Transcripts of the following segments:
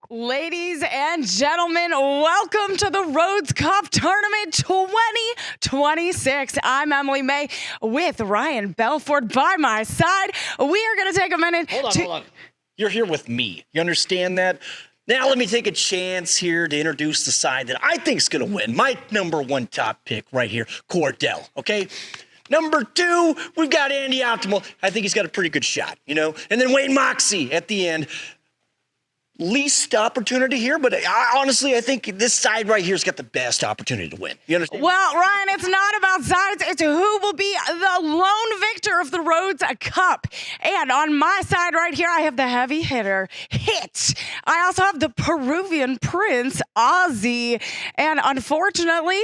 Ladies and gentlemen, welcome to the Rhodes Cup Tournament 2026. I'm Emily May with Ryan Belfort by my side. We are going to take a minute. Hold on. You're here with me. You understand that? Now let me take a chance here to introduce the side that I think is going to win. My number one top pick right here, Cordell, okay? Number two, we've got Andy Optimal. I think he's got a pretty good shot, you know? And then Wayne Moxy at the end. Least opportunity here, but honestly, I think this side right here's got the best opportunity to win. You understand? Well, Ryan, it's not about sides. It's who will be the lone victor of the Rhodes Cup. And on my side right here, I have the heavy hitter, Hit. I also have the Peruvian prince, Auzzy. And unfortunately,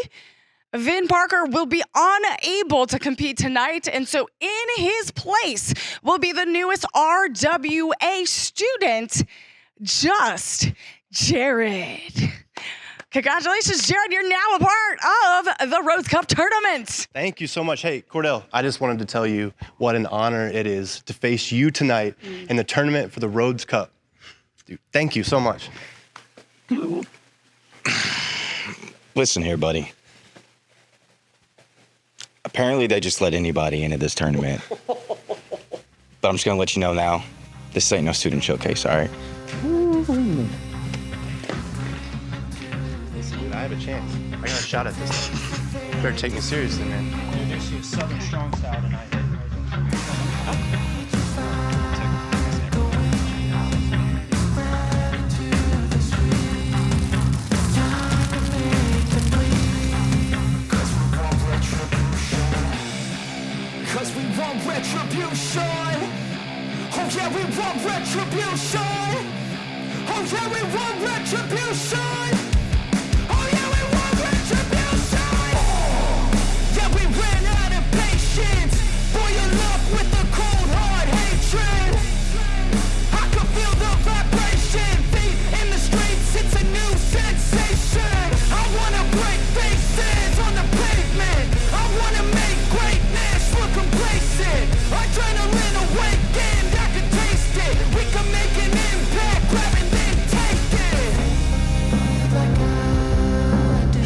Vin Parker will be unable to compete tonight, and so in his place will be the newest RWA student, Just Jared. Congratulations, Jared. You're now a part of the Rhodes Cup tournament. Thank you so much. Hey, Cordell, I just wanted to tell you what an honor it is to face you tonight in the tournament for the Rhodes Cup. Dude, thank you so much. Listen here, buddy. Apparently, they just let anybody into this tournament. But I'm just gonna let you know now, this ain't no student showcase, all right? Listen, dude, I have a chance. I got a shot at this. You better take me seriously, man. You're gonna see a Southern strong style tonight. Cause we want retribution. Oh yeah, we want retribution. Oh yeah, we want retribution. Oh yeah, we want retribution. Yeah, we ran out of patience. Boil up with the cold hard hatred. I can feel the vibration. Feet in the streets, it's a new sensation. I wanna break faces on the pavement. I wanna make greatness look complacent. Adrenaline awakened, I can taste it. We can make an impact, grab and then take it.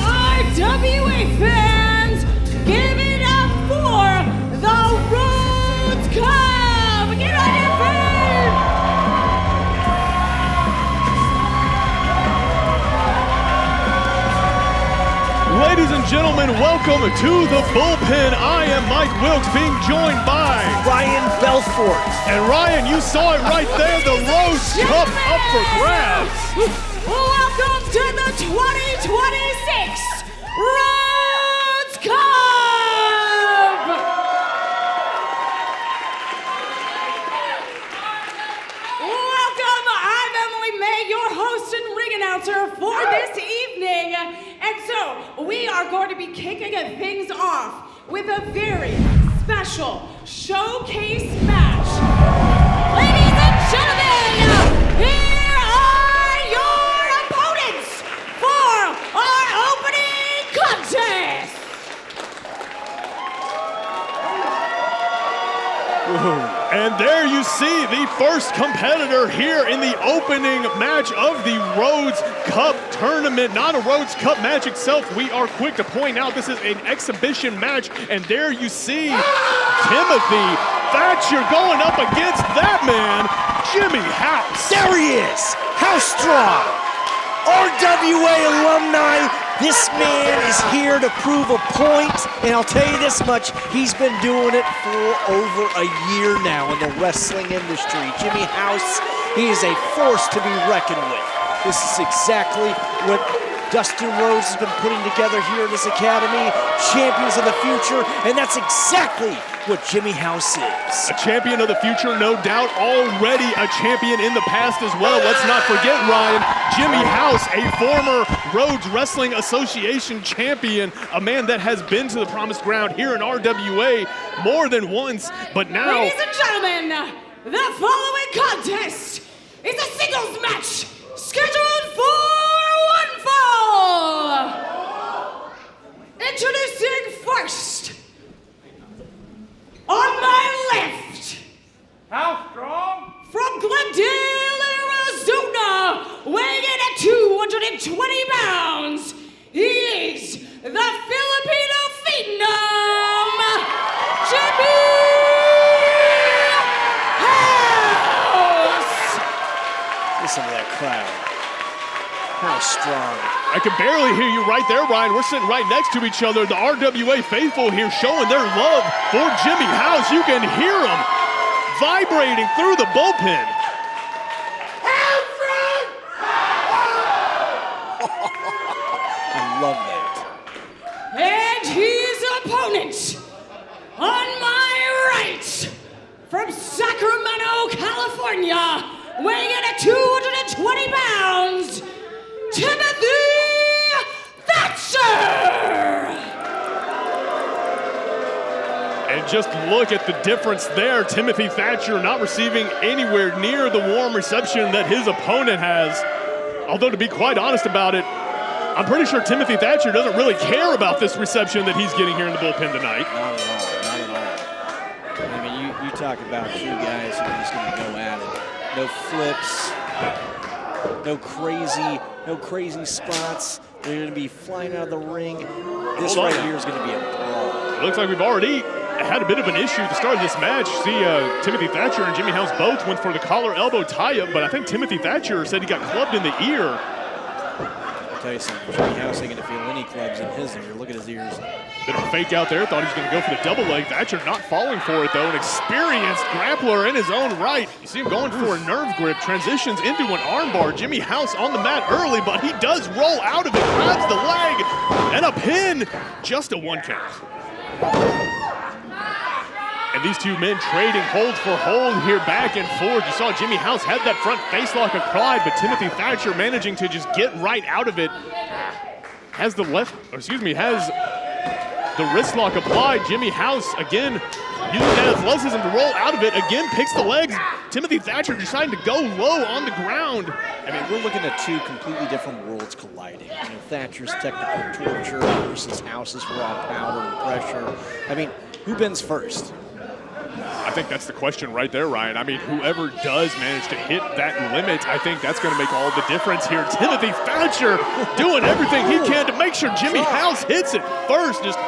RWA fans, give it up for the Rhodes Cup. Get on your feet. Ladies and gentlemen, welcome to the Bullpen. I am Mike Wilkes, being joined by Ryan Belfort. And Ryan, you saw it right there, the Rhodes Cup up for grabs. Welcome to the 2026 Rhodes Cup. Welcome. I'm Emily May, your host and ring announcer for this evening. And so we are going to be kicking things off with a very special showcase match. Ladies and gentlemen, here are your opponents for our opening contest. And there you see the first competitor here in the opening match of the Rhodes Cup tournament. Not a Rhodes Cup match itself. We are quick to point out this is an exhibition match. And there you see Timothy Thatcher going up against that man, Jimmy House. There he is. How strong. RWA alumni. This man is here to prove a point, and I'll tell you this much, he's been doing it for over a year now in the wrestling industry. Jimmy House, he is a force to be reckoned with. This is exactly what Dustin Rhodes has been putting together here in this academy, champions of the future, and that's exactly what Jimmy House is. A champion of the future, no doubt, already a champion in the past as well. Let's not forget, Ryan, Jimmy House, a former Rhodes Wrestling Association champion, a man that has been to the promised ground here in RWA more than once, but now... Ladies and gentlemen, the following contest is a singles match scheduled for one fall. Introducing first, on my left, How strong? from Glendale, Arizona, weighing 220 pounds, he's the Filipino phenom, Jimmy House! Listen to that crowd. How strong. I can barely hear you right there, Ryan. We're sitting right next to each other. The RWA faithful here showing their love for Jimmy House. You can hear them vibrating through the bullpen. I love that. And his opponent, on my right, from Sacramento, California, weighing in at 220 pounds, Timothy Thatcher! And just look at the difference there. Timothy Thatcher not receiving anywhere near the warm reception that his opponent has. Although, to be quite honest about it, I'm pretty sure Timothy Thatcher doesn't really care about this reception that he's getting here in the bullpen tonight. Not at all, not at all. I mean, you talk about two guys who are just going to go at it. No flips, no crazy spots. They're going to be flying out of the ring. This right here is going to be a brawl. It looks like we've already had a bit of an issue at the start of this match. See, Timothy Thatcher and Jimmy House both went for the collar elbow tie-up, but I think Timothy Thatcher said he got clubbed in the ear. I'll tell you something, Jimmy House ain't going to feel any clubs in his ear. Look at his ears. Bit of a fake out there. Thought he was going to go for the double leg. Thatcher not falling for it, though. An experienced grappler in his own right. You see him going for a nerve grip. Transitions into an armbar. Jimmy House on the mat early, but he does roll out of it. Grabs the leg. And a pin. Just a one count. And these two men trading hold for hold here back and forth. You saw Jimmy House had that front face lock applied, but Timothy Thatcher managing to just get right out of it. Has the wrist lock applied. Jimmy House, again, using that athleticism to roll out of it. Again, picks the legs. Timothy Thatcher deciding to go low on the ground. I mean, we're looking at two completely different worlds colliding. You know, Thatcher's technical torture versus House's raw power and pressure. I mean, who bends first? I think that's the question right there, Ryan. I mean, whoever does manage to hit that limit, I think that's going to make all the difference here. Timothy Thatcher doing everything he can to make sure Jimmy House hits it first, just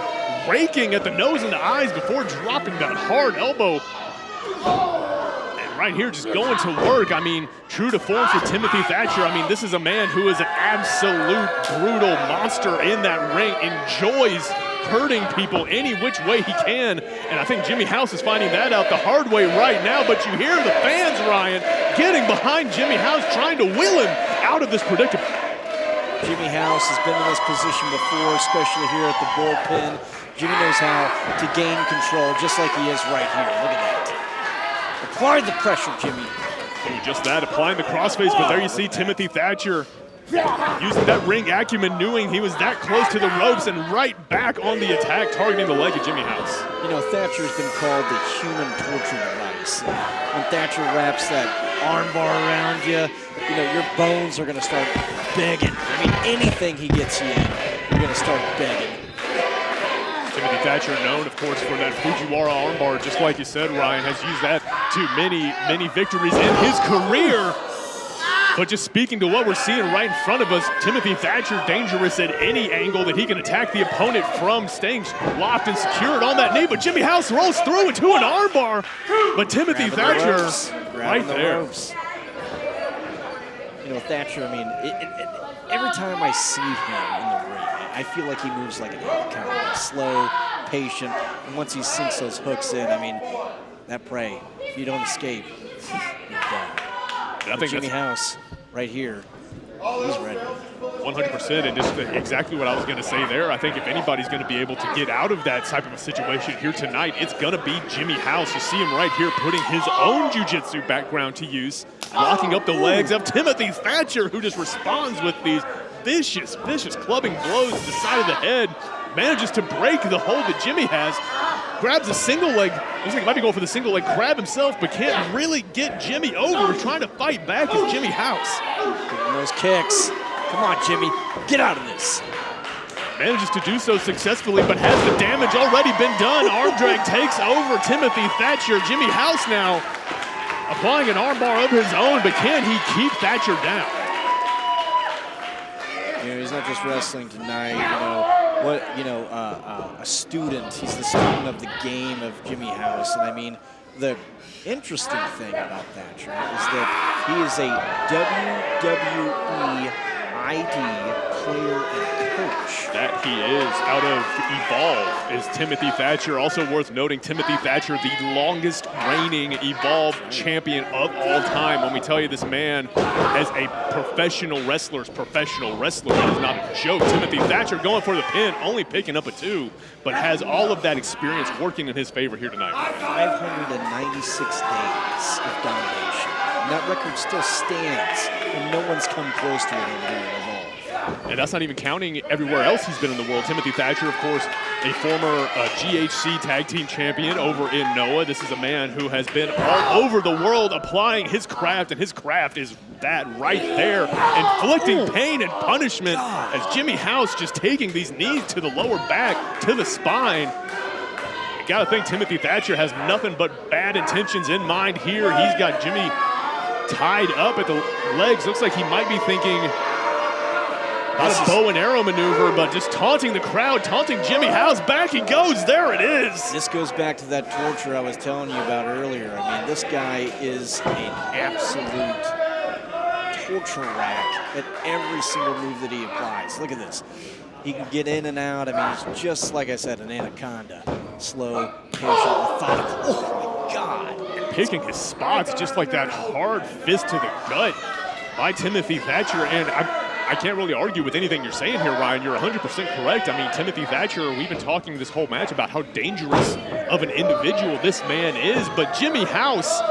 raking at the nose and the eyes before dropping that hard elbow. And right here, just going to work. I mean, true to form for Timothy Thatcher. I mean, this is a man who is an absolute brutal monster in that ring, enjoys hurting people any which way he can, and I think Jimmy House is finding that out the hard way right now, but you hear the fans, Ryan, getting behind Jimmy House, trying to will him out of this predicament. Jimmy House has been in this position before, especially here at the bullpen. Jimmy knows how to gain control, just like he is right here. Look at that. Apply the pressure, Jimmy. And just that, applying the crossface, but there you see Timothy Thatcher using that ring acumen, knowing he was that close to the ropes and right back on the attack, targeting the leg of Jimmy House. You know, Thatcher's been called the human torture device. When Thatcher wraps that armbar around you, you know, your bones are going to start begging. I mean, anything he gets you in, you're going to start begging. Timothy Thatcher, known, of course, for that Fujiwara armbar, just like you said, Ryan, has used that to many victories in his career. But just speaking to what we're seeing right in front of us, Timothy Thatcher dangerous at any angle that he can attack the opponent from, staying locked and secured on that knee. But Jimmy House rolls through into an armbar. But Timothy Thatcher right there. You know, Thatcher, I mean, every time I see him in the ring, I feel like he moves like an helicopter, slow, patient, and once he sinks those hooks in, I mean, that prey, if you don't escape, you're done. I think Jimmy House, right here, he's ready. 100%, and just exactly what I was going to say there. I think if anybody's going to be able to get out of that type of a situation here tonight, it's going to be Jimmy House. You see him right here putting his own jiu-jitsu background to use, locking up the legs of Timothy Thatcher, who just responds with these vicious clubbing blows to the side of the head, manages to break the hold that Jimmy has, grabs a single leg. Looks like he might be going for the single leg grab himself, but can't really get Jimmy over. Trying to fight back is Jimmy House. Getting those kicks. Come on, Jimmy, get out of this. Manages to do so successfully, but has the damage already been done. Arm drag takes over Timothy Thatcher. Jimmy House now applying an armbar of his own, but can he keep Thatcher down? He's not just wrestling tonight. A student. He's the student of the game of Jimmy House. And I mean, the interesting thing about Thatcher is that he is a WWE ID player and coach. That he is. Out of Evolve is Timothy Thatcher. Also worth noting, Timothy Thatcher, the longest reigning Evolve champion of all time. When we tell you this man as a professional wrestler, that is not a joke. Timothy Thatcher going for the pin, only picking up a 2, but has all of that experience working in his favor here tonight. 596 days of domination. And that record still stands, and no one's come close to it over there in Evolve. And that's not even counting everywhere else he's been in the world. Timothy Thatcher, of course, a former GHC tag team champion over in Noah. This is a man who has been all over the world applying his craft, and his craft is that right there, inflicting pain and punishment as Jimmy House just taking these knees to the lower back, to the spine. You gotta think Timothy Thatcher has nothing but bad intentions in mind here. He's got Jimmy tied up at the legs. Looks like he might be thinking not a bow and arrow maneuver, but just taunting the crowd, taunting Jimmy House. Back he goes. There it is. This goes back to that torture I was telling you about earlier. I mean, this guy is an absolute torture rack at every single move that he applies. Look at this. He can get in and out. I mean, it's just, like I said, an anaconda. Slow, patient, methodical. Oh, my God. And picking his spots just like that hard fist to the gut by Timothy Thatcher. And I can't really argue with anything you're saying here, Ryan. You're 100% correct. I mean, Timothy Thatcher, we've been talking this whole match about how dangerous of an individual this man is. But Jimmy House,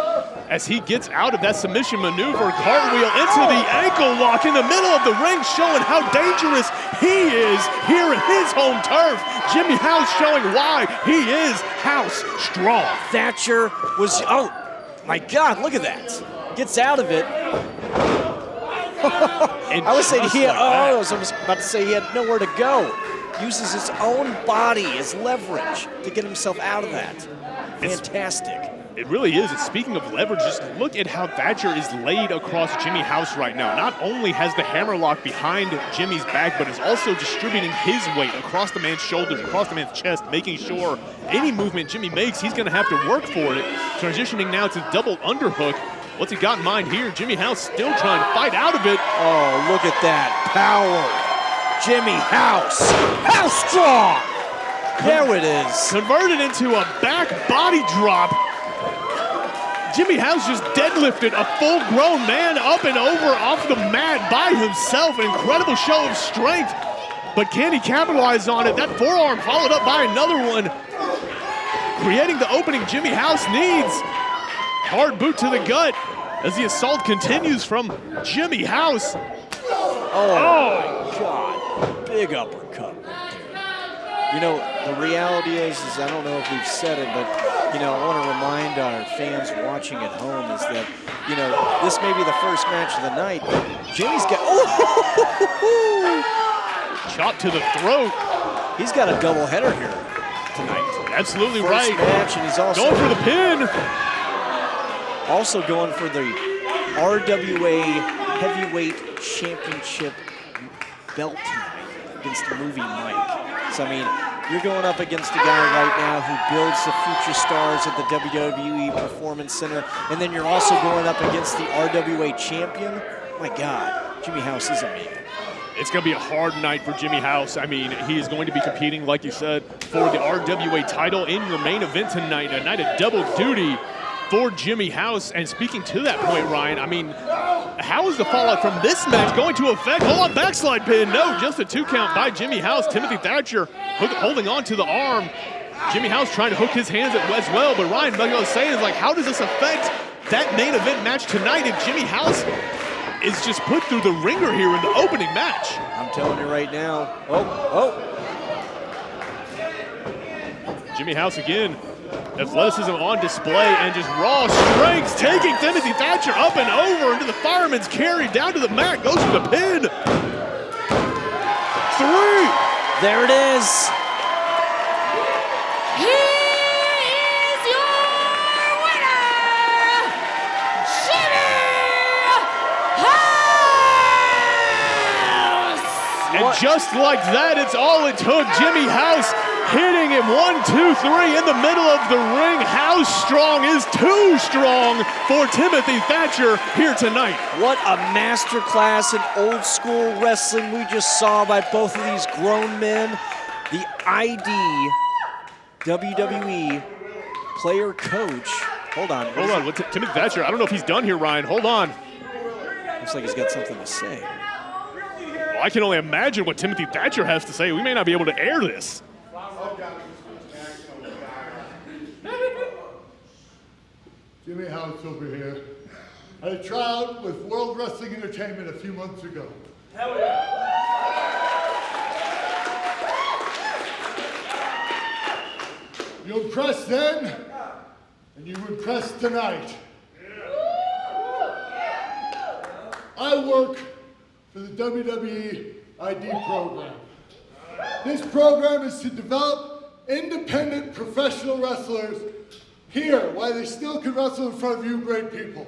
as he gets out of that submission maneuver, cartwheel into the ankle lock in the middle of the ring, showing how dangerous he is here at his home turf. Jimmy House showing why he is House strong. Thatcher was, oh my God, look at that. Gets out of it. I was saying I was almost about to say he had nowhere to go. Uses his own body as leverage to get himself out of that. Fantastic. It really is. And speaking of leverage, just look at how Thatcher is laid across Jimmy House right now. Not only has the hammerlock behind Jimmy's back, but is also distributing his weight across the man's shoulders, across the man's chest, making sure any movement Jimmy makes, he's going to have to work for it. Transitioning now to double underhook. What's he got in mind here? Jimmy House still trying to fight out of it. Oh, look at that power. Jimmy House. How strong? There it is. Converted into a back body drop. Jimmy House just deadlifted a full-grown man up and over off the mat by himself. An incredible show of strength. But can he capitalize on it? That forearm followed up by another one, creating the opening Jimmy House needs. Hard boot to the gut as the assault continues from Jimmy House. Oh, my God. Big uppercut. You know, the reality is I don't know if we've said it, but, you know, I want to remind our fans watching at home is that, you know, this may be the first match of the night, but Jimmy's got, chop to the throat. He's got a doubleheader here tonight. Absolutely first right. Match, and he's also going for the pin. Also going for the RWA Heavyweight Championship belt tonight against Movie Mike. So, I mean, you're going up against a guy right now who builds the future stars at the WWE Performance Center, and then you're also going up against the RWA champion. My God, Jimmy House is a man. It's going to be a hard night for Jimmy House. I mean, he is going to be competing, like you said, for the RWA title in your main event tonight, a night of double duty for Jimmy House. And speaking to that point, Ryan, I mean, how is the fallout from this match going to affect? Hold on, backslide pin. No, just a 2 count by Jimmy House. Timothy Thatcher holding on to the arm. Jimmy House trying to hook his hands as well. But Ryan, like I was saying, is like, how does this affect that main event match tonight if Jimmy House is just put through the ringer here in the opening match? I'm telling you right now. Jimmy House again. Athleticism on display and just raw strength, taking Timothy Thatcher up and over into the fireman's carry, down to the mat, goes for the pin. 3. There it is. He is your winner, Jimmy House! And just like that, it's all it took. Jimmy House hitting him 1, 2, 3 in the middle of the ring. How strong is too strong for Timothy Thatcher here tonight? What a masterclass in old school wrestling we just saw by both of these grown men. The ID WWE player coach. Hold on. Timothy Thatcher, I don't know if he's done here, Ryan. Hold on. Looks like he's got something to say. Well, I can only imagine what Timothy Thatcher has to say. We may not be able to air this. Jimmy House over here. Had a tryout with World Wrestling Entertainment a few months ago. Hell yeah! You impressed then, and you impressed tonight. I work for the WWE ID program. This program is to develop independent professional wrestlers here, while they still can wrestle in front of you great people.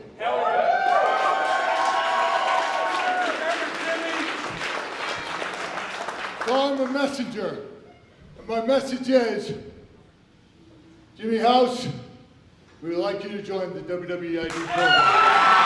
So I'm a messenger, and my message is, Jimmy House, we would like you to join the WWE ID program.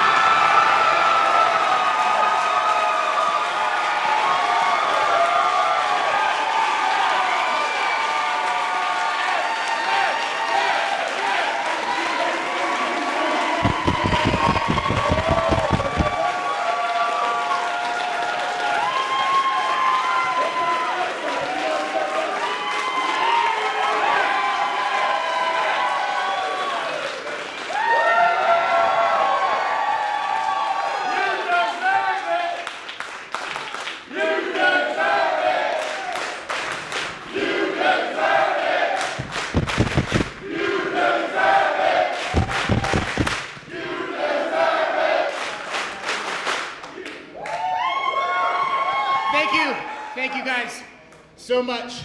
Thank you guys so much.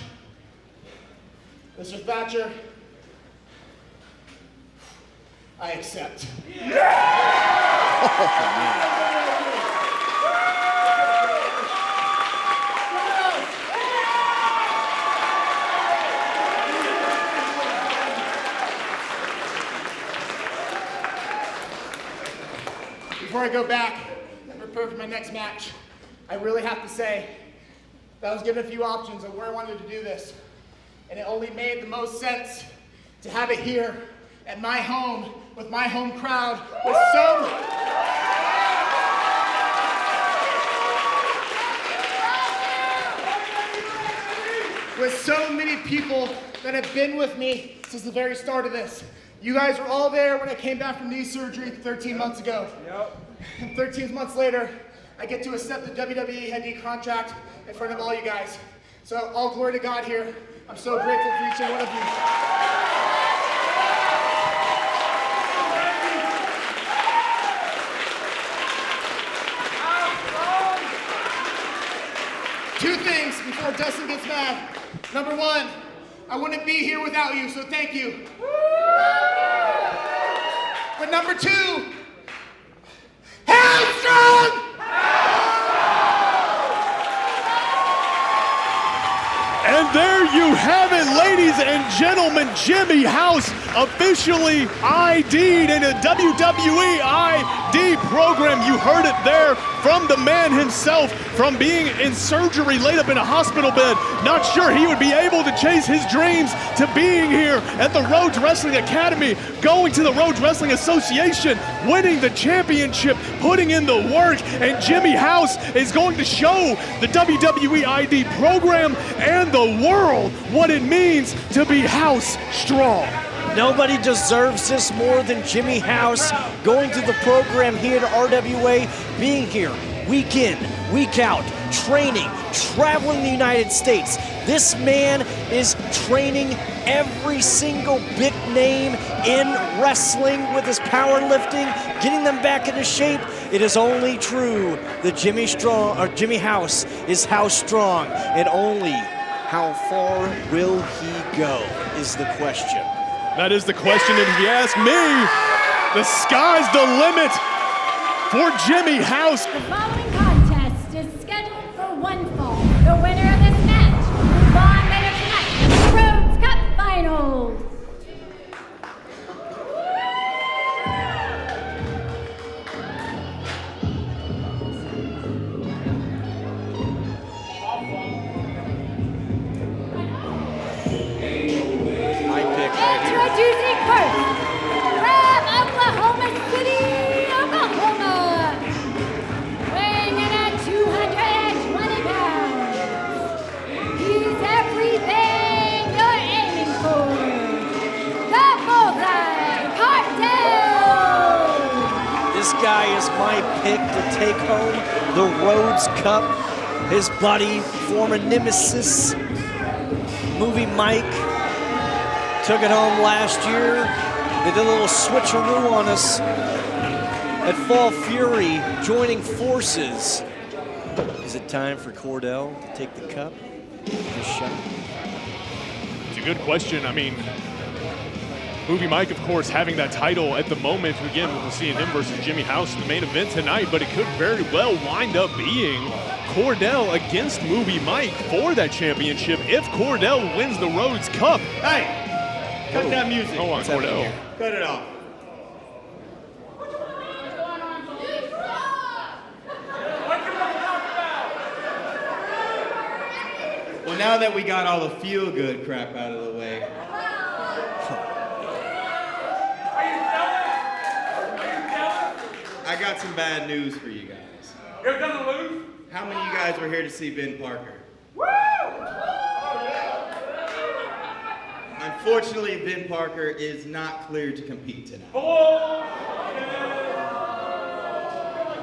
Mr. Thatcher, I accept. Before I go back and prepare for my next match, I really have to say that I was given a few options of where I wanted to do this, and it only made the most sense to have it here at my home with my home crowd with so many people that have been with me since the very start of this. You guys were all there when I came back from knee surgery 13 months ago. Yep. And 13 months later, I get to accept the WWE ID contract in front of all you guys. So all glory to God here. I'm so grateful for each and one of you. Two things before Dustin gets mad. Number one, I wouldn't be here without you, so thank you. But number two, Hamstrung! And there you have it, ladies and gentlemen. Jimmy House officially ID'd in a WWE ID program. You heard it there from the man himself, from being in surgery, laid up in a hospital bed, not sure he would be able to chase his dreams, to being here at the Rhodes Wrestling Academy, going to the Rhodes Wrestling Association, winning the championship, putting in the work, and Jimmy House is going to show the WWE ID program and the world what it means to be house strong. Nobody deserves this more than Jimmy House, going through the program here at RWA, being here week in, week out, training, traveling the United States. This man is training every single big name in wrestling with his powerlifting, getting them back into shape. It is only true that Jimmy House is house strong, and only how far will he go is the question. That is the question, and if you ask me, the sky's the limit for Jimmy House. The following contest is scheduled for one fall. The winner of this match will move on later tonight to the Rhodes Cup Finals. Introducing first, from Oklahoma City, Oklahoma, weighing in at 220 pounds. He's everything you're aiming for. The Bullpen, Cordell. This guy is my pick to take home the Rhodes Cup. His buddy, former nemesis, Movie Mike, took it home last year. They did a little switcheroo on us at Fall Fury, joining forces. Is it time for Cordell to take the cup? This shot. It's a good question. I mean, Movie Mike, of course, having that title at the moment. Again, we're seeing him versus Jimmy House in the main event tonight, but it could very well wind up being Cordell against Movie Mike for that championship if Cordell wins the Rhodes Cup. Hey! Cut that music. Hold on, Cordell. Cut it off. Well, now that we got all the feel-good crap out of the way. I got some bad news for you guys. You're gonna lose? How many of you guys were here to see Ben Parker? Unfortunately, Ben Parker is not cleared to compete tonight.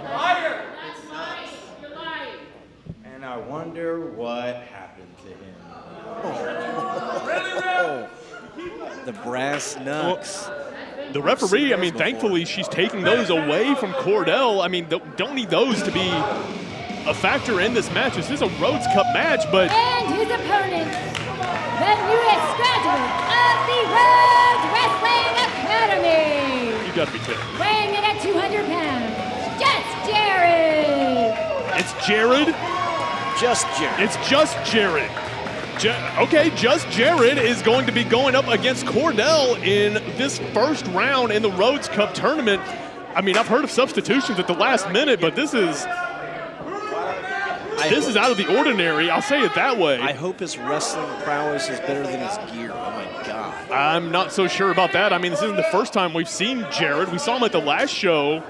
Liar! And I wonder what happened to him. The brass knucks. The referee, I mean, thankfully she's taking those away from Cordell. I mean, don't need those to be a factor in this match. This is a Rhodes Cup match, but... And his opponent, the newest graduate of the Rhodes Wrestling Academy. You gotta be kidding. Weighing in at 200 pounds, just Jared. It's Jared? Just Jared. It's just Jared. Okay, just Jared is going to be going up against Cordell in this first round in the Rhodes Cup tournament. I mean, I've heard of substitutions at the last minute, but this is out of the ordinary. I'll say it that way. I hope his wrestling prowess is better than his gear. Oh my God. I'm not so sure about that. I mean, this isn't the first time we've seen Jared. We saw him at the last show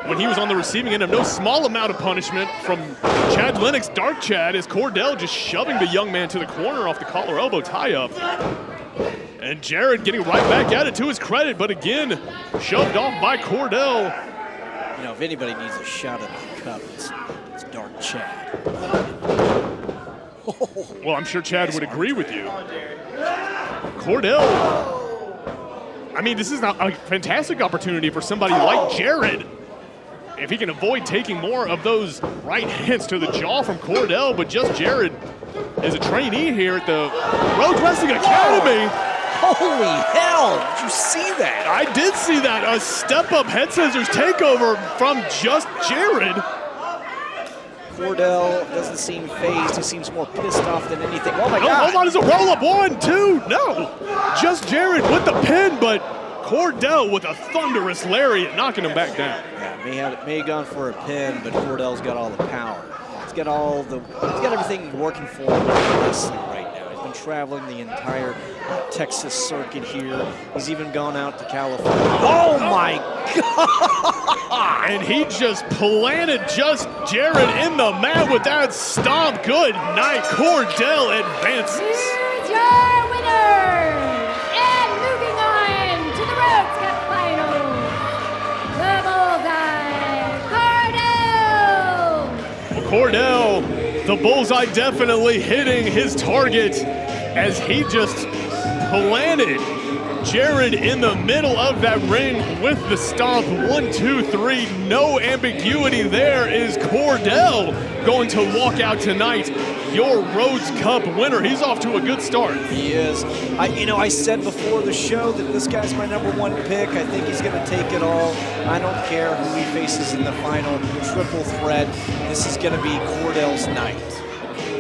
when he was on the receiving end of no small amount of punishment from Chad Lennox, Dark Chad, as Cordell just shoving the young man to the corner off the collar elbow tie-up. And Jared getting right back at it to his credit, but again, shoved off by Cordell. You know, if anybody needs a shot at the cup, it's Dark Chad. Well, I'm sure Chad would agree with you. Cordell, I mean, this is a fantastic opportunity for somebody like Jared. If he can avoid taking more of those right hands to the jaw from Cordell, but just Jared is a trainee here at the Rhodes Wrestling Academy. Holy hell, did you see that? I did see that, a step-up head scissors takeover from just Jared. Cordell doesn't seem phased, he seems more pissed off than anything. Oh my God. Hold on, it's a roll-up, 1, 2, no. Just Jared with the pin, but Cordell with a thunderous lariat, knocking him back down. Yeah, may have gone for a pin, but Cordell's got all the power. He's got everything working for him in wrestling right now. He's been traveling the entire Texas circuit here. He's even gone out to California. Oh my God! And he just planted just Jared in the mat with that stomp. Good night, Cordell advances. Here's your winner. And moving on to the Rhodes Cup Finals, the Bullseye, Cordell. Cordell, the bullseye definitely hitting his target as he just planted Jared in the middle of that ring with the stomp. 1, 2, 3, no ambiguity there. Is Cordell going to walk out tonight your Rhodes Cup winner? He's off to a good start. He is. I said before the show that this guy's my #1 pick. I think he's going to take it all. I don't care who he faces in the final triple threat. This is going to be Cordell's night.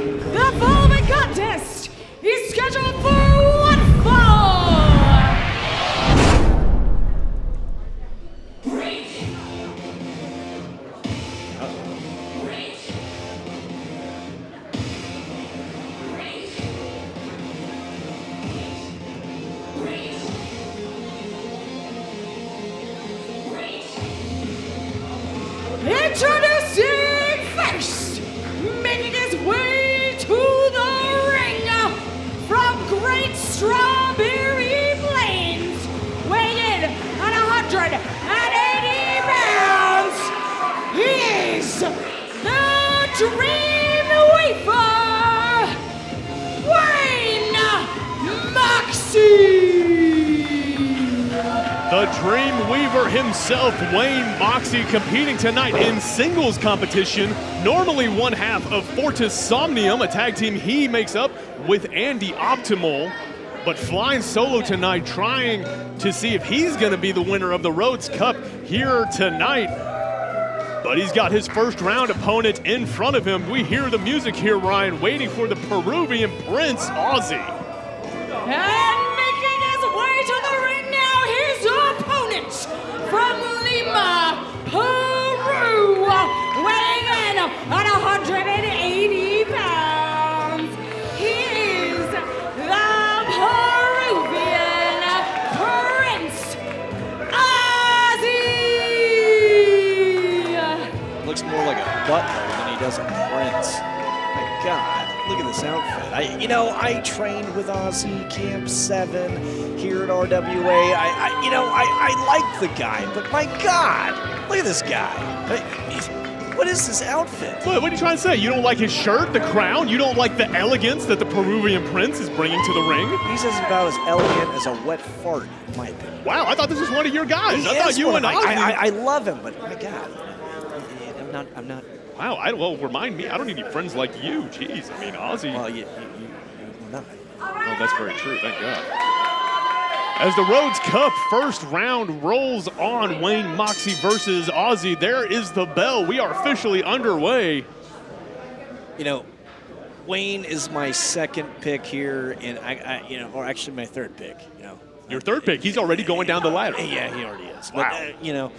The following contest is scheduled for one fall. Introducing first, making his way to the ring from Great Strawberry Plains, weighing in at 180 pounds. He is the Dream Weaver, Wayne Moxy. The Dream Weaver himself, Wayne Moxy, competing tonight in singles competition. Normally one half of Fortis Somnium, a tag team he makes up with Andy Optimal, but flying solo tonight, trying to see if he's gonna be the winner of the Rhodes Cup here tonight. But he's got his first round opponent in front of him. We hear the music here, Ryan, waiting for the Peruvian Prince, Auzzy. And making his way to the ring now, his opponent from Lima, Peru, weighing in at 180 pounds. He is the Peruvian Prince, Auzzy. Looks more like a butler than he does a prince. My God, look at this outfit. I trained with Auzzy Camp 7 here at RWA. I like the guy, but my God, look at this guy. What is this outfit? What are you trying to say? You don't like his shirt, the crown? You don't like the elegance that the Peruvian Prince is bringing to the ring? He's about as elegant as a wet fart, in my opinion. Wow, I thought this was one of your guys. I thought you and Auzzy. I love him, but my God, I'm not. Wow, well, remind me, I don't need any friends like you. Jeez, I mean, Auzzy. Well, you're not. Oh, that's very true, thank God. As the Rhodes Cup first round rolls on, Wayne Moxy versus Auzzy, there is the bell. We are officially underway. Wayne is my second pick here, and or actually my third pick. Your third pick, he's already going down the ladder. Yeah, he already is. Wow. But,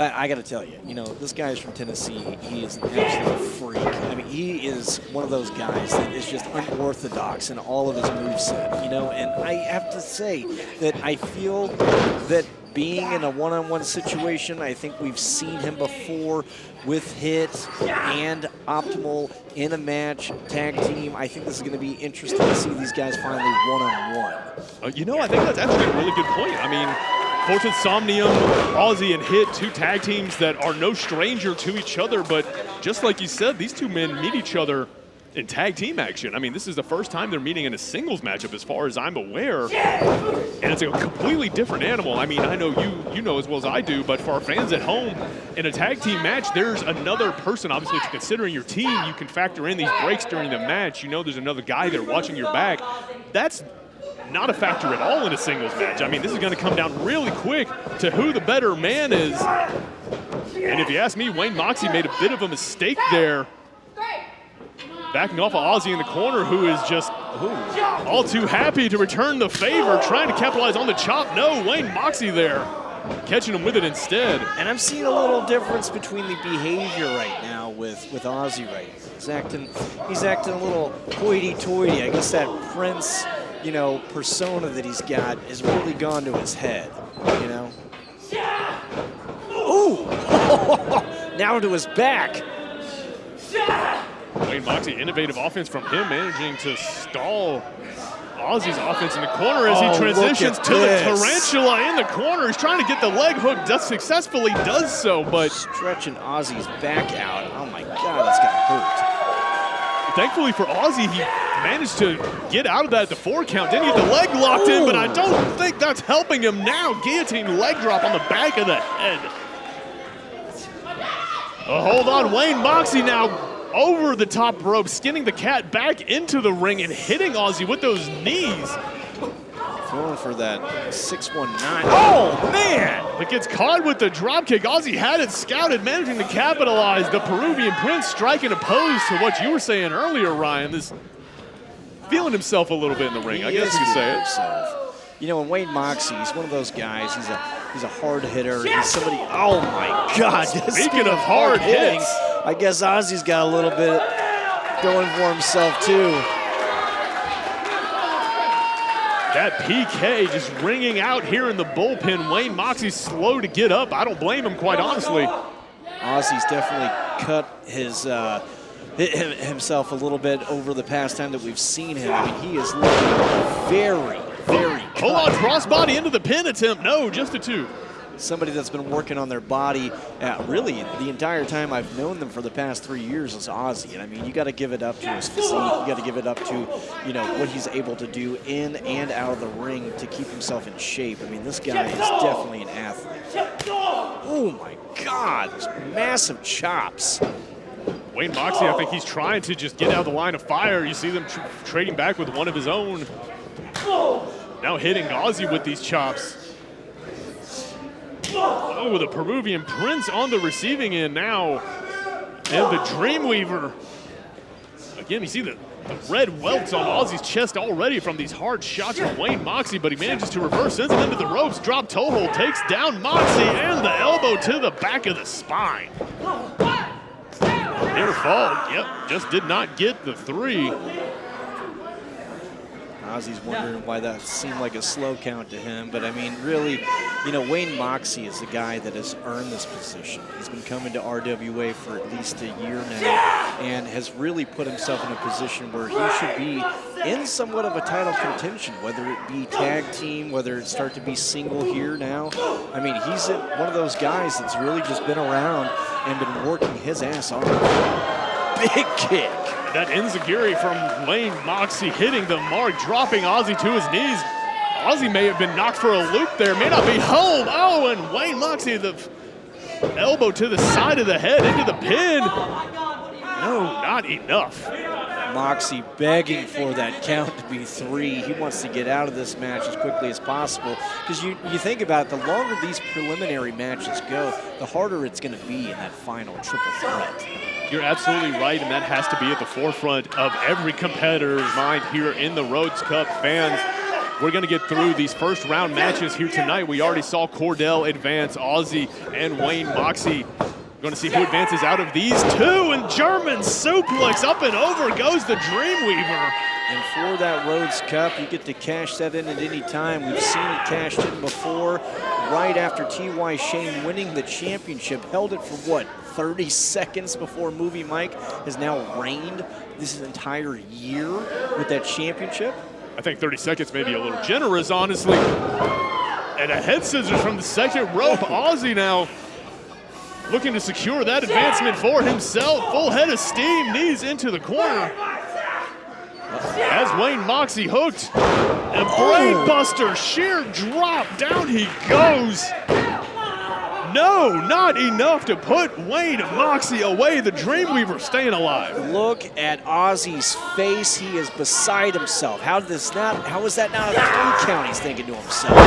I got to tell you, this guy is from Tennessee. He is an absolute freak. I mean, he is one of those guys that is just unorthodox in all of his moveset, and I have to say that I feel that being in a one-on-one situation, I think we've seen him before with Hit and Optimal in a match, tag team. I think this is going to be interesting to see these guys finally one-on-one. I think that's actually a really good point. I mean, Fortis Somnium, Auzzy, and Hit, two tag teams that are no stranger to each other, but just like you said, these two men meet each other in tag team action. I mean, this is the first time they're meeting in a singles matchup as far as I'm aware, and it's a completely different animal. I mean, I know you know as well as I do, but for our fans at home, in a tag team match, there's another person, obviously, to consider in your team. You can factor in these breaks during the match. There's another guy there watching your back. That's not a factor at all in a singles match. I mean, this is going to come down really quick to who the better man is. And if you ask me, Wayne Moxy made a bit of a mistake there, backing off of Auzzy in the corner, who is just all too happy to return the favor, trying to capitalize on the chop. No, Wayne Moxy there, catching him with it instead. And I'm seeing a little difference between the behavior right now with Auzzy right now. He's acting a little hoity-toity. I guess that Prince, persona that he's got has really gone to his head, Ooh! Now to his back. Wayne Moxy, innovative offense from him, managing to stall Auzzy's offense in the corner as he transitions to the tarantula in the corner. He's trying to get the leg hook, successfully does so, but stretching Auzzy's back out. Oh my God, that's gonna hurt. Thankfully for Auzzy, he managed to get out of that at the 4 count. Didn't get the leg locked in, but I don't think that's helping him now. Guillotine leg drop on the back of the head. Hold on, Wayne Moxy now over the top rope, skinning the cat back into the ring and hitting Auzzy with those knees. going for that 619. Oh, man! But gets caught with the drop kick. Auzzy had it scouted, managing to capitalize. The Peruvian Prince striking opposed to what you were saying earlier, Ryan. This feeling himself a little bit in the ring, I guess you could say it. You know, and Wayne Moxy, he's one of those guys. He's a hard hitter. He's somebody. Oh my God! Speaking of hard hitting, I guess Auzzy's got a little bit going for himself too. That PK just ringing out here in the bullpen. Wayne Moxy's slow to get up. I don't blame him, quite honestly. Auzzy's definitely cut himself a little bit over the past time that we've seen him. I mean, he is looking very, very cut. Hold on, crossbody into the pin attempt. No, just a 2. Somebody that's been working on their body really the entire time I've known them for the past 3 years is Auzzy. And I mean, you got to give it up to his physique. You got to give it up to, you know, what he's able to do in and out of the ring to keep himself in shape. I mean, this guy is definitely an athlete. Oh my God, those massive chops. Wayne Moxy, I think he's trying to just get out of the line of fire. You see them trading back with one of his own. Now hitting Auzzy with these chops. Oh, the Peruvian Prince on the receiving end now. And the Dreamweaver. Again, you see the red welts on Auzzy's chest already from these hard shots from Wayne Moxy, but he manages to reverse, sends him into the ropes, drop toe hold, takes down Moxy, and the elbow to the back of the spine. Near fall, yep, just did not get the 3. Auzzy's wondering why that seemed like a slow count to him, but I mean, really, you know, Wayne Moxy is the guy that has earned this position. He's been coming to RWA for at least a year now and has really put himself in a position where he should be in somewhat of a title contention, whether it be tag team, whether it start to be single here now. I mean, he's one of those guys that's really just been around and been working his ass off. Big kick. That enziguri from Wayne Moxy hitting the mark, dropping Auzzy to his knees. Auzzy may have been knocked for a loop there, may not be home. Oh, and Wayne Moxy, the elbow to the side of the head into the pin. No, not enough. Moxy begging for that count to be 3. He wants to get out of this match as quickly as possible. Because you think about it, the longer these preliminary matches go, the harder it's going to be in that final triple threat. You're absolutely right, and that has to be at the forefront of every competitor's mind here in the Rhodes Cup. Fans, we're going to get through these first round matches here tonight. We already saw Cordell advance, Auzzy and Wayne Moxy. We're going to see who advances out of these 2, and German suplex up and over goes the Dreamweaver. And for that Rhodes Cup, you get to cash that in at any time. We've seen it cashed in before, right after T.Y. Shane winning the championship. Held it for what, 30 seconds before Movie Mike has now reigned this entire year with that championship. I think 30 seconds may be a little generous, honestly. And a head scissors from the second rope. Auzzy now looking to secure that advancement for himself. Full head of steam, knees into the corner. As Wayne Moxy hooked. And brain buster, sheer drop, down he goes. No, not enough to put Wayne Moxy away. The Dreamweaver staying alive. Look at Auzzy's face. He is beside himself. How is that not a 3 count, he's thinking to himself.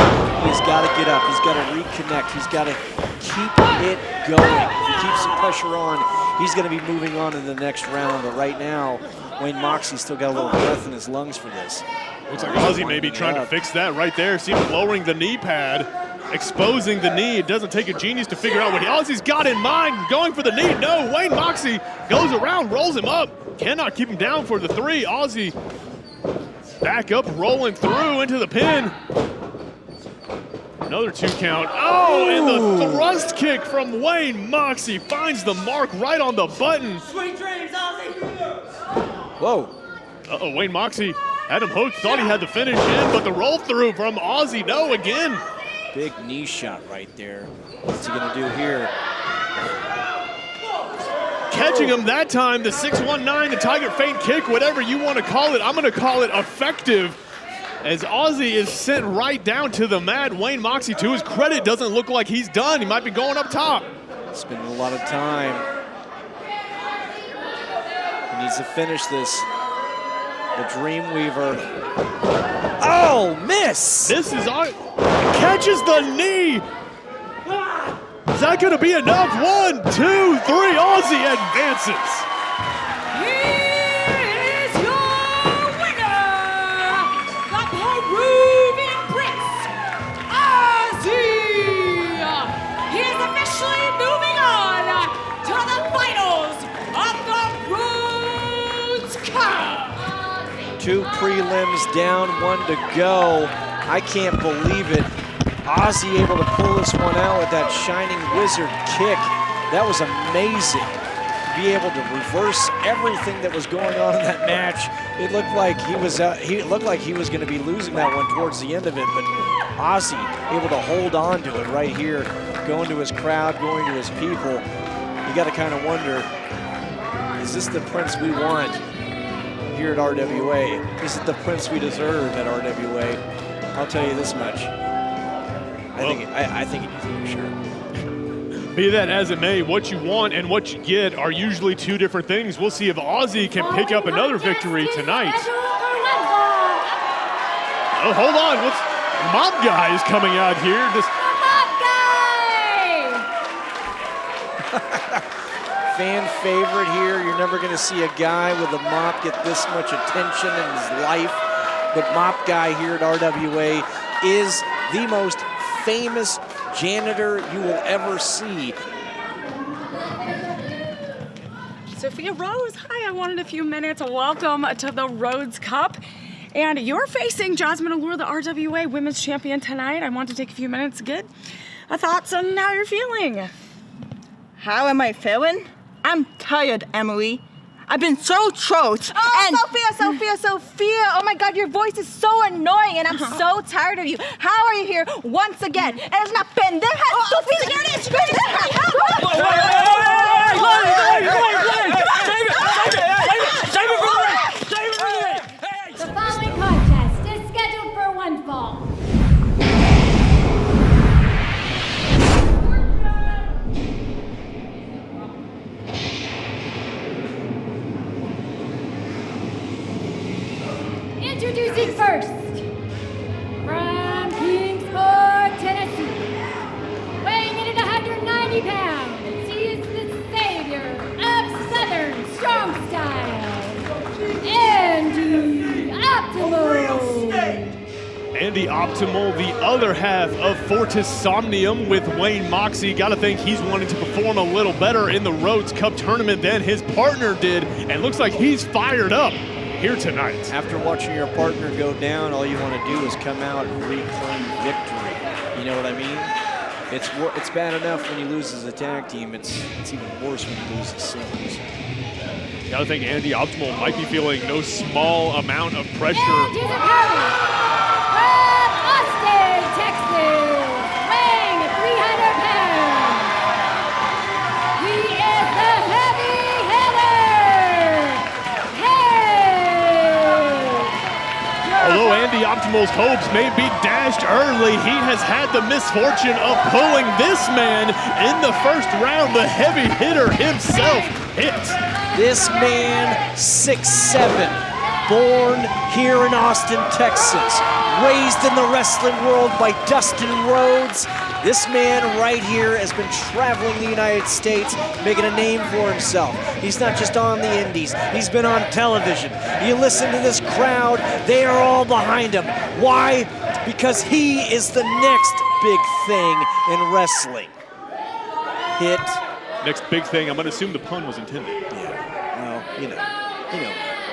He's got to get up. He's got to reconnect. He's got to keep it going. If he keeps the pressure on, he's going to be moving on in the next round. But right now, Wayne Moxy's still got a little breath in his lungs for this. Looks like Auzzy may be trying to fix that right there. See him lowering the knee pad, exposing the knee. It doesn't take a genius to figure out what Auzzy's got in mind. Going for the knee. No, Wayne Moxy goes around, rolls him up. Cannot keep him down for the 3. Auzzy back up, rolling through into the pin. Another 2 count. Oh, and the thrust kick from Wayne Moxy finds the mark right on the button. Sweet dreams, Auzzy. Whoa. Uh-oh, Wayne Moxy had him hooked, thought he had the finish in, but the roll through from Auzzy, no again. Big knee shot right there. What's he gonna do here? Catching him that time, the 619, the Tiger Feint kick, whatever you want to call it. I'm gonna call it effective. As Auzzy is sent right down to the mat. Wayne Moxy, to his credit, doesn't look like he's done. He might be going up top. Spending a lot of time. He needs to finish this. the Dreamweaver. Oh, miss! This is catches the knee. Is that going to be enough? 1, 2, 3. Auzzy advances. Here is your winner, the Peruvian Prince, Auzzy. He is officially moving on to the finals of the Rhodes Cup. 2 prelims down, 1 to go. I can't believe it. Auzzy able to pull this one out with that Shining Wizard kick. That was amazing. Be able to reverse everything that was going on in that match. It looked like he was going to be losing that one towards the end of it, but Auzzy able to hold on to it right here, going to his crowd, going to his people. You got to kind of wonder, is this the Prince we want here at RWA? Is it the Prince we deserve at RWA? I'll tell you this much. I think it is for sure. Be that as it may, what you want and what you get are usually 2 different things. We'll see if Auzzy can pick up another victory tonight. Oh, hold on. What's Mob Guy is coming out here. Fan favorite here. You're never going to see a guy with a mop get this much attention in his life. But Mop Guy here at RWA is the most famous janitor you will ever see. Sophia Rose, hi, I wanted a few minutes. Welcome to the Rhodes Cup. And you're facing Jasmine Allure, the RWA Women's Champion tonight. I want to take a few minutes to get thoughts on how you're feeling. How am I feeling? I'm tired, Emily. I've been so choked. Oh, Sophia. Oh my God, your voice is so annoying and I'm so tired of you. How are you here once again? Eres una pendeja, estúpida. The following contest is scheduled for 1 fall. Introducing first, from Kingsport, Tennessee, weighing in at 190 pounds, he is the savior of Southern strong style, Andy Optimal. Andy Optimal, the other half of Fortis Somnium with Wayne Moxy. Gotta think he's wanting to perform a little better in the Rhodes Cup tournament than his partner did, and looks like he's fired up here tonight. After watching your partner go down, all you want to do is come out and reclaim victory. You know what I mean? It's bad enough when you lose as a tag team. It's even worse when you lose as singles. Gotta think Andy Optimal might be feeling no small amount of pressure. And here's a party from Austin, Texas, weighing 300 pounds. He is the heavy hitter. Although Andy Optimal's hopes may be dashed early, he has had the misfortune of pulling this man in the first round. The heavy hitter himself hit. This man, 6'7", born here in Austin, Texas, raised in the wrestling world by Dustin Rhodes. This man right here has been traveling the United States, making a name for himself. He's not just on the indies, he's been on television. You listen to this crowd, they are all behind him. Why? Because he is the next big thing in wrestling. Hit. Next big thing, I'm gonna assume the pun was intended. Yeah, well, you know.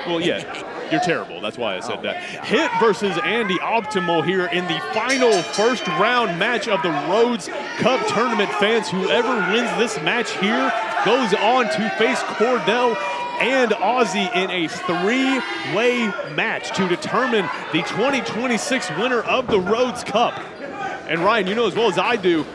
Well, yeah, you're terrible. That's why I said that. Hit versus Andy Optimal here in the final first round match of the Rhodes Cup tournament. Fans, whoever wins this match here goes on to face Cordell and Auzzy in a 3-way match to determine the 2026 winner of the Rhodes Cup. And Ryan, you know as well as I do,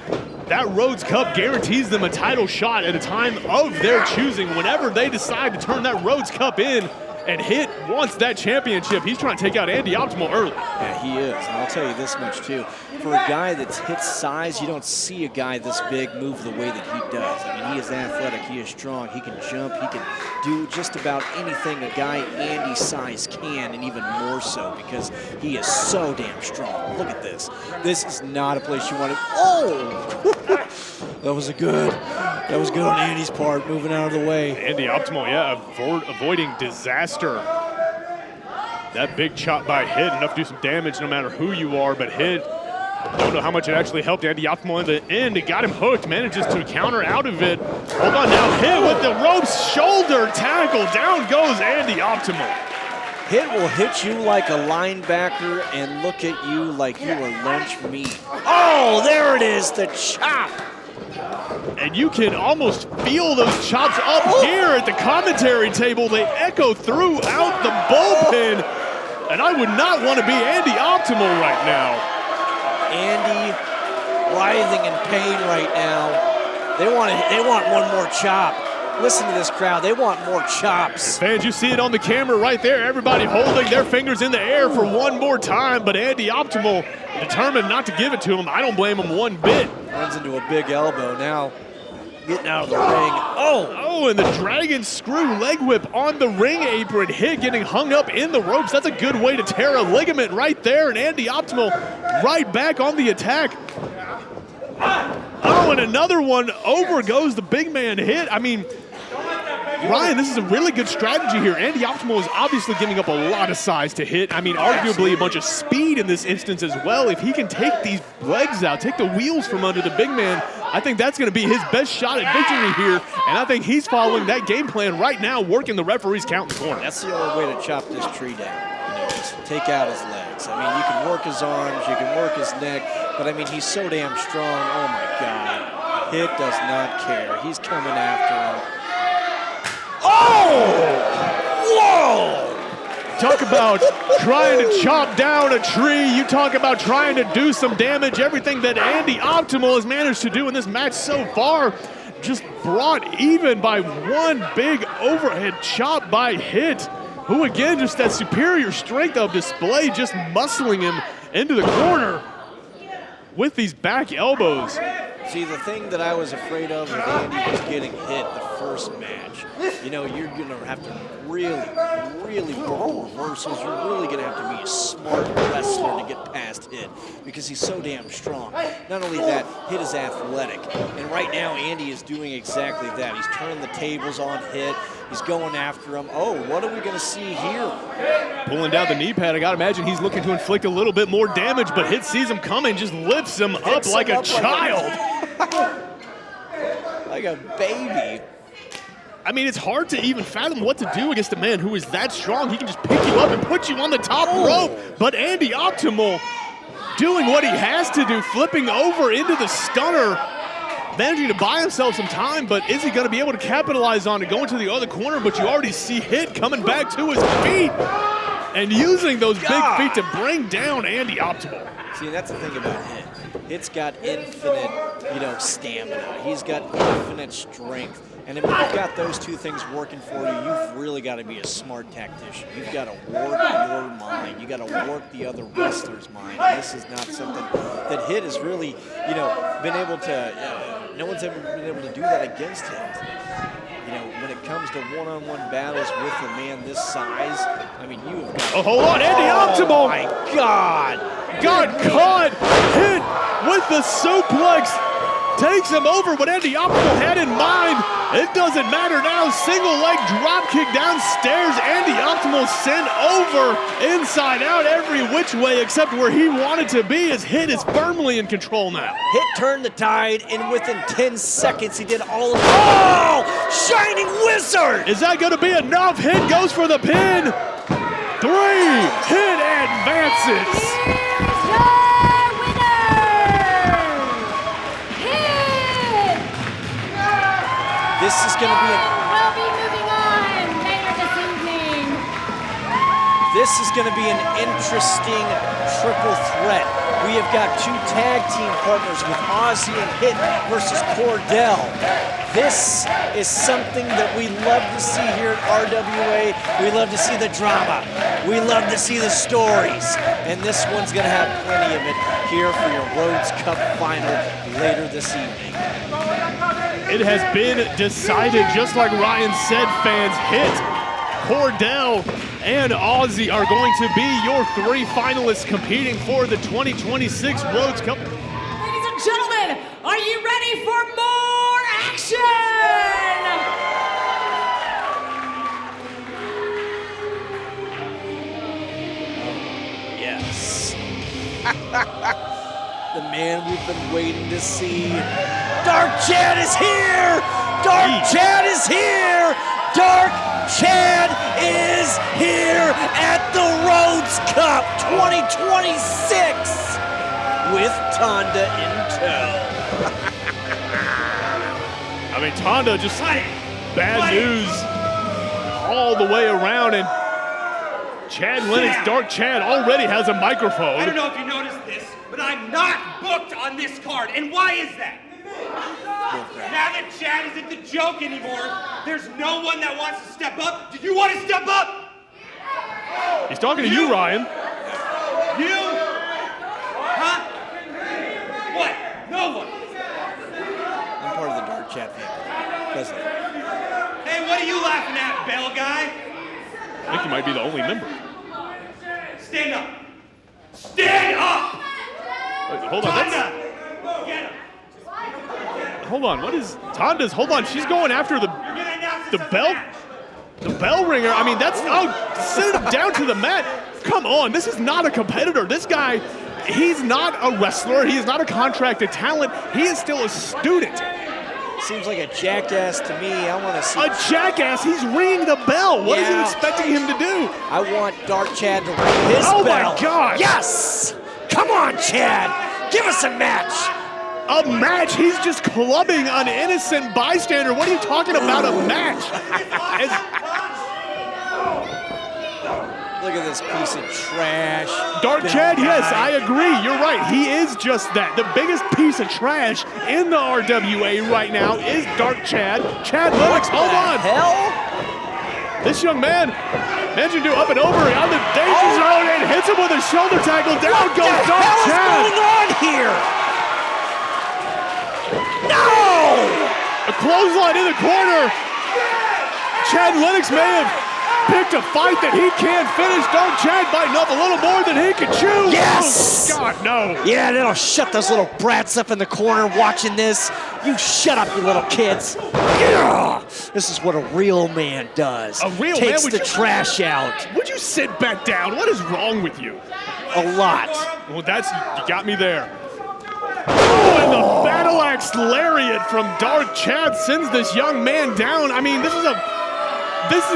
that Rhodes Cup guarantees them a title shot at a time of their choosing. Whenever they decide to turn that Rhodes Cup in, and Hit wants that championship. He's trying to take out Andy Optimal early. Yeah, he is, and I'll tell you this much too. For a guy that's Hit's size, you don't see a guy this big move the way that he does. I mean, he is athletic, he is strong, he can jump, he can do just about anything a guy Andy's size can, and even more so because he is so damn strong. Look at this. This is not a place you want to. Oh! That was good on Andy's part, moving out of the way. Andy Optimal, yeah, avoiding disaster. That big chop by Hit, enough to do some damage no matter who you are, but Hit, don't know how much it actually helped Andy Optimal in the end. It got him hooked, manages to counter out of it. Hold on now, Hit with the ropes shoulder tackle. Down goes Andy Optimal. Hit will hit you like a linebacker and look at you like you were lunch meat. Oh, there it is, the chop. And you can almost feel those chops up here at the commentary table. They echo throughout the bullpen. And I would not want to be Andy Optimal right now. Andy writhing in pain right now. They want one more chop. Listen to this crowd, they want more chops. Fans, you see it on the camera right there. Everybody holding their fingers in the air for one more time, but Andy Optimal determined not to give it to him. I don't blame him one bit. Runs into a big elbow now, getting out of the ring. Oh, and the dragon screw leg whip on the ring apron. Hit getting hung up in the ropes. That's a good way to tear a ligament right there, and Andy Optimal right back on the attack. Oh, and another one. Over goes the big man Hit. I mean, Ryan, this is a really good strategy here. Andy Optimal is obviously giving up a lot of size to Hit. I mean, arguably a bunch of speed in this instance as well. If he can take these legs out, take the wheels from under the big man, I think that's going to be his best shot at victory here. And I think he's following that game plan right now, working the referee's count in the corner. That's the only way to chop this tree down. You know, just take out his legs. I mean, you can work his arms, you can work his neck, but I mean, he's so damn strong. Oh my God. Hit does not care. He's coming after him. Oh! Whoa! Talk about trying to chop down a tree. You talk about trying to do some damage. Everything that Andy Optimal has managed to do in this match so far, just brought even by one big overhead chop by Hit, who again, just that superior strength of display, just muscling him into the corner with these back elbows. See, the thing that I was afraid of with Andy was getting hit the first match. You know, you're going to have to really work reversals. You're really going to have to be a smart wrestler to get past Hit because he's so damn strong. Not only that, Hit is athletic. And right now, Andy is doing exactly that. He's turning the tables on Hit. He's going after him. Oh, what are we going to see here? Pulling down the knee pad. I got to imagine he's looking to inflict a little bit more damage, but Hit sees him coming, just lifts him up like a child. Like a baby. I mean, it's hard to even fathom what to do against a man who is that strong. He can just pick you up and put you on the top rope. But Andy Optimal doing what he has to do, flipping over into the stunner, managing to buy himself some time, but is he going to be able to capitalize on it, going to the other corner? But you already see Hit coming back to his feet and using those big feet to bring down Andy Optimal. See, that's the thing about Hit. Hit's got infinite, stamina. He's got infinite strength. And if you've got those two things working for you, you've really got to be a smart tactician. You've got to work your mind. You got to work the other wrestler's mind. And this is not something that Hit has really, been able to. No one's ever been able to do that against Hit. When it comes to one-on-one battles with a man this size, I mean, you have got. Oh, hold on, Andy Optimal! Oh my God! Got caught, Hit with the suplex, takes him over what Andy Optimal had in mind. It doesn't matter now, single leg drop kick downstairs. Andy Optimal sent over, inside out, every which way except where he wanted to be, as Hit is firmly in control now. Hit turned the tide, and within 10 seconds, he did all of it. Oh! Shining Wizard! Is that gonna be enough? Hit goes for the pin. 3, Hit advances. This is going to be We'll be moving on later this evening. This is going to be an interesting triple threat we have got 2 tag team partners with Auzzy and Hit versus Cordell. This is something that we love to see here at RWA. We love to see the drama. We love to see the stories. And this one's gonna have plenty of it here for your Rhodes Cup final later this evening. It has been decided, just like Ryan said, fans. Hit, Cordell, and Auzzy are going to be your 3 finalists competing for the 2026 Rhodes Cup. Ladies and gentlemen, are you ready for more action? Yes. The man we've been waiting to see. Dark Chad is here! Dark Chad is here! Dark Chad is here at the Rhodes Cup 2026 with Tonda in tow. I mean, Tonda just bad news all the way around, and Chad Lennox, Dark Chad, already has a microphone. I don't know if you noticed this, but I'm not booked on this card. And why is that? Now that Chad isn't the joke anymore, there's no one that wants to step up. Do you want to step up? He's talking to you, Ryan. You? Huh? What? No one. I'm part of the Dark Chad family. Hey, what are you laughing at, Bell guy? I think he might be the only member. Stand up. Stand up! Wait, hold on. Tonda! Get him. Hold on. What is Tonda's? Hold on. She's going after the bell ringer. I mean, that's send him down to the mat. Come on. This is not a competitor. This guy, he's not a wrestler. He is not a contracted talent. He is still a student. Seems like a jackass to me. I want to see a jackass. He's ringing the bell. What are you expecting him to do? I want Dark Chad to ring his bell. Oh my God! Yes! Come on, Chad. Give us a match. A match? He's just clubbing an innocent bystander. What are you talking about, a match? Look at this piece of trash. Dark Chad, yes, I agree. You're right. He is just that. The biggest piece of trash in the RWA right now is Dark Chad. Chad Lennox, hold on. Hell? This young man managed to do up and over on the danger zone and hits him with a shoulder tackle. Down goes Dark Chad. What is going on here? No! A clothesline in the corner. Chad Lennox may have picked a fight that he can't finish. Dark Chad biting up a little more than he can chew. Yes! Oh, God, no. Yeah, that'll shut those little brats up in the corner watching this. You shut up, you little kids. Yeah! This is what a real man does. A real Takes man? the trash out. Would you sit back down? What is wrong with you? A lot. Well, you got me there. Oh, and the battle axe lariat from Dark Chad sends this young man down. I mean, this is a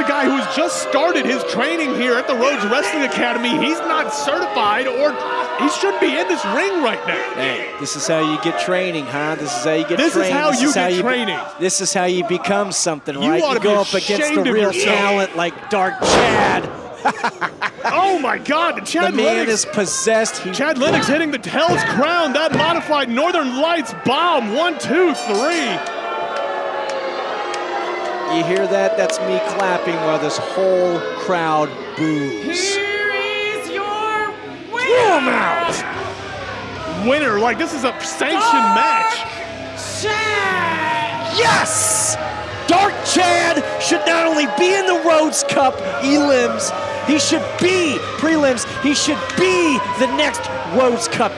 guy who's just started his training here at the Rhodes Wrestling Academy. He's not certified, or he shouldn't be in this ring right now. Hey, this is how you get training, huh? This is how you get This training. is how you get training. This is how you become something, You right? ought You to go be up against ashamed the of real yourself. talent like Dark Chad. Oh my God, Chad The man Lennox is possessed. Chad Lennox hitting the Hell's Crown, that modified Northern Lights bomb. 1, 2, 3. You hear that? That's me clapping while this whole crowd boos. Here is your winner. Throw him out! Winner, like this is a sanctioned match. Chad. Yes! Dark Chad should not only be in the Rhodes Cup elims, he should be prelims. He should be the next Rhodes Cup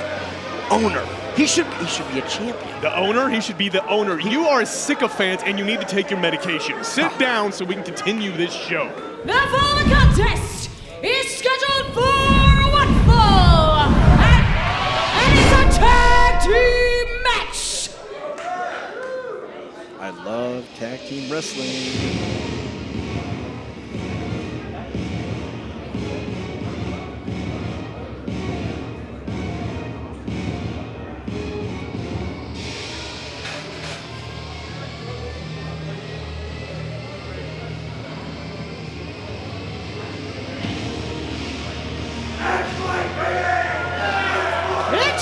owner. He should be a champion. The owner? He should be the owner. You are a sycophant and you need to take your medication. Sit down so we can continue this show. The following contest is scheduled for one fall, and it's a tag team match. I love tag team wrestling. Introducing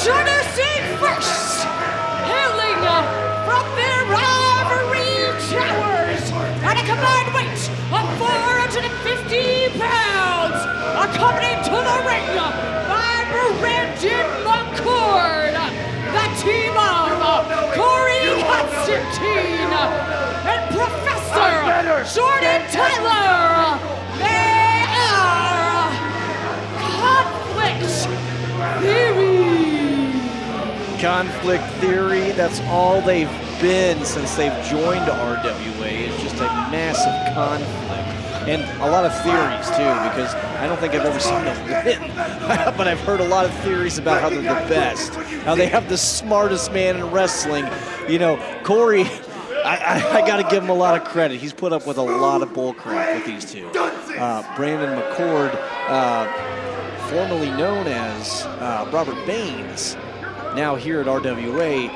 accompanied to the ring by Brandon McCord, the team of Corey Constantine and Professor Jordan Tyler. They are Conflict Theory. Conflict Theory, that's all they've been since they've joined RWA. It's just a massive conflict. And a lot of theories, too, because I don't think I've ever seen them win. But I've heard a lot of theories about how they're the best, how they have the smartest man in wrestling. You know, Corey, I got to give him a lot of credit. He's put up with a lot of bull crap with these two. Brandon McCord, formerly known as Robert Baines, now here at RWA,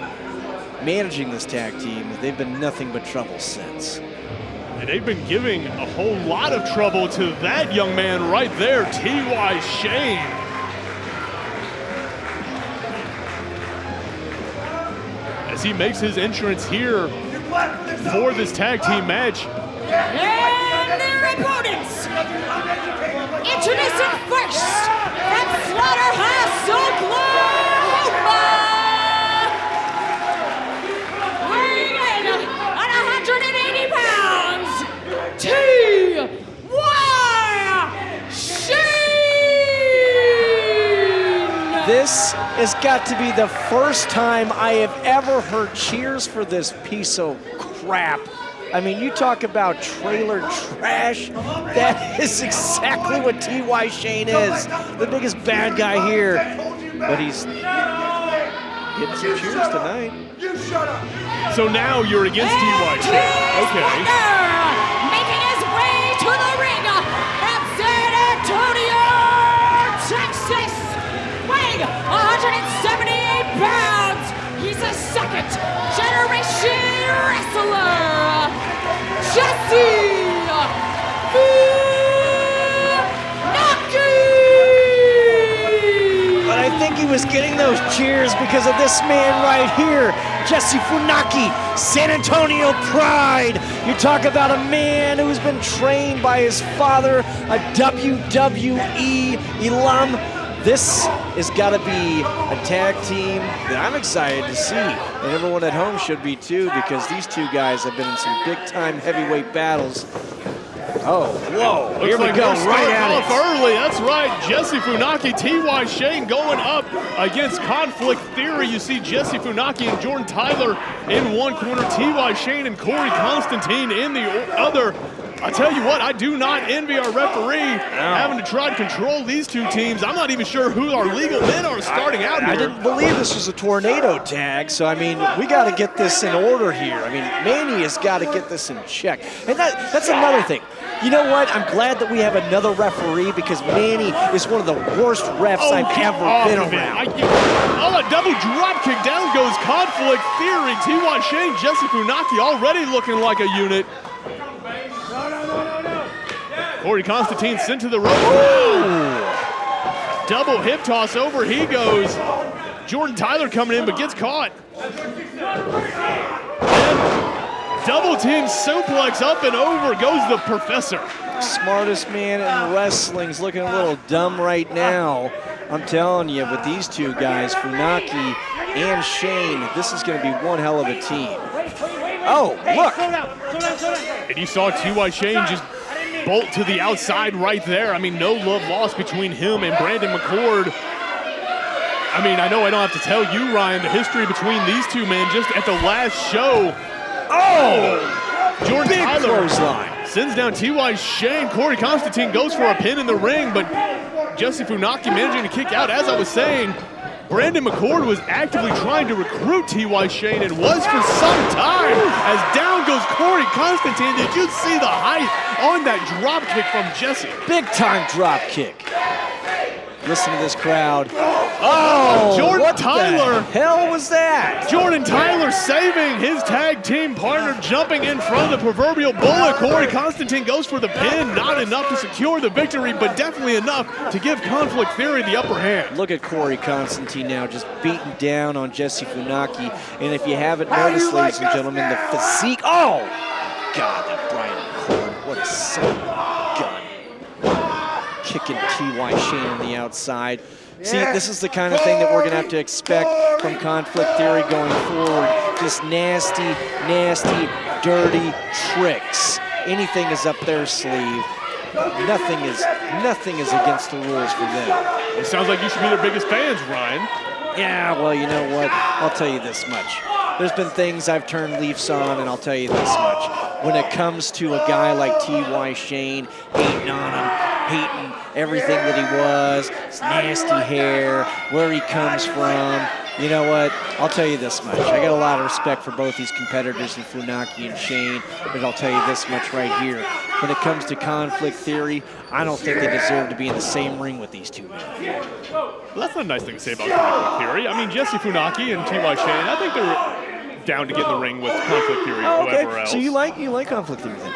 managing this tag team. They've been nothing but trouble since. And they've been giving a whole lot of trouble to that young man right there, T.Y. Shane. As he makes his entrance here for this tag team match. And their opponents, introducing first from Slaughterhouse, Oklahoma, weighing in at 180 pounds, T.Y. Shane! This has got to be the first time I have ever heard cheers for this piece of crap. I mean, you talk about trailer trash. That is exactly what T.Y. Shane is. The biggest bad guy here. But he's getting some cheers tonight. So now you're against T.Y. Shane. Okay. Making his way to the ring from San Antonio, Texas, weighing 178 pounds. He's a second generation wrestler, Jesse Funaki. But I think he was getting those cheers because of this man right here, Jesse Funaki, San Antonio Pride. You talk about a man who's been trained by his father, a WWE alum. This has got to be a tag team that I'm excited to see, and everyone at home should be too, because these two guys have been in some big-time heavyweight battles. Oh, whoa, here we go, right at it. Early, that's right, Jesse Funaki, T.Y. Shane going up against Conflict Theory. You see Jesse Funaki and Jordan Tyler in one corner, T.Y. Shane and Corey Constantine in the other. I tell you what, I do not envy our referee having to try to control these two teams. I'm not even sure who our legal men are starting out here. I didn't believe this was a tornado tag, so I mean, we got to get this in order here. I mean, Manny has got to get this in check. And that's another thing. You know what? I'm glad that we have another referee because Manny is one of the worst refs I've ever been around. A double drop kick. Down goes Conflict Theory. T.Y. Shane, Jesse Funaki already looking like a unit. Corey Constantine sent to the rope. Double hip toss, over he goes. Jordan Tyler coming in but gets caught. And double team suplex, up and over goes the Professor. Smartest man in wrestling's looking a little dumb right now. I'm telling you, with these two guys, Funaki and Shane, this is going to be one hell of a team. Oh, look. And you saw T.Y. Shane just bolt to the outside right there. I mean, no love lost between him and Brandon McCord. I mean, I know I don't have to tell you, Ryan, the history between these two men just at the last show. Oh! Jordan Big Tyler clothesline. sends down T.Y. Shane. Corey Constantine goes for a pin in the ring, but Jesse Funaki managing to kick out. As I was saying, Brandon McCord was actively trying to recruit T.Y. Shane and was for some time. As down goes Corey Constantine. Did you see the height on that drop kick from Jesse? Big time drop kick. Listen to this crowd. Oh, Jordan what Tyler. the hell was that? Jordan Tyler saving his tag team partner, jumping in front of the proverbial bullet. Corey Constantine goes for the pin. Not enough to secure the victory, but definitely enough to give Conflict Theory the upper hand. Look at Corey Constantine now just beating down on Jesse Funaki. And if you haven't noticed, ladies and gentlemen, the physique. Oh, God, that Brian McCord. What a son of a gun. kicking T.Y. Shane on the outside. See, this is the kind of thing that we're going to have to expect from Conflict Theory going forward. Just nasty, nasty, dirty tricks. Anything is up their sleeve. Nothing is against the rules for them. It sounds like you should be their biggest fans, Ryan. Yeah, well, you know what? I'll tell you this much. There's been things I've turned leaves on, and I'll tell you this much. When it comes to a guy like T.Y. Shane, hating on him, hating everything that he was, his nasty hair, where he comes from, you know what? I'll tell you this much. I got a lot of respect for both these competitors in Funaki and Shane, but I'll tell you this much right here. When it comes to Conflict Theory, I don't think they deserve to be in the same ring with these two men. Well, that's not a nice thing to say about Conflict Theory. I mean, Jesse Funaki and T.Y. Shane, I think they're down to get in the ring with Conflict Theory or whoever else. So you like Conflict Theory then?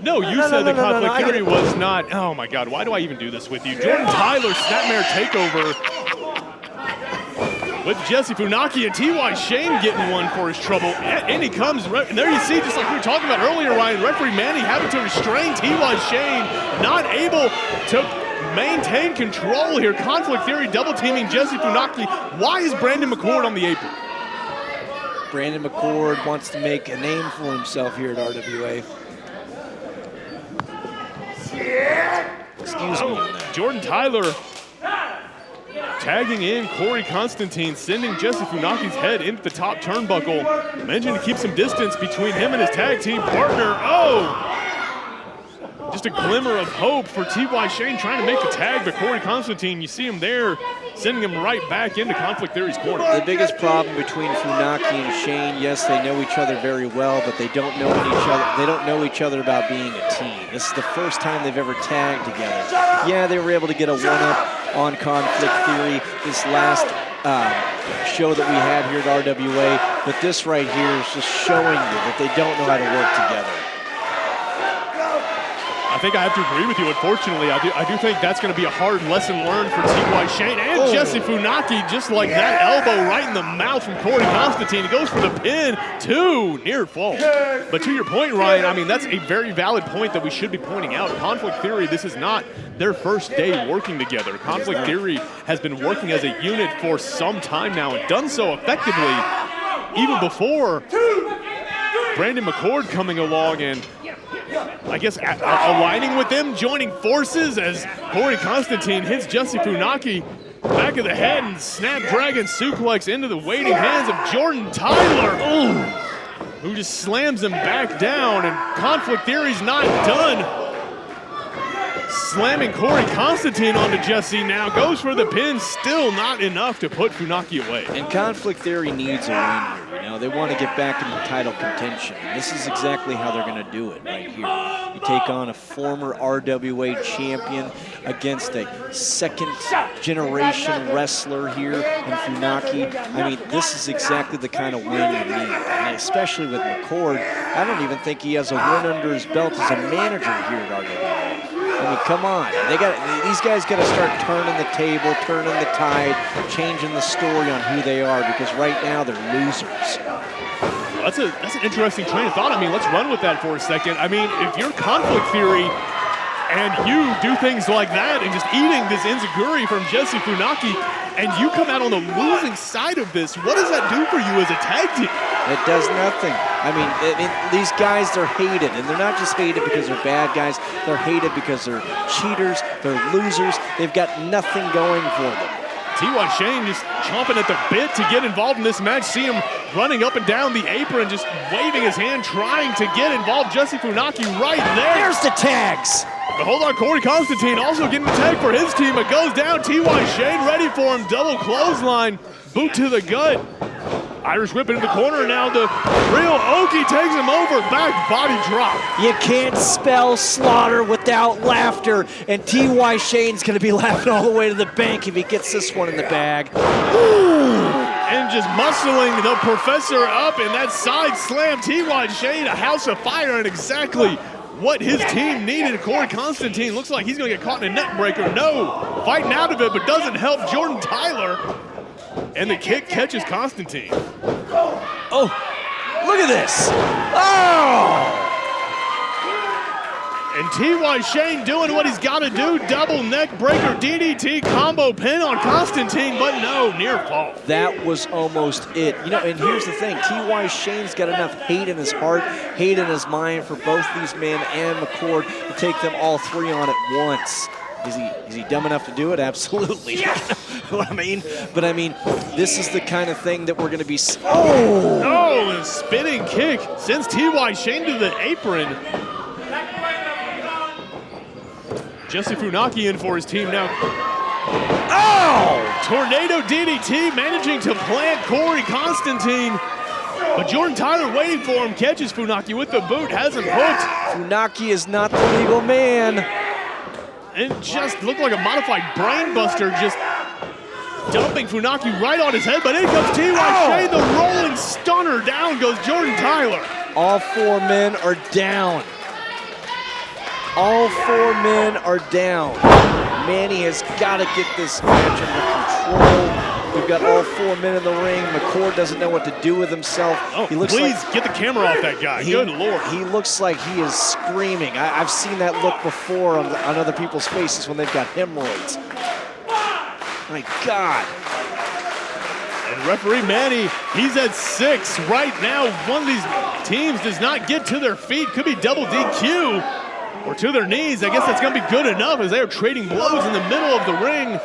No, you said that Conflict Theory was not. Oh my God, why do I even do this with you? Jordan Tyler, Snapmare takeover with Jesse Funaki and T.Y. Shane getting one for his trouble. And he comes, and there you see, just like we were talking about earlier, Ryan, referee Manny having to restrain T.Y. Shane, not able to maintain control here. Conflict Theory double teaming Jesse Funaki. Why is Brandon McCord on the apron? Brandon McCord wants to make a name for himself here at RWA. Excuse me on that. Jordan Tyler tagging in Corey Constantine, sending Jesse Funaki's head into the top turnbuckle. Mentioned to keep some distance between him and his tag team partner. Oh! Just a glimmer of hope for T.Y. Shane trying to make the tag, but Corey Constantine, you see him there, sending him right back into Conflict Theory's corner. The biggest problem between Funaki and Shane, yes, they know each other very well, but they don't know each other. They don't know each other about being a team. This is the first time they've ever tagged together. Yeah, they were able to get a one-up on Conflict Theory this last show that we had here at RWA, but this right here is just showing you that they don't know how to work together. I think I have to agree with you. Unfortunately, I do think that's going to be a hard lesson learned for T.Y. Shane and Jesse Funaki, just like that elbow right in the mouth from Corey Constantine. He goes for the pin, near fall. But to your point, Ryan, I mean, that's a very valid point that we should be pointing out. Conflict Theory, this is not their first day working together. Conflict Theory has been working as a unit for some time now and done so effectively even before Brandon McCord coming along and I guess aligning with them, joining forces as Corey Constantine hits Jesse Funaki back of the head and Snapdragon suplex into the waiting hands of Jordan Tyler, who just slams him back down, and Conflict Theory's not done. Slamming Corey Constantine onto Jesse now, goes for the pin, still not enough to put Funaki away. And Conflict Theory needs a win here. You know, they want to get back into title contention. And this is exactly how they're going to do it right here. You take on a former RWA champion against a second-generation wrestler here in Funaki. I mean, this is exactly the kind of win you need. And especially with McCord, I don't even think he has a win under his belt as a manager here at RWA. I mean, come on. These guys got to start turning the table, turning the tide, changing the story on who they are, because right now they're losers. That's an interesting train of thought. I mean, let's run with that for a second. I mean, if you're Conflict Theory and you do things like that and just eating this enziguri from Jesse Funaki, and you come out on the losing side of this, what does that do for you as a tag team? It does nothing. I mean, these guys, they're hated, and they're not just hated because they're bad guys. They're hated because they're cheaters, they're losers. They've got nothing going for them. T.Y. Shane just chomping at the bit to get involved in this match. See him running up and down the apron, just waving his hand, trying to get involved. Jesse Funaki right there. There's the tags. But hold on, Corey Constantine also getting the tag for his team. It goes down. T.Y. Shane ready for him. Double clothesline. Boot to the gut. Irish whip into the corner. Now the real Oki takes him over. Back body drop. You can't spell slaughter without laughter. And T.Y. Shane's going to be laughing all the way to the bank if he gets this one in the bag. And just muscling the professor up in that side slam. T.Y. Shane, a house of fire, and exactly what his team needed. Corey Constantine looks like he's going to get caught in a neck breaker. No, fighting out of it, but doesn't help Jordan Tyler. And the kick catches Constantine. Oh, look at this. Oh! And T.Y. Shane doing what he's got to do. Double neck breaker DDT combo pin on Constantine, but no, near fall. That was almost it. You know, and here's the thing. T.Y. Shane's got enough hate in his heart, hate in his mind for both these men and McCord to take them all three on at once. Is he dumb enough to do it? Absolutely. What I mean? But I mean, this is the kind of thing that we're going to be... Oh! Oh, and a spinning kick sends T.Y. Shane to the apron. Jesse Funaki in for his team now. Oh! Tornado DDT managing to plant Corey Constantine. But Jordan Tyler waiting for him, catches Funaki with the boot, has him hooked. Funaki is not the legal man. It just looked like a modified brainbuster, just dumping Funaki right on his head. But in comes T.Y. Shane, the rolling stunner. Down goes Jordan Tyler. All four men are down. All four men are down. Manny has got to get this match under control. We've got all four men in the ring. McCord doesn't know what to do with himself. Oh, he looks please like, get the camera off that guy. Good Lord. He looks like he is screaming. I've seen that look before on other people's faces when they've got hemorrhoids. My God. And referee Manny, he's at 6 right now. One of these teams does not get to their feet. Could be double DQ. Or to their knees. I guess that's going to be good enough as they are trading blows in the middle of the ring.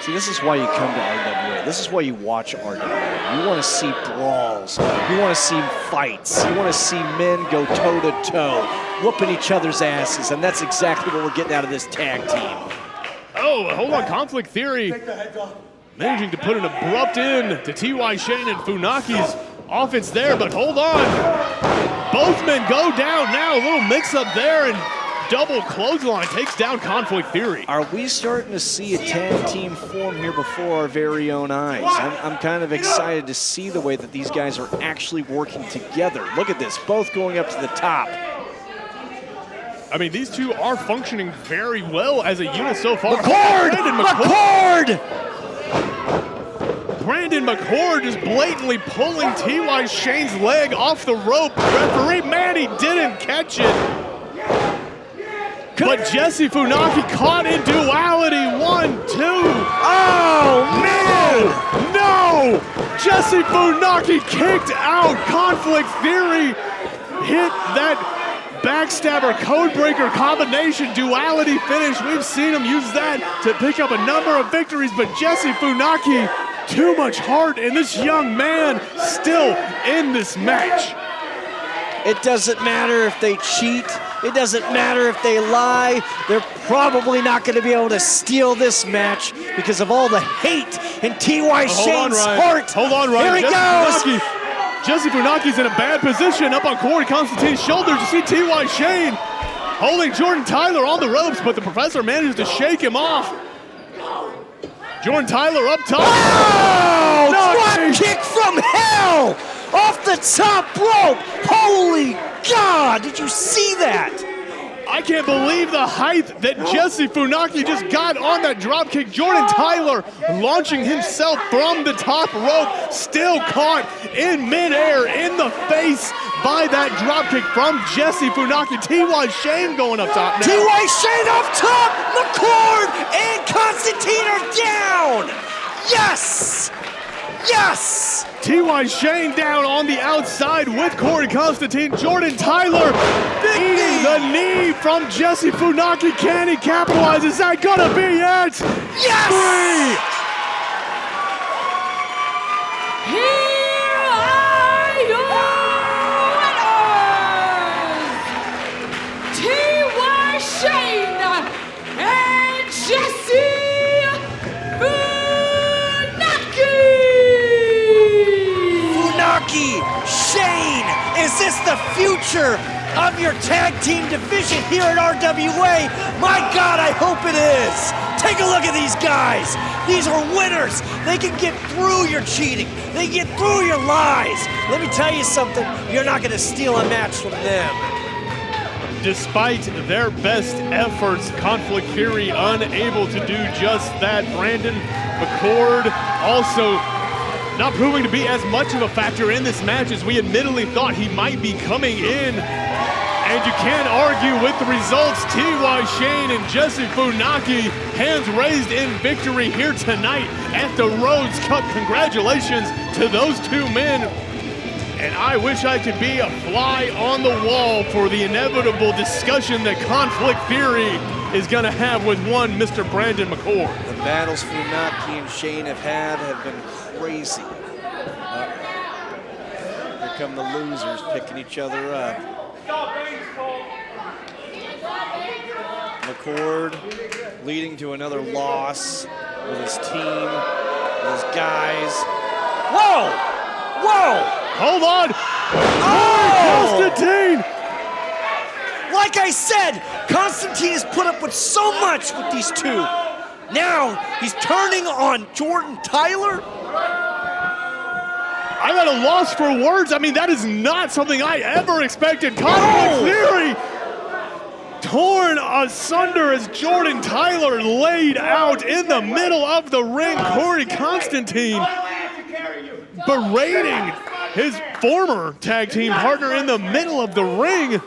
See, this is why you come to RWA. This is why you watch RWA. You want to see brawls. You want to see fights. You want to see men go toe-to-toe, whooping each other's asses, and that's exactly what we're getting out of this tag team. Oh, hold on, Conflict Theory managing to put an abrupt end to T.Y. Shane and Funaki's offense there, but hold on. Both men go down now. A little mix-up there, and double clothesline takes down Conflict Theory. Are we starting to see a tag team form here before our very own eyes? I'm kind of excited to see the way that these guys are actually working together. Look at this, both going up to the top. I mean, these two are functioning very well as a unit so far. McCord! Brandon McCord is blatantly pulling T.Y. Shane's leg off the rope. Referee Manny didn't catch it. But Jesse Funaki caught in duality. 1, 2. Oh, man! No! Jesse Funaki kicked out. Conflict Theory hit that backstabber codebreaker combination duality finish. We've seen him use that to pick up a number of victories, but Jesse Funaki, too much heart, and this young man still in this match. It doesn't matter if they cheat. It doesn't matter if they lie. They're probably not going to be able to steal this match because of all the hate in T.Y. Shane's heart. Hold on, Ryan. Here he goes. Jesse Funaki's in a bad position up on Corey Constantine's shoulders. You see T.Y. Shane holding Jordan Tyler on the ropes, but the professor manages to shake him off. Jordan Tyler up top. Oh! Drop kick from hell! Off the top rope! Holy God! Did you see that? I can't believe the height that Jesse Funaki just got on that drop kick. Jordan Tyler launching himself from the top rope, still caught in midair in the face by that drop kick from Jesse Funaki. T.Y. Shane going up top now. T.Y. Shane up top! McCord and Constantine are down! Yes! Yes! T.Y. Shane down on the outside with Corey Constantine. Jordan Tyler eating the knee from Jesse Funaki. Can he capitalize? Is that gonna be it? Yes! 3! Here are your winners! T.Y. Shane and Jesse Shane, is this the future of your tag team division here at RWA? My God, I hope it is. Take a look at these guys. These are winners. They can get through your cheating. They get through your lies. Let me tell you something. You're not going to steal a match from them. Despite their best efforts, Conflict Theory unable to do just that. Brandon McCord also not proving to be as much of a factor in this match as we admittedly thought he might be coming in. And you can't argue with the results. T.Y. Shane and Jesse Funaki, hands raised in victory here tonight at the Rhodes Cup. Congratulations to those two men. And I wish I could be a fly on the wall for the inevitable discussion that Conflict Theory is going to have with one Mr. Brandon McCord. The battles Funaki and Shane have had have been crazy. Here come the losers picking each other up. McCord leading to another loss with his team, with his guys. Whoa! Whoa! Hold on! Oh! Constantine! Like I said, Constantine has put up with so much with these two. Now he's turning on Jordan Tyler. I'm at a loss for words. I mean, that is not something I ever expected. Conflict Theory torn asunder as Jordan Tyler laid out in the middle of the ring. Corey Constantine berating his former tag team partner in the middle of the ring.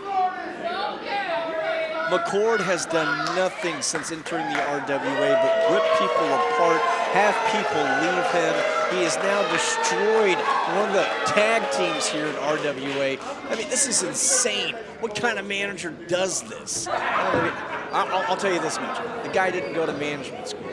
McCord has done nothing since entering the RWA but rip people apart, have people leave him. He has now destroyed one of the tag teams here in RWA. I mean, this is insane. What kind of manager does this? I'll tell you this much. The guy didn't go to management school.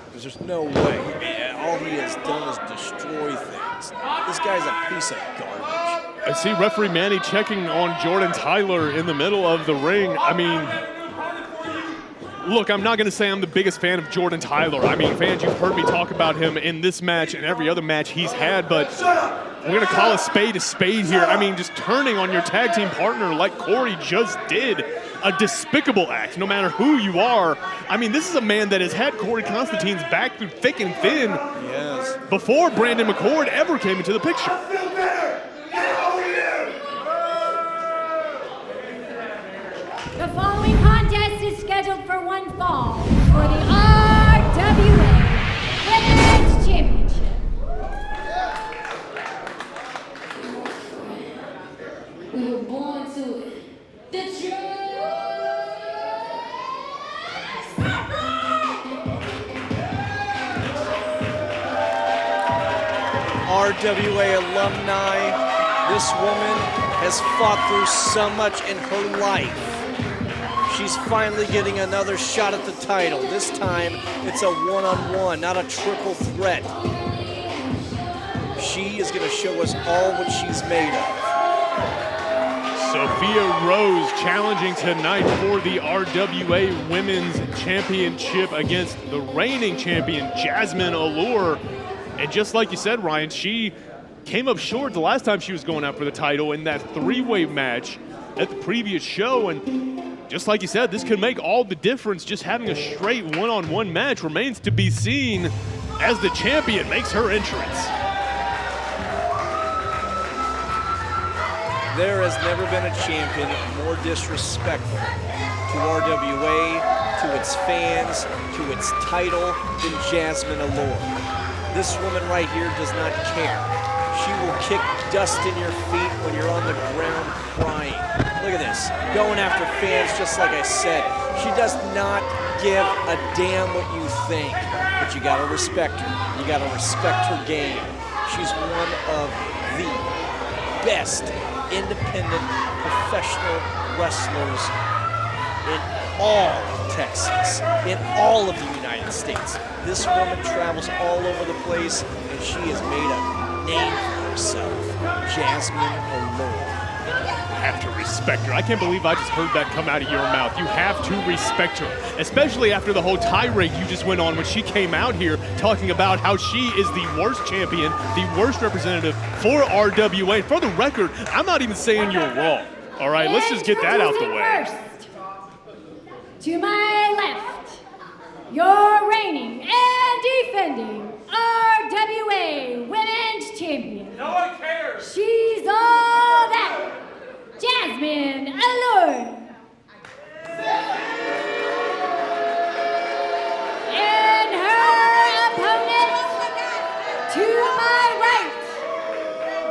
Because there's no way. All he has done is destroy things. This guy's a piece of garbage. I see referee Manny checking on Jordan Tyler in the middle of the ring. I mean, look, I'm not going to say I'm the biggest fan of Jordan Tyler. I mean, fans, you've heard me talk about him in this match and every other match he's had, but we're going to call a spade here. I mean, just turning on your tag team partner like Corey just did, a despicable act, no matter who you are. I mean, this is a man that has had Corey Constantine's back through thick and thin before Brandon McCord ever came into the picture. The following contest is scheduled for one fall for the RWA Women's Championship. We were born to it. The RWA alumni, this woman has fought through so much in her life. She's finally getting another shot at the title. This time, it's a one-on-one, not a triple threat. She is going to show us all what she's made of. Sophia Rose challenging tonight for the RWA Women's Championship against the reigning champion, Jasmine Allure. And just like you said, Ryan, she came up short the last time she was going out for the title in that three-way match at the previous show. And just like you said, this could make all the difference. Just having a straight one-on-one match remains to be seen as the champion makes her entrance. There has never been a champion more disrespectful to RWA, to its fans, to its title than Jasmine Allure. This woman right here does not care. She will kick dust in your feet when you're on the ground crying. Look at this, going after fans just like I said. She does not give a damn what you think, but you gotta respect her. You gotta respect her game. She's one of the best independent professional wrestlers in all of Texas, in all of the United States. This woman travels all over the place, and she has made a name for herself. Jasmine Allure. Have to respect her. I can't believe I just heard that come out of your mouth. You have to respect her, especially after the whole tirade you just went on when she came out here talking about how she is the worst champion, the worst representative for RWA. For the record, I'm not even saying you're wrong. All right, let's just get that out the way. First, to my left, your reigning and defending RWA Women's Champion. No one cares. She's all that. Jasmine Allure. And her opponent, to my right,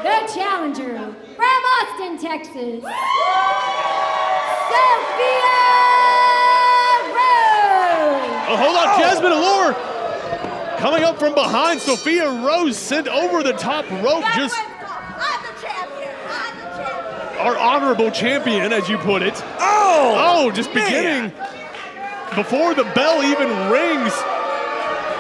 the challenger from Austin, Texas, Sophia Rhodes. Oh, hold on, Jasmine Allure coming up from behind. Sophia Rhodes sent over the top rope. Just our honorable champion, as you put it. Oh, just beginning before the bell even rings.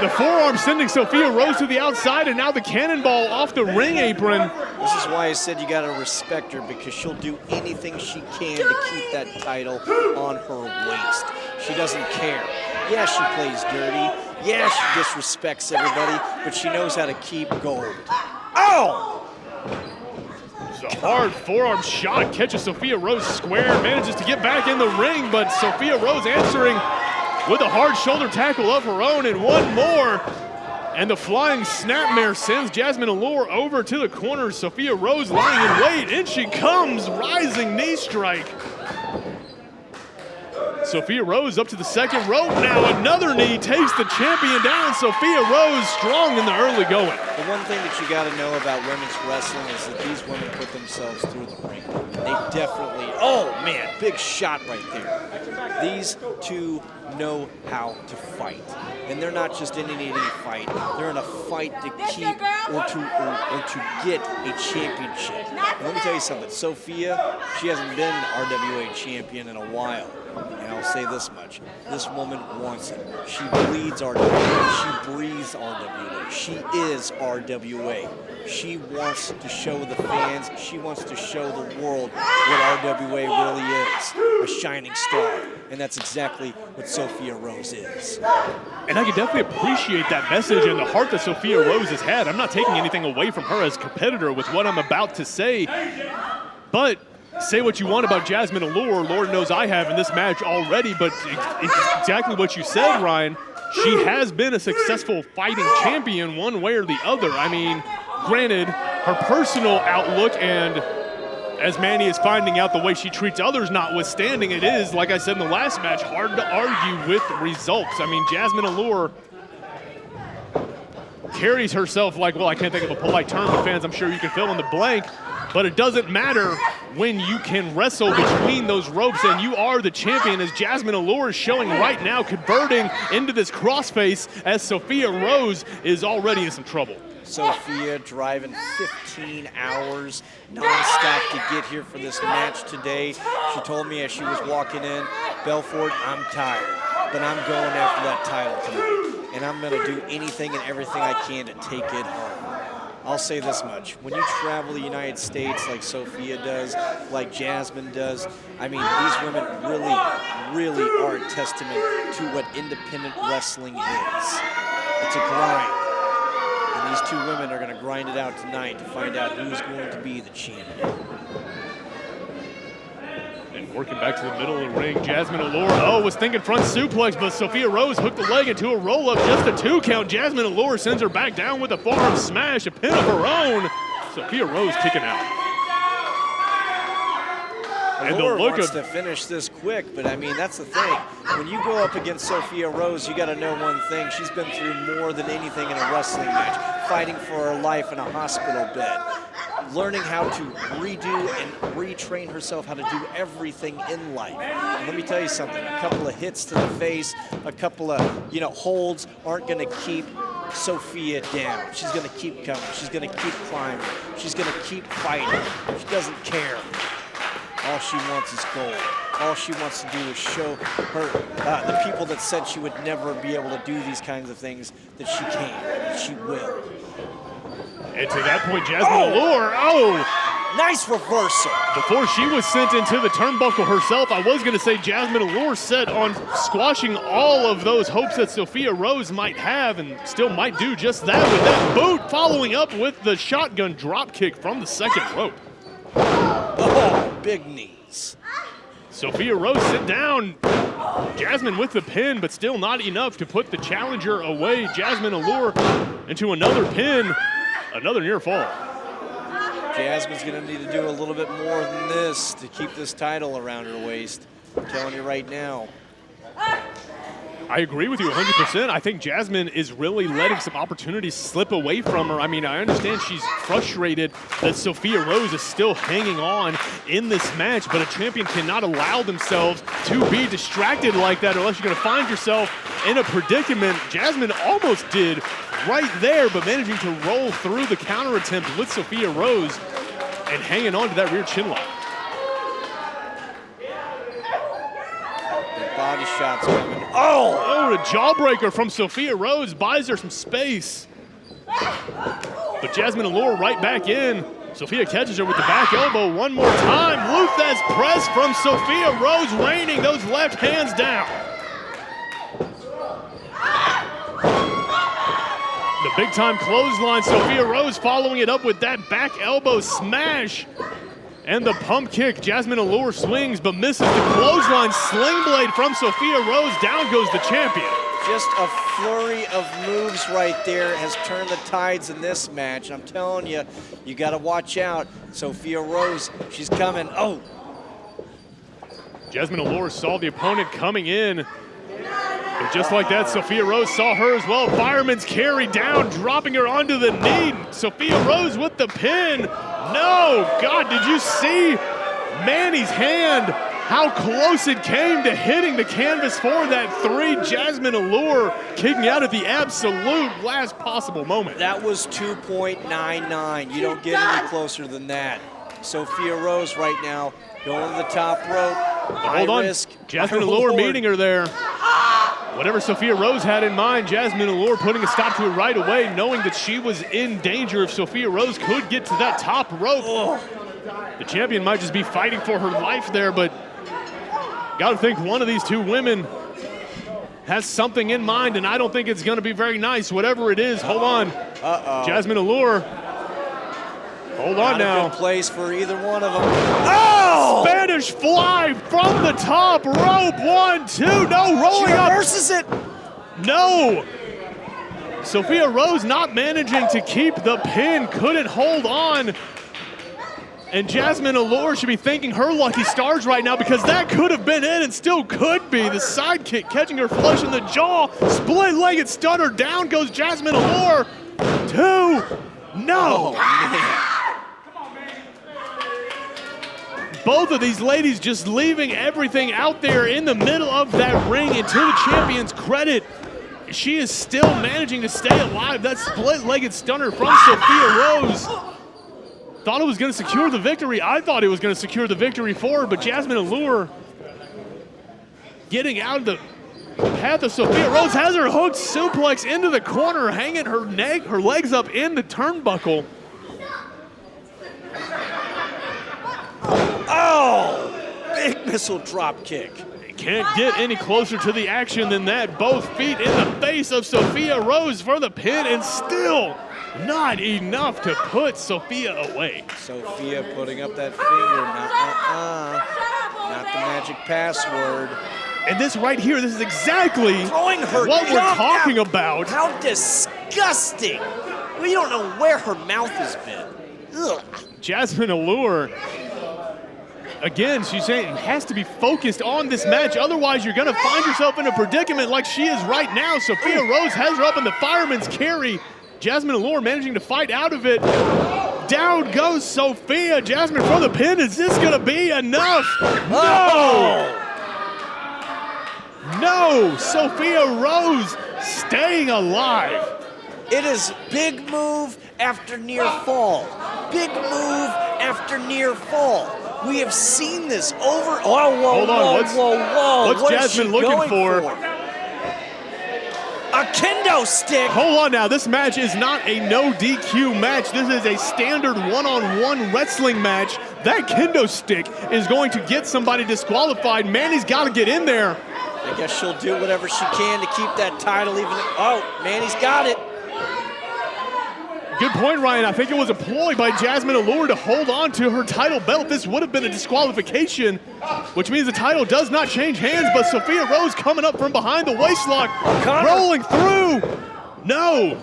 The forearm sending Sophia Rhodes to the outside, and now the cannonball off the ring apron. This is why I said you gotta respect her, because she'll do anything she can to keep that title on her waist. She doesn't care. Yeah, she plays dirty. Yeah, she disrespects everybody, but she knows how to keep gold. Oh! A hard forearm shot catches Sophia Rhodes square, manages to get back in the ring, but Sophia Rhodes answering with a hard shoulder tackle of her own, and one more. And the flying snapmare sends Jasmine Allure over to the corner. Sophia Rhodes lying in wait, and she comes, rising knee strike. Sophia Rhodes up to the second rope now. Another knee takes the champion down. Sophia Rhodes strong in the early going. The one thing that you got to know about women's wrestling is that these women put themselves through the ring. They definitely, oh man, big shot right there. These two know how to fight. And they're not just in any fight. They're in a fight to keep or to get a championship. And let me tell you something, Sophia, she hasn't been RWA champion in a while. And I'll say this much, this woman wants it. She bleeds RWA, she breathes RWA, she is RWA. She wants to show the fans, she wants to show the world what RWA really is, a shining star. And that's exactly what Sophia Rhodes is. And I can definitely appreciate that message and the heart that Sophia Rhodes has had. I'm not taking anything away from her as a competitor with what I'm about to say, but say what you want about Jasmine Allure, Lord knows I have in this match already, but it's exactly what you said, Ryan. She has been a successful fighting champion one way or the other. I mean, granted, her personal outlook and as Manny is finding out the way she treats others notwithstanding, it is, like I said in the last match, hard to argue with results. I mean, Jasmine Allure carries herself like, well, I can't think of a polite term, but fans, I'm sure you can fill in the blank. But it doesn't matter when you can wrestle between those ropes and you are the champion, as Jasmine Allure is showing right now, converting into this crossface as Sophia Rhodes is already in some trouble. Sophia driving 15 hours non-stop to get here for this match today. She told me as she was walking in, Belfort, I'm tired, but I'm going after that title tonight. And I'm gonna do anything and everything I can to take it home. I'll say this much, when you travel the United States like Sophia does, like Jasmine does, I mean, these women really are a testament to what independent wrestling is. It's a grind. And these two women are going to grind it out tonight to find out who's going to be the champion. And working back to the middle of the ring, Jasmine Allure, was thinking front suplex, but Sophia Rhodes hooked the leg into a roll-up, just a 2 count. Jasmine Allure sends her back down with a forearm smash, a pin of her own. Sophia Rhodes kicking out. And Allure wants to finish this quick, but I mean, that's the thing. When you go up against Sophia Rhodes, you got to know one thing. She's been through more than anything in a wrestling match, fighting for her life in a hospital bed, learning how to redo and retrain herself how to do everything in life. And let me tell you something, a couple of hits to the face, a couple of, holds aren't going to keep Sophia down. She's going to keep coming. She's going to keep climbing. She's going to keep fighting. She doesn't care. All she wants is gold. All she wants to do is show her, the people that said she would never be able to do these kinds of things, that she can, that she will. And to that point, Jasmine Allure, nice reversal. Before she was sent into the turnbuckle herself, I was going to say Jasmine Allure set on squashing all of those hopes that Sophia Rhodes might have, and still might do just that with that boot, following up with the shotgun drop kick from the second rope. Big knees. Sophia Rhodes sit down. Jasmine with the pin, but still not enough to put the challenger away. Jasmine Allure into another pin, another near fall. Jasmine's going to need to do a little bit more than this to keep this title around her waist. I'm telling you right now. I agree with you 100%. I think Jasmine is really letting some opportunities slip away from her. I mean, I understand she's frustrated that Sophia Rose is still hanging on in this match, but a champion cannot allow themselves to be distracted like that unless you're going to find yourself in a predicament. Jasmine almost did right there, but managing to roll through the counter attempt with Sophia Rose and hanging on to that rear chin lock. Body shots coming. Oh, a jawbreaker from Sophia Rose buys her some space. But Jasmine Allure right back in. Sophia catches her with the back elbow one more time. Luthez press from Sophia Rose, raining those left hands down. The big time clothesline, Sophia Rose following it up with that back elbow smash. And the pump kick, Jasmine Allure swings but misses the clothesline. Sling blade from Sophia Rose, down goes the champion. Just a flurry of moves right there has turned the tides in this match. I'm telling you, you got to watch out. Sophia Rose, she's coming. Oh! Jasmine Allure saw the opponent coming in. But just like that, Sophia Rose saw her as well. Fireman's carry down, dropping her onto the knee. Sophia Rose with the pin. No! God, did you see Manny's hand? How close it came to hitting the canvas for that 3. Jasmine Allure kicking out at the absolute last possible moment. That was 2.99. You don't get any closer than that. Sophia Rose right now going to the top rope. Hold on. Risk. Jasmine Allure meeting her there. Whatever Sophia Rose had in mind, Jasmine Allure putting a stop to it right away, knowing that she was in danger if Sophia Rose could get to that top rope. The champion might just be fighting for her life there, but gotta think one of these two women has something in mind, and I don't think it's gonna be very nice. Whatever it is, hold on. Jasmine Allure. Hold on now. Not a good place for either one of them. Oh! Spanish fly from the top rope. 1, 2, no, rolling up. She reverses it. No. Sophia Rose not managing to keep the pin, couldn't hold on. And Jasmine Allure should be thanking her lucky stars right now because that could have been it and still could be. The sidekick catching her flush in the jaw. Split-legged stunner. Down goes Jasmine Allure. 2. No. Oh, Both of these ladies just leaving everything out there in the middle of that ring. And to the champion's credit, she is still managing to stay alive. That split-legged stunner from Sophia Rose. Thought it was going to secure the victory. I thought it was going to secure the victory for her, but Jasmine Allure getting out of the path of Sophia Rose has her hooked suplex into the corner, hanging her legs up in the turnbuckle. Oh! Big missile drop kick. Can't get any closer to the action than that. Both feet in the face of Sophia Rose for the pin, and still not enough to put Sophia away. Sophia putting up that finger. Not the magic password. And this right here, this is exactly throwing her what we're talking about. How disgusting. We don't know where her mouth has been. Ugh. Jasmine Allure, again, she's saying it has to be focused on this match. Otherwise, you're going to find yourself in a predicament like she is right now. Sophia Rose has her up in the fireman's carry. Jasmine Allure managing to fight out of it. Down goes Sophia. Jasmine for the pin. Is this going to be enough? No! No! Sophia Rose staying alive. It is big move after near fall. Big move after near fall. We have seen this over. Hold on. What's What Jasmine looking for? A kendo stick. Hold on now. This match is not a no DQ match. This is a standard one-on-one wrestling match. That kendo stick is going to get somebody disqualified. Manny's got to get in there. I guess she'll do whatever she can to keep that title even. Oh, Manny's got it. Good point, Ryan. I think it was a ploy by Jasmine Allure to hold on to her title belt. This would have been a disqualification, which means the title does not change hands, but Sophia Rose coming up from behind the waistlock, rolling through. No.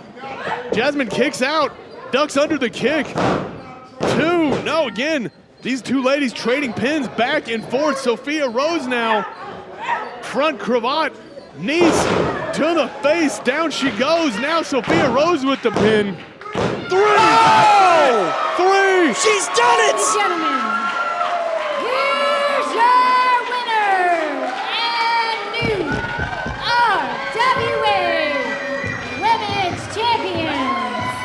Jasmine kicks out, ducks under the kick. 2. No, again, these two ladies trading pins back and forth. Sophia Rose now, front cravat, Knees to the face, down she goes. Now Sophia Rhodes with the pin. 3! Oh! 3! She's done it! Ladies and gentlemen, here's your winner and new RWA Women's Champion,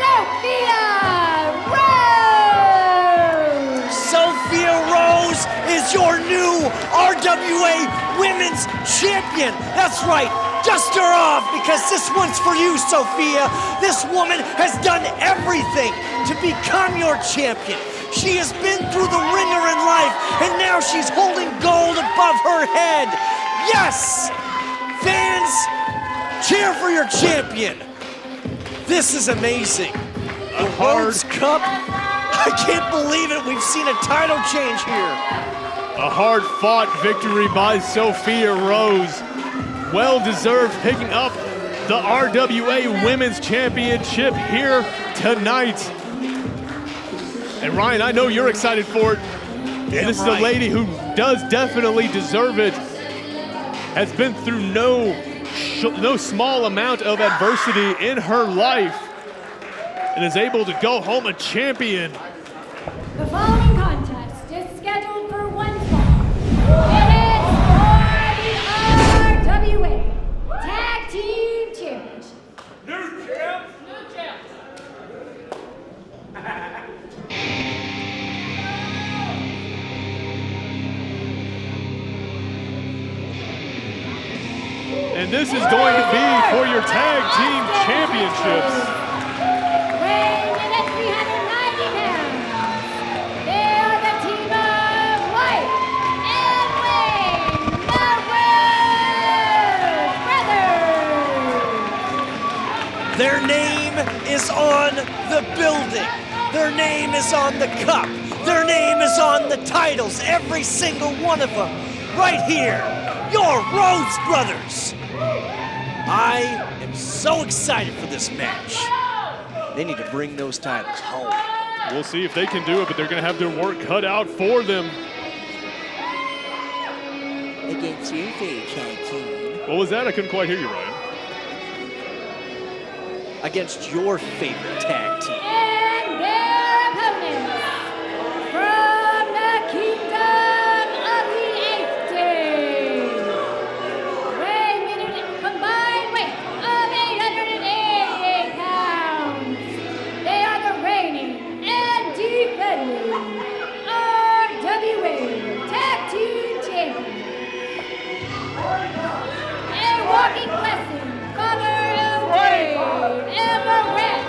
Sophia Rhodes! Sophia Rhodes is your new RWA Women's Champion. That's right. Dust her off, because this one's for you, Sophia. This woman has done everything to become your champion. She has been through the ringer in life, and now she's holding gold above her head. Yes! Fans, cheer for your champion. This is amazing. The Rhodes Cup, I can't believe it. We've seen a title change here. A hard-fought victory by Sophia Rhodes. Well-deserved, picking up the RWA Women's Championship here tonight. And Ryan, I know you're excited for it. And this is a lady who does definitely deserve it. Has been through no small amount of adversity in her life and is able to go home a champion. The following contest is scheduled for one fall. It is for the RWA Tag Team Championship. New champ! And this is going to be for your Tag Team Championships. Weighing in at 390 pounds, they are the team of White and Wayne, the Rhodes Brothers. Their name is on the building. Their name is on the cup. Their name is on the titles, every single one of them. Right here, your Rhodes Brothers. I am so excited for this match. They need to bring those titles home. We'll see if they can do it, but they're going to have their work cut out for them. Against your favorite tag team. What was that? I couldn't quite hear you, Ryan. Against your favorite tag team. And their opponents from the Kingdom of the Eighth Day, weighing in a combined weight of 888 pounds. They are the reigning and defending RWA Tag Team Champions. A walking blessing, Father O'Day, Emma Red,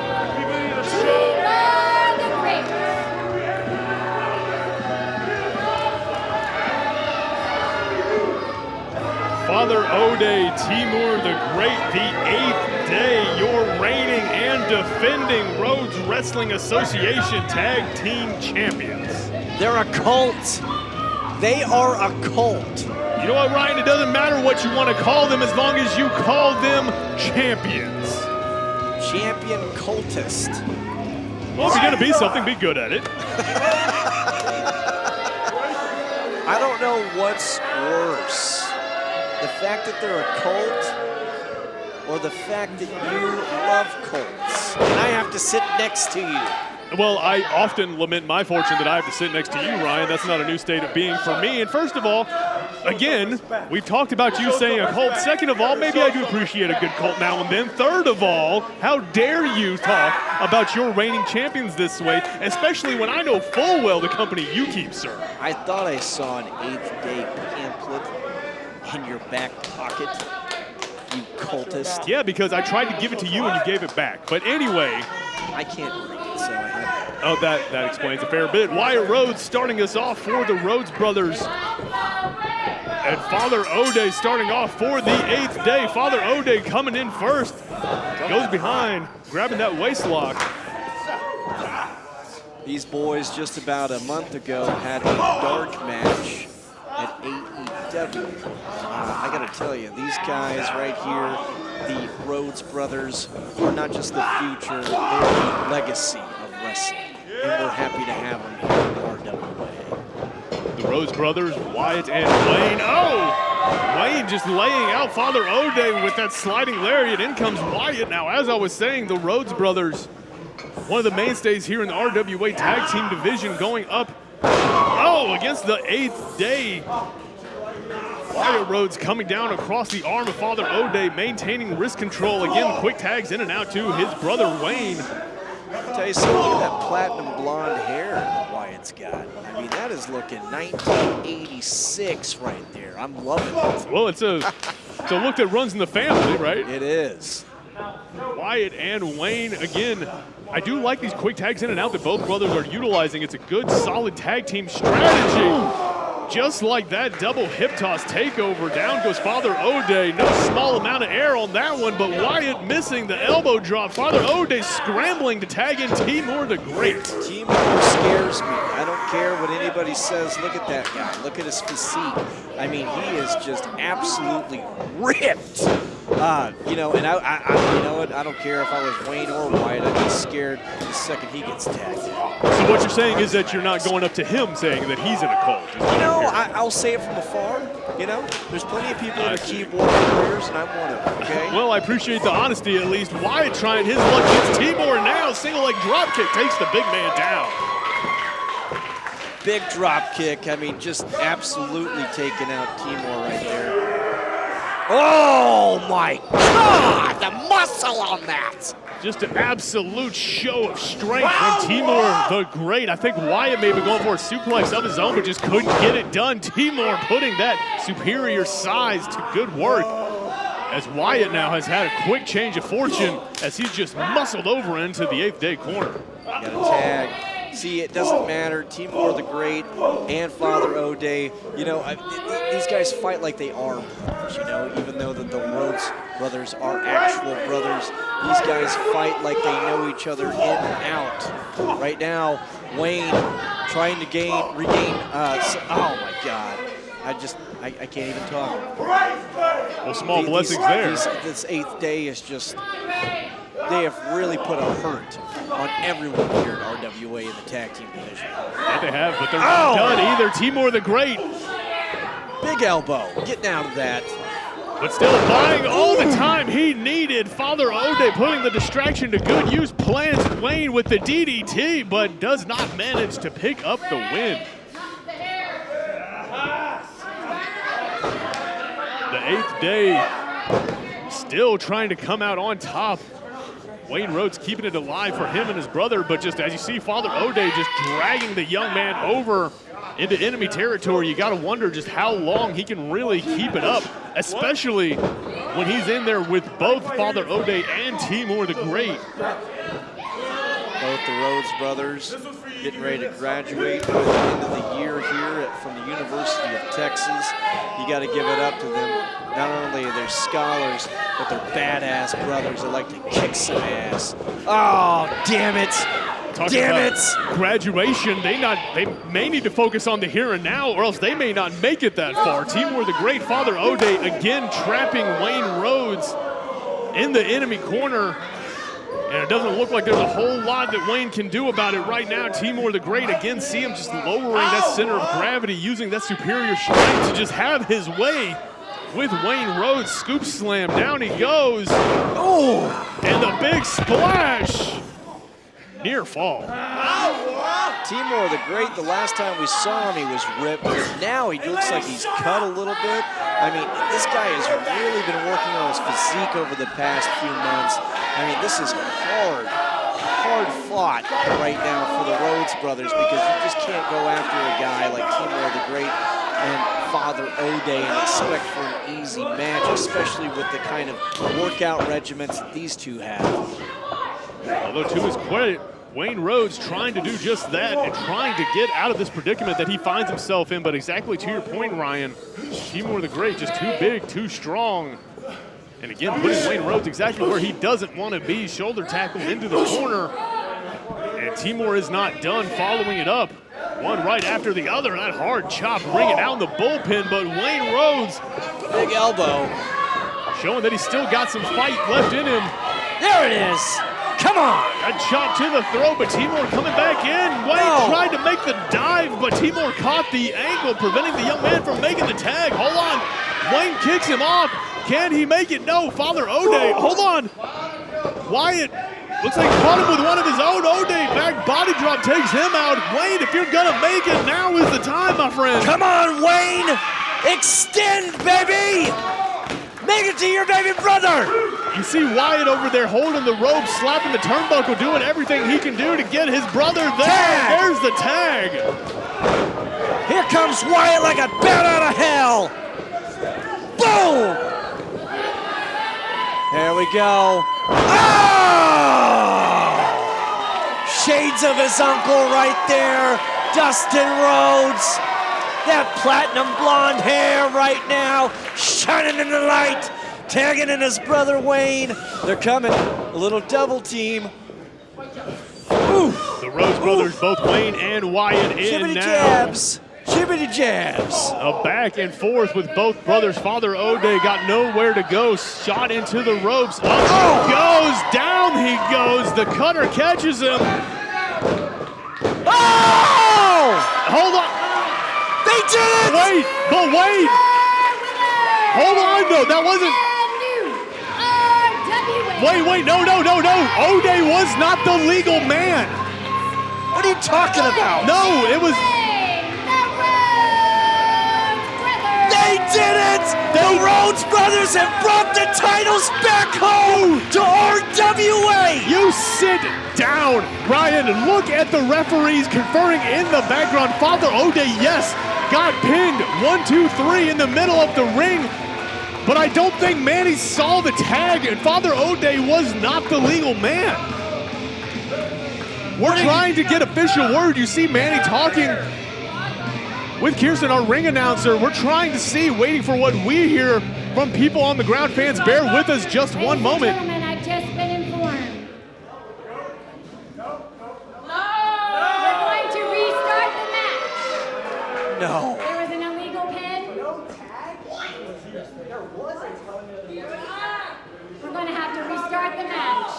Timur the Great. Father O'Day, Timur the Great, the 8th day, your reigning and defending Rhodes Wrestling Association Tag Team Champions. They're a cult. They are a cult. You know what, Ryan? It doesn't matter what you want to call them as long as you call them champions. Champion cultist. Well, if you're going to be something, be good at it. I don't know what's worse. The fact that they're a cult, or the fact that you love cults. And I have to sit next to you. Well, I often lament my fortune that I have to sit next to you, Ryan. That's not a new state of being for me. And first of all, again, we've talked about you saying a cult. Second of all, maybe I do appreciate a good cult now and then. Third of all, how dare you talk about your reigning champions this way, especially when I know full well the company you keep, sir. I thought I saw an 8th day pamphlet in your back pocket, you cultist. Yeah, because I tried to give it to you and you gave it back. But anyway. I can't read, so I have. Oh, that explains a fair bit. Wyatt Rhodes starting us off for the Rhodes Brothers. And Father O'Day starting off for the 8th day. Father O'Day coming in first. Goes behind, grabbing that waist lock. These boys just about a month ago had a dark match at AEW. I gotta tell you, these guys right here, the Rhodes Brothers, are not just the future, they're the legacy of wrestling. And we're happy to have them here in RWA. The Rhodes Brothers, Wyatt and Wayne. Oh! Wayne just laying out Father O'Day with that sliding lariat. In comes Wyatt. Now, as I was saying, the Rhodes brothers, one of the mainstays here in the RWA Tag Team Division, going up, against the 8th Day. Wyatt Rhodes coming down across the arm of Father O'Day, maintaining wrist control. Again, quick tags in and out to his brother Wayne. I'll tell you something, look at that platinum blonde hair Wyatt's got. I mean, that is looking 1986 right there. I'm loving it. Well, it's a look that runs in the family, right? It is. Wyatt and Wayne, again, I do like these quick tags in and out that both brothers are utilizing. It's a good, solid tag team strategy. Just like that double hip toss takeover, down goes Father O'Day. No small amount of air on that one, but Wyatt missing the elbow drop. Father O'Day scrambling to tag in Timur the Great. Timur scares me. I don't care what anybody says. Look at that guy. Look at his physique. I mean, he is just absolutely ripped. You know, and you know what? I don't care if I was Wayne or Wyatt. I'd be scared the second he gets tagged. So what you're saying is that you're not going up to him saying that he's in a cult. You know, I'll say it from afar. You know, there's plenty of people in the keyboard careers, and I'm one of them, okay? Well, I appreciate the honesty at least. Wyatt trying his luck against Timur now. Single leg drop kick takes the big man down. Big drop kick. I mean, just absolutely taking out Timur right there. Oh my God, the muscle on that. Just an absolute show of strength from Timur the Great. I think Wyatt may be going for a suplex of his own, but just couldn't get it done. Timur putting that superior size to good work, as Wyatt now has had a quick change of fortune as he's just muscled over into the 8th Day corner. Got a tag. See, it doesn't matter. Timur the Great and Father O'Day, you know, these guys fight like they are brothers, you know, even though the Rhodes brothers are actual brothers. These guys fight like they know each other in and out. Right now, Wayne trying to regain, oh my God. I can't even talk. Well, small blessings there. This 8th Day is just, they have really put a hurt on everyone here at RWA in the tag team division. Yeah, they have, but they're not done either. Timur the Great. Big elbow, getting out of that. But still buying all the time he needed. Father O'Day putting the distraction to good use, plants Wayne with the DDT, but does not manage to pick up the win. The 8th Day still trying to come out on top. Wayne Rhodes keeping it alive for him and his brother, but just as you see Father O'Day just dragging the young man over into enemy territory, you got to wonder just how long he can really keep it up, especially when he's in there with both Father O'Day and Timur the Great. Both the Rhodes brothers getting ready to graduate at the end of the year here from the University of Texas. You got to give it up to them. Not only are they scholars, but they're badass brothers that like to kick some ass. Oh, damn it. Damn it! Graduation, they may need to focus on the here and now, or else they may not make it that far. Timur the Great, Father O'Day again trapping Wayne Rhodes in the enemy corner. And it doesn't look like there's a whole lot that Wayne can do about it right now. Timur the Great, again, see him just lowering that center of gravity, using that superior strength to just have his way with Wayne Rhodes. Scoop slam, down he goes. Oh, and the big splash. Near fall. Timur the Great, the last time we saw him, he was ripped. Now he looks like he's cut a little bit. I mean, this guy has really been working on his physique over the past few months. I mean, this is hard fought right now for the Rhodes brothers, because you just can't go after a guy like Timur the Great and Father O'Day and expect for an easy match, especially with the kind of workout regimens that these two have. Although to his credit, Wayne Rhodes trying to do just that and trying to get out of this predicament that he finds himself in. But exactly to your point, Ryan, Timur the Great just too big, too strong. And again, putting Wayne Rhodes exactly where he doesn't want to be, shoulder tackle into the corner. And Timur is not done following it up. One right after the other, that hard chop bringing down the bullpen, but Wayne Rhodes, big elbow, showing that he's still got some fight left in him. There it is. Come on! A chop to the throat, but Timur coming back in. Wayne tried to make the dive, but Timur caught the ankle, preventing the young man from making the tag. Hold on. Wayne kicks him off. Can he make it? No, Father O'Day, hold on. Wyatt looks like he caught him with one of his own. O'Day back body drop takes him out. Wayne, if you're gonna make it, now is the time, my friend. Come on, Wayne! Extend, baby! Make it to your baby brother! You see Wyatt over there holding the rope, slapping the turnbuckle, doing everything he can do to get his brother there. Tag. There's the tag. Here comes Wyatt like a bat out of hell! Boom! There we go. Oh! Shades of his uncle right there, Dustin Rhodes. That platinum blonde hair right now, shining in the light, tagging in his brother Wayne. They're coming, a little double team. Oof. The Rhodes brothers, both Wayne and Wyatt in Shibbity now. jabs, shibbity jabs. A back and forth with both brothers. Father O'Day got nowhere to go, shot into the ropes. Up he goes, down he goes. The cutter catches him. Oh! Hold on. They did it! Wait, but wait! Hold on, though, that wasn't... Wait, no. O'Day was not the legal man. What are you talking about? No, it was... They did it! The Rhodes brothers have brought the titles back home to RWA! You sit down, Ryan. Look at the referees conferring in the background. Father O'Day, yes, got pinned 1, 2, 3 in the middle of the ring, but I don't think Manny saw the tag, and Father O'Day was not the legal man. We're trying to get official word. You see Manny talking with Kirsten, our ring announcer. We're trying to see, waiting for what we hear from people on the ground. Fans, bear with us just one moment. Gentlemen, I've just been informed. We're going to restart the match. No. There was an illegal pin. We're going to have to restart the match.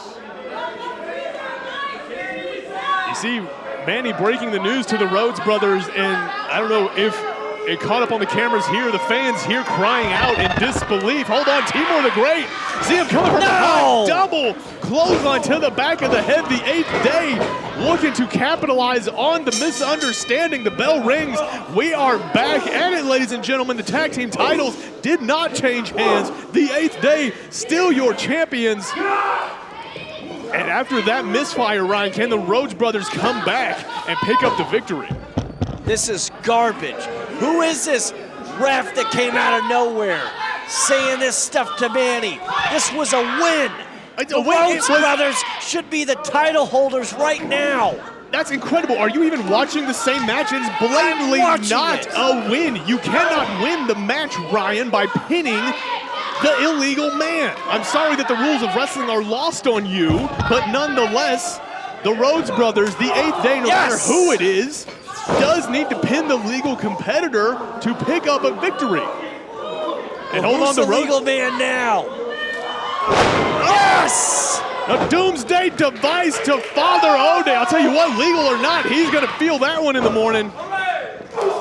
You see Manny breaking the news to the Rhodes brothers, and I don't know if it caught up on the cameras here. The fans here crying out in disbelief. Hold on, Timur the Great. See him coming from behind. Double clothesline to the back of the head. The 8th day looking to capitalize on the misunderstanding. The bell rings. We are back at it, ladies and gentlemen. The tag team titles did not change hands. The 8th day, still your champions. And after that misfire, Ryan, can the Rhodes brothers come back and pick up the victory? This is garbage. Who is this ref that came out of nowhere saying this stuff to Manny? This was a win. The Rhodes brothers should be the title holders right now. That's incredible. Are you even watching the same match? It is blatantly not a win. You cannot win the match, Ryan, by pinning the illegal man. I'm sorry that the rules of wrestling are lost on you, but nonetheless, the Rhodes brothers, the 8th day, no matter who it is, does need to pin the legal competitor to pick up a victory. And hold on, the legal man now. Yes! A doomsday device to Father O'Day. I'll tell you what, legal or not, he's gonna feel that one in the morning.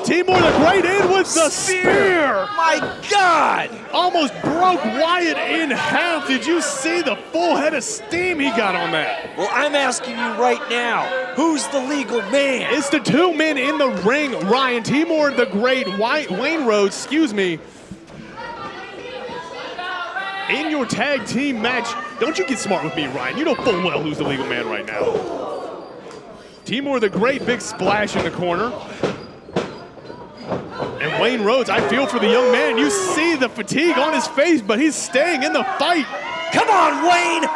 Timur the Great in with the spear. My God! Almost broke Wyatt in half. Did you see the full head of steam he got on that? Well, I'm asking you right now, who's the legal man? It's the 2 men in the ring, Ryan. Timur the Great, Wayne Rhodes, excuse me. In your tag team match, don't you get smart with me, Ryan. You know full well who's the legal man right now. Timur the Great, big splash in the corner. And Wayne Rhodes, I feel for the young man. You see the fatigue on his face, but he's staying in the fight. Come on, Wayne!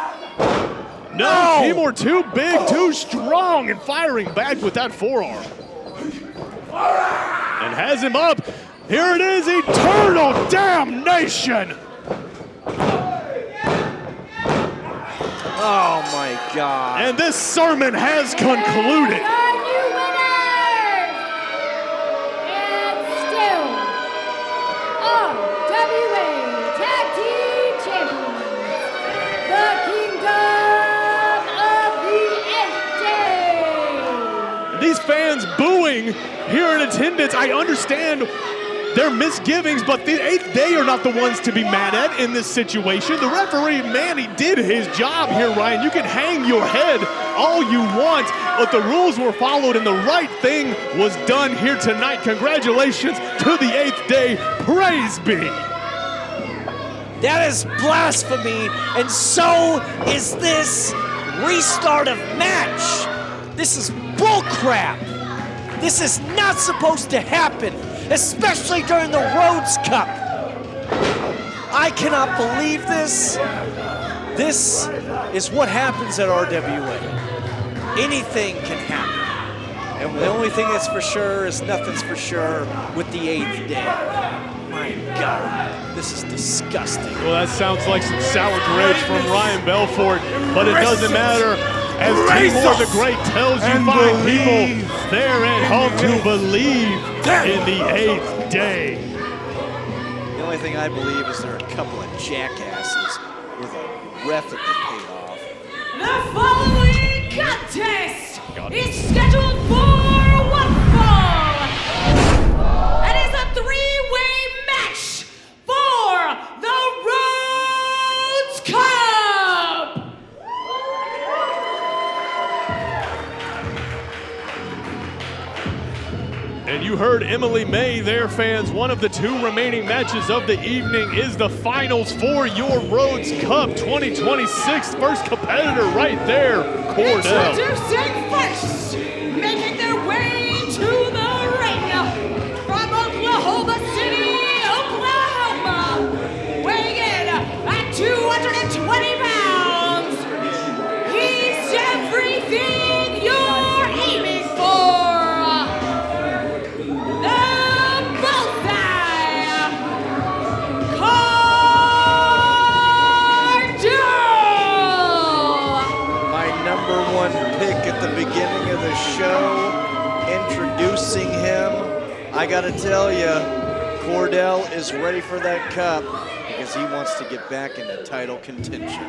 No, Timur too big, too strong, and firing back with that forearm. And has him up. Here it is, eternal damnation. Oh my God. And this sermon has concluded. These fans booing here in attendance, I understand their misgivings, but the 8th Day are not the ones to be mad at in this situation. The referee, man, he did his job here, Ryan. You can hang your head all you want, but the rules were followed and the right thing was done here tonight. Congratulations to the 8th Day. Praise be. That is blasphemy, and so is this restart of match. This is bullcrap. This is not supposed to happen, especially during the Rhodes Cup. I cannot believe this. This is what happens at RWA. Anything can happen. And the only thing that's for sure is nothing's for sure with the 8th Day. My God, this is disgusting. Well, that sounds like some sour grapes from Ryan Belfort, but it doesn't matter. As Timor the Great tells you, find people there at home to believe in the 8th Day. The only thing I believe is there are a couple of jackasses with a ref that they paid off. The following contest is scheduled for one fall. It is a 3-way match for the Rhodes Cup. And you heard Emily May there, fans. One of the 2 remaining matches of the evening is the finals for your Rhodes Cup 2026. First competitor right there, Cordell. Introducing first, making their way to the ring from Oklahoma City, Oklahoma, weighing in at 220 pounds. He's everything you're aiming for. Pick at the beginning of the show, introducing him. I gotta tell you, Cordell is ready for that cup because he wants to get back into title contention.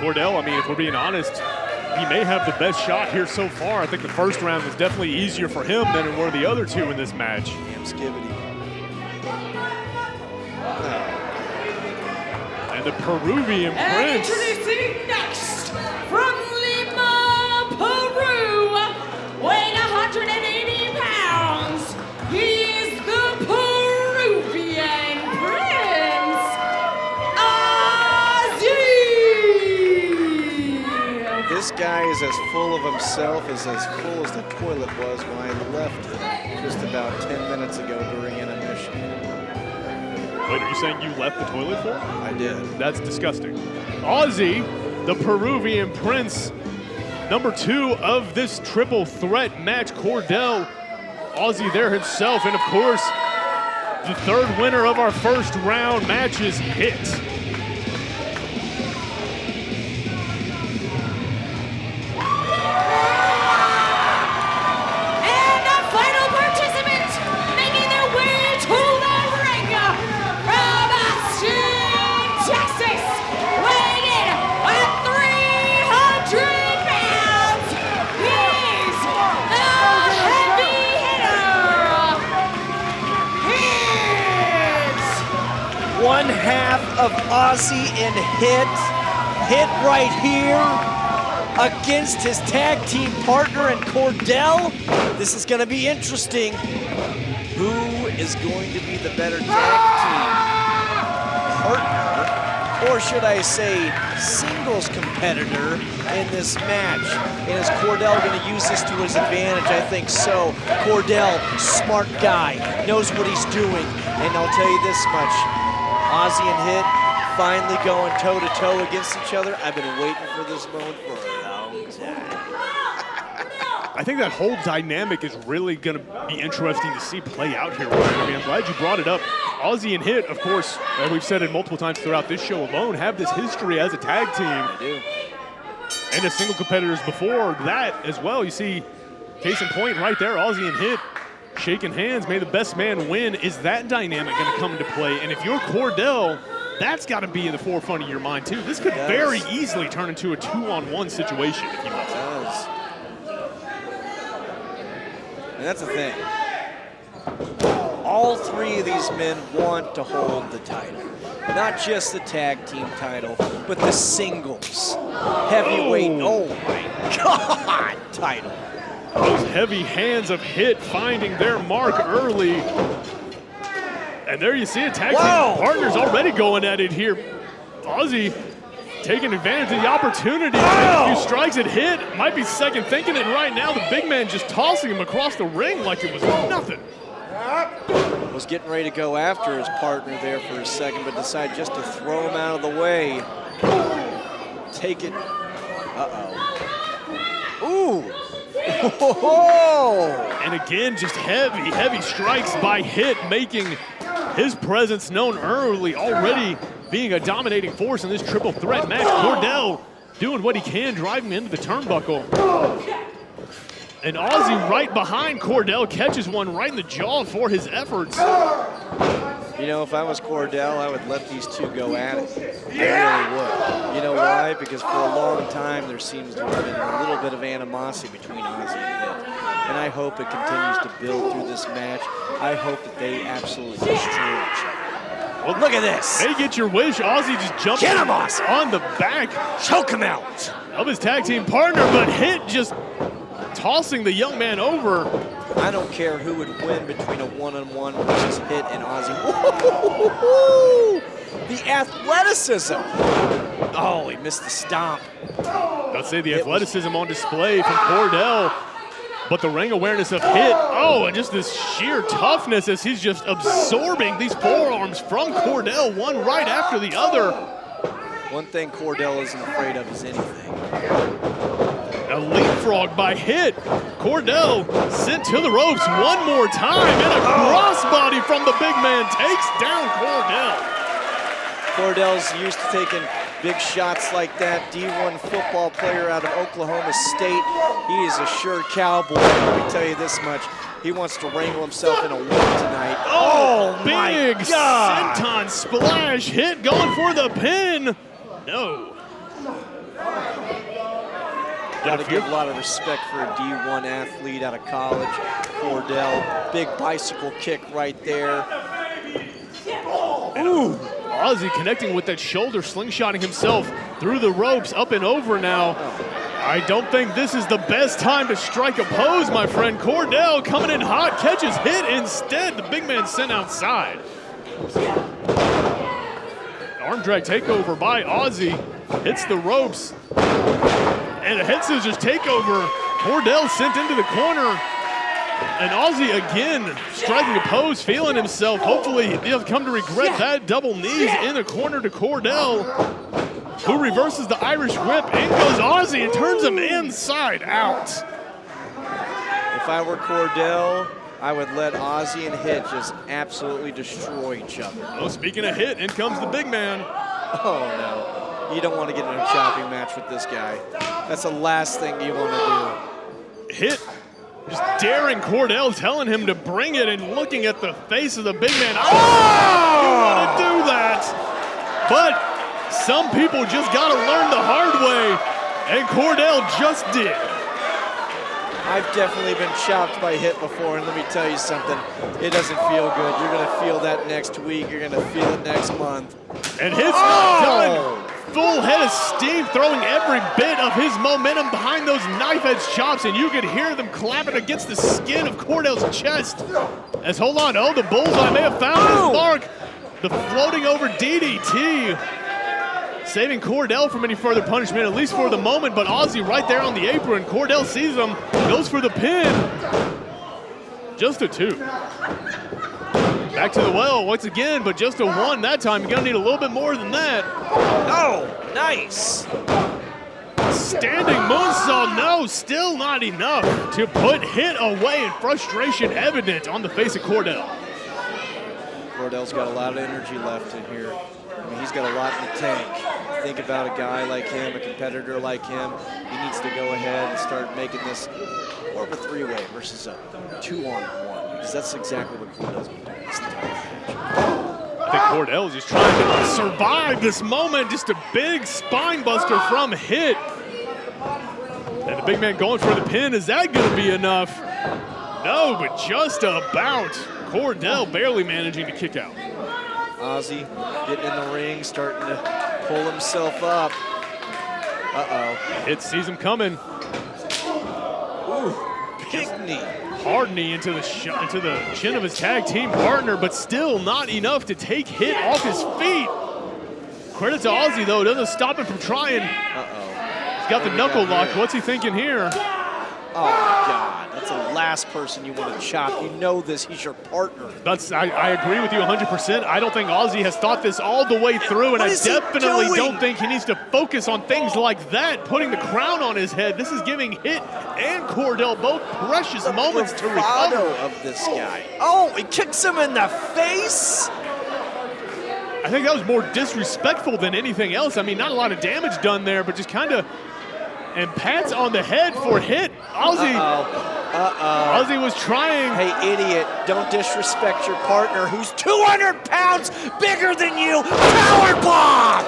Cordell, I mean, if we're being honest, he may have the best shot here so far. I think the first round was definitely easier for him than it were the other 2 in this match. Damn skibbity. And the Peruvian And Prince. introducing next, from Lima, Peru, weighing 180 pounds, he is the Peruvian Prince, Auzzy. This guy is as full of himself as full as the toilet was when I left just about 10 minutes ago during intermission. Wait, are you saying you left the toilet for? I did. That's disgusting. Auzzy, the Peruvian Prince, number 2 of this triple threat match. Cordell, Auzzy there himself, and of course, the 3rd winner of our first round match is Hit. And the final participant making their way to the ring from Austin, Texas, weighing in at 300 pounds. He's the heavy hitter. Hit. One half of Auzzy and Hit right here against his tag team partner and Cordell. This is gonna be interesting. Who is going to be the better tag team partner, or should I say singles competitor in this match? And is Cordell gonna use this to his advantage? I think so. Cordell, smart guy, knows what he's doing. And I'll tell you this much, Auzzy and Hit finally going toe-to-toe against each other. I've been waiting for this moment for a long time. I think that whole dynamic is really going to be interesting to see play out here, Ryan. I mean, I'm glad you brought it up. Auzzy and Hit, of course, as we've said it multiple times throughout this show alone, have this history as a tag team. They do. And as single competitors before that as well. You see, case in point right there, Auzzy and Hit shaking hands, may the best man win. Is that dynamic going to come into play? And if you're Cordell, that's got to be in the forefront of your mind too. This could very easily turn into a 2-on-1 situation if you want. It does. And that's the thing. All three of these men want to hold the title. Not just the tag team title, but the singles heavyweight, oh my God, title. Those heavy hands of Hit finding their mark early. And there you see it, tag team partners already going at it here. Auzzy taking advantage of the opportunity. A few strikes at Hit. Might be second thinking it right now. The big man just tossing him across the ring like it was nothing. Was getting ready to go after his partner there for a second, but decided just to throw him out of the way. Take it. Ooh. And again, just heavy strikes by Hit, making his presence known early, already being a dominating force in this triple threat match. Cordell doing what he can, driving into the turnbuckle. And Auzzy right behind Cordell catches one right in the jaw for his efforts. You know, if I was Cordell, I would let these two go at it. I really would. You know why? Because for a long time, there seems to have been a little bit of animosity between Auzzy and Hit. And I hope it continues to build through this match. I hope that they absolutely destroy each other. Well, look at this. They get your wish. Auzzy just jumped on the back. Choke him out. Of his tag team partner, but Hit just tossing the young man over. I don't care who would win between a one-on-one versus Hit and Auzzy. The athleticism. Oh, he missed the stomp. I'll say the athleticism on display from Cordell, but the ring awareness of Hit. Oh, and just this sheer toughness as he's just absorbing these forearms from Cordell, one right after the other. One thing Cordell isn't afraid of is anything. A leapfrog by Hit. Cordell sent to the ropes one more time, and a crossbody from the big man takes down Cordell. Cordell's used to taking big shots like that. D1 football player out of Oklahoma State. He is a sure cowboy. Let me tell you this much. He wants to wrangle himself in a win tonight. Oh my God. Senton splash. Hit going for the pin. No. Got to give a lot of respect for a D1 athlete out of college. Cordell, big bicycle kick right there. Ooh. Auzzy connecting with that shoulder, slingshotting himself through the ropes, up and over now. I don't think this is the best time to strike a pose, my friend. Cordell coming in hot, catches Hit instead. The big man sent outside. Arm drag takeover by Auzzy. Hits the ropes. And a head scissors takeover. Cordell sent into the corner. And Auzzy again striking a pose, feeling himself. Hopefully he'll come to regret that. Double knees in the corner to Cordell, who reverses the Irish whip. In goes Auzzy and turns him inside out. If I were Cordell, I would let Auzzy and Hit just absolutely destroy each other. Oh, speaking of Hit, in comes the big man. Oh, no. You don't want to get in a chopping match with this guy. That's the last thing you want to do. Hit just daring Cordell, telling him to bring it, and looking at the face of the big man. Oh! You want to do that. But some people just got to learn the hard way, and Cordell just did. I've definitely been chopped by Hit before, and let me tell you something, it doesn't feel good. You're going to feel that next week. You're going to feel it next month. And Hit's not done. Full head of steam, throwing every bit of his momentum behind those knife-edge chops, and you could hear them clapping against the skin of Cordell's chest. As, hold on, oh, the bullseye may have found his mark. The floating over DDT, saving Cordell from any further punishment, at least for the moment, but Auzzy right there on the apron. Cordell sees him, goes for the pin. Just a 2. Back to the well once again, but just a 1 that time. You're gonna need a little bit more than that. Oh, nice. Standing moonsault, no, still not enough to put Hit away, and frustration evident on the face of Cordell. Cordell's got a lot of energy left in here. I mean, he's got a lot in the tank. Think about a guy like him, a competitor like him. He needs to go ahead and start making this more of a 3-way versus a 2-on-1, because that's exactly what Cordell's going to do. It's the title match. I think Cordell is just trying to survive this moment. Just a big spine buster from Hit. And the big man going for the pin. Is that going to be enough? No, but just about. Cordell barely managing to kick out. Auzzy getting in the ring, starting to pull himself up. Uh-oh. It sees him coming. Ooh, big knee. Hard knee into the chin of his tag team partner, but still not enough to take Hit off his feet. Credit to Auzzy, though. Doesn't stop him from trying. Uh-oh. He's got the knuckle lock. What's he thinking here? Oh, my God. That's the last person you want to chop. You know this. He's your partner. I agree with you 100%. I don't think Auzzy has thought this all the way through, and I definitely don't think he needs to focus on things like that, putting the crown on his head. This is giving Hit and Cordell both precious moments to recover. Of this guy. Oh, he kicks him in the face. I think that was more disrespectful than anything else. I mean, not a lot of damage done there, but just kind of, and pats on the head for Hit. Auzzy. Auzzy was trying. Hey, idiot, don't disrespect your partner who's 200 pounds bigger than you. Power bomb!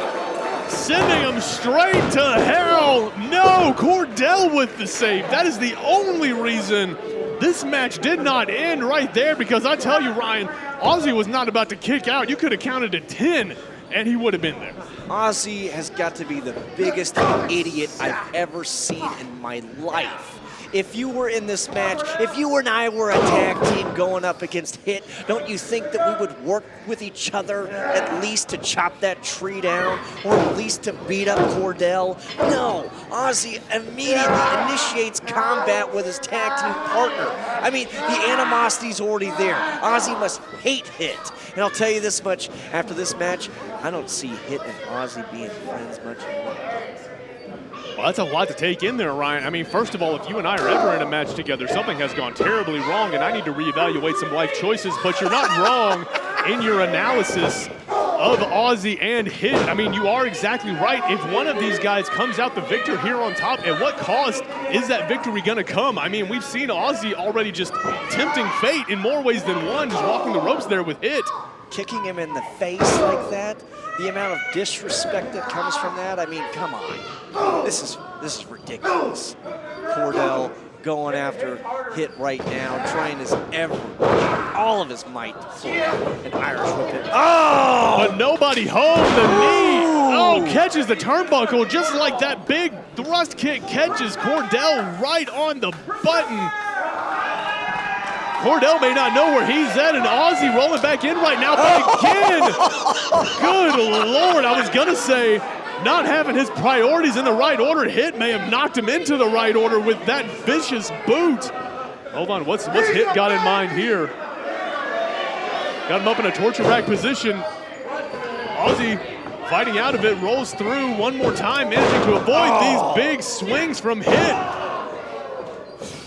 Sending him straight to hell. No, Cordell with the save. That is the only reason this match did not end right there, because I tell you, Ryan, Auzzy was not about to kick out. You could have counted to 10, and he would have been there. Auzzy has got to be the biggest idiot I've ever seen in my life. If you were in this match, if you and I were a tag team going up against Hit, don't you think that we would work with each other at least to chop that tree down, or at least to beat up Cordell? No, Auzzy immediately initiates combat with his tag team partner. I mean, the animosity's already there. Auzzy must hate Hit. And I'll tell you this much, after this match, I don't see Hit and Auzzy being friends much anymore. Well, that's a lot to take in there, Ryan. I mean, first of all, if you and I are ever in a match together, something has gone terribly wrong, and I need to reevaluate some life choices, but you're not wrong in your analysis of Auzzy and Hit. I mean, you are exactly right. If one of these guys comes out the victor here on top, at what cost is that victory going to come? I mean, we've seen Auzzy already just tempting fate in more ways than one, just walking the ropes there with Hit. Kicking him in the face like that, the amount of disrespect that comes from that, I mean, come on. This is ridiculous. Cordell going after Hit right now, trying all of his might for an Irish whip. Oh! But nobody home, the knee. Oh, catches the turnbuckle just like that big thrust kick catches Cordell right on the button. Cordell may not know where he's at, and Auzzy rolling back in right now, but again, good Lord, I was gonna say, not having his priorities in the right order. Hit may have knocked him into the right order with that vicious boot. Hold on, what's Hit got in mind here? Got him up in a torture rack position. Auzzy fighting out of it, rolls through one more time, managing to avoid these big swings from Hit.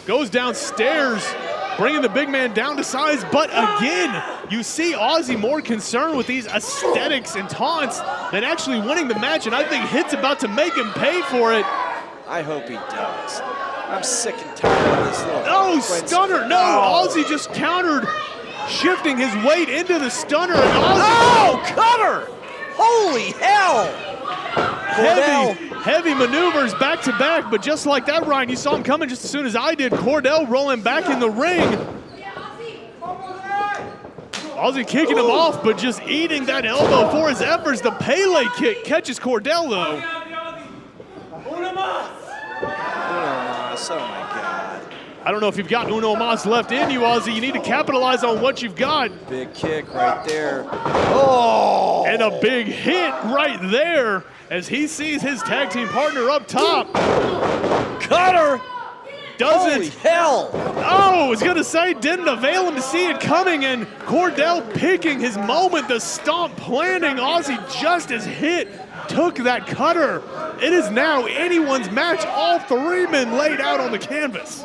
Goes downstairs, bringing the big man down to size, but again, you see Auzzy more concerned with these aesthetics and taunts than actually winning the match, and I think Hit's about to make him pay for it. I hope he does. I'm sick and tired of this little... Oh, stunner! No, Auzzy just countered, shifting his weight into the stunner, and Auzzy... Oh, cover! Holy hell! Heavy maneuvers back to back, but just like that, Ryan, you saw him coming just as soon as I did. Cordell rolling back in the ring. Auzzy kicking him off, but just eating that elbow for his efforts. The Pele kick catches Cordell, though. Uno mas, oh my God. I don't know if you've got Uno mas left in you, Auzzy. You need to capitalize on what you've got. Big kick right there. Oh! And a big hit right there as he sees his tag team partner up top. Cutter! Doesn't. Holy hell! Oh, I was gonna say, didn't avail him to see it coming, and Cordell picking his moment, the stomp planning. Auzzy just as Hit took that cutter. It is now anyone's match. All three men laid out on the canvas.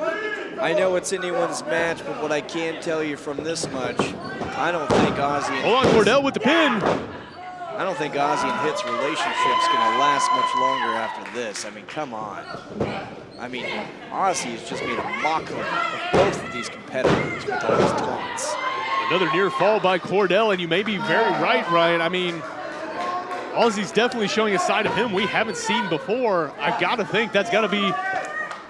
I know it's anyone's match, but what I can tell you from this much, I don't think Auzzy... Hold on, Cordell with the pin. I don't think Auzzy and Hit's relationship's gonna last much longer after this. I mean, come on. I mean, Auzzy has just made a mockery of both of these competitors with all his taunts. Another near fall by Cordell, and you may be very right, Ryan. I mean, Auzzy's definitely showing a side of him we haven't seen before. I gotta think that's gotta be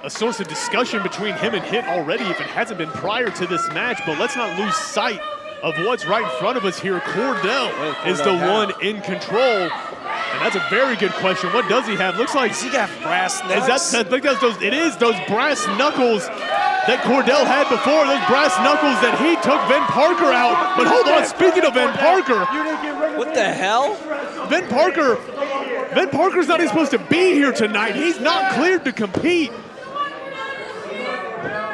a source of discussion between him and Hit already if it hasn't been prior to this match, but let's not lose sight of what's right in front of us here. Cordell is the one in control. And that's a very good question. What does he have? Looks like he got brass knuckles. I think that's those brass knuckles that Cordell had before. Those brass knuckles that he took Ben Parker out. But hold on, speaking of Ben Parker, what the hell? Ben Parker's not even supposed to be here tonight. He's not cleared to compete.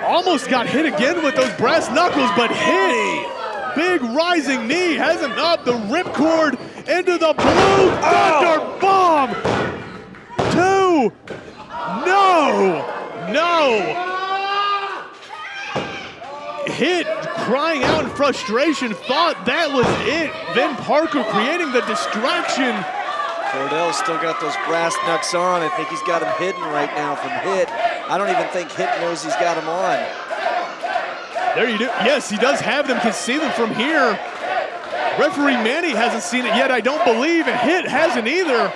Almost got hit again with those brass knuckles, but Hit, big rising knee, has him up the ripcord into the blue thunder bomb. 2. No. Hit crying out in frustration, thought that was it. Ben Parker creating the distraction. Cordell's still got those brass knucks on. I think he's got him hidden right now from Hit. I don't even think Hit knows he's got him on. There you do. Yes, he does have them. Can see them from here. Referee Manny hasn't seen it yet, I don't believe, and Hit hasn't either.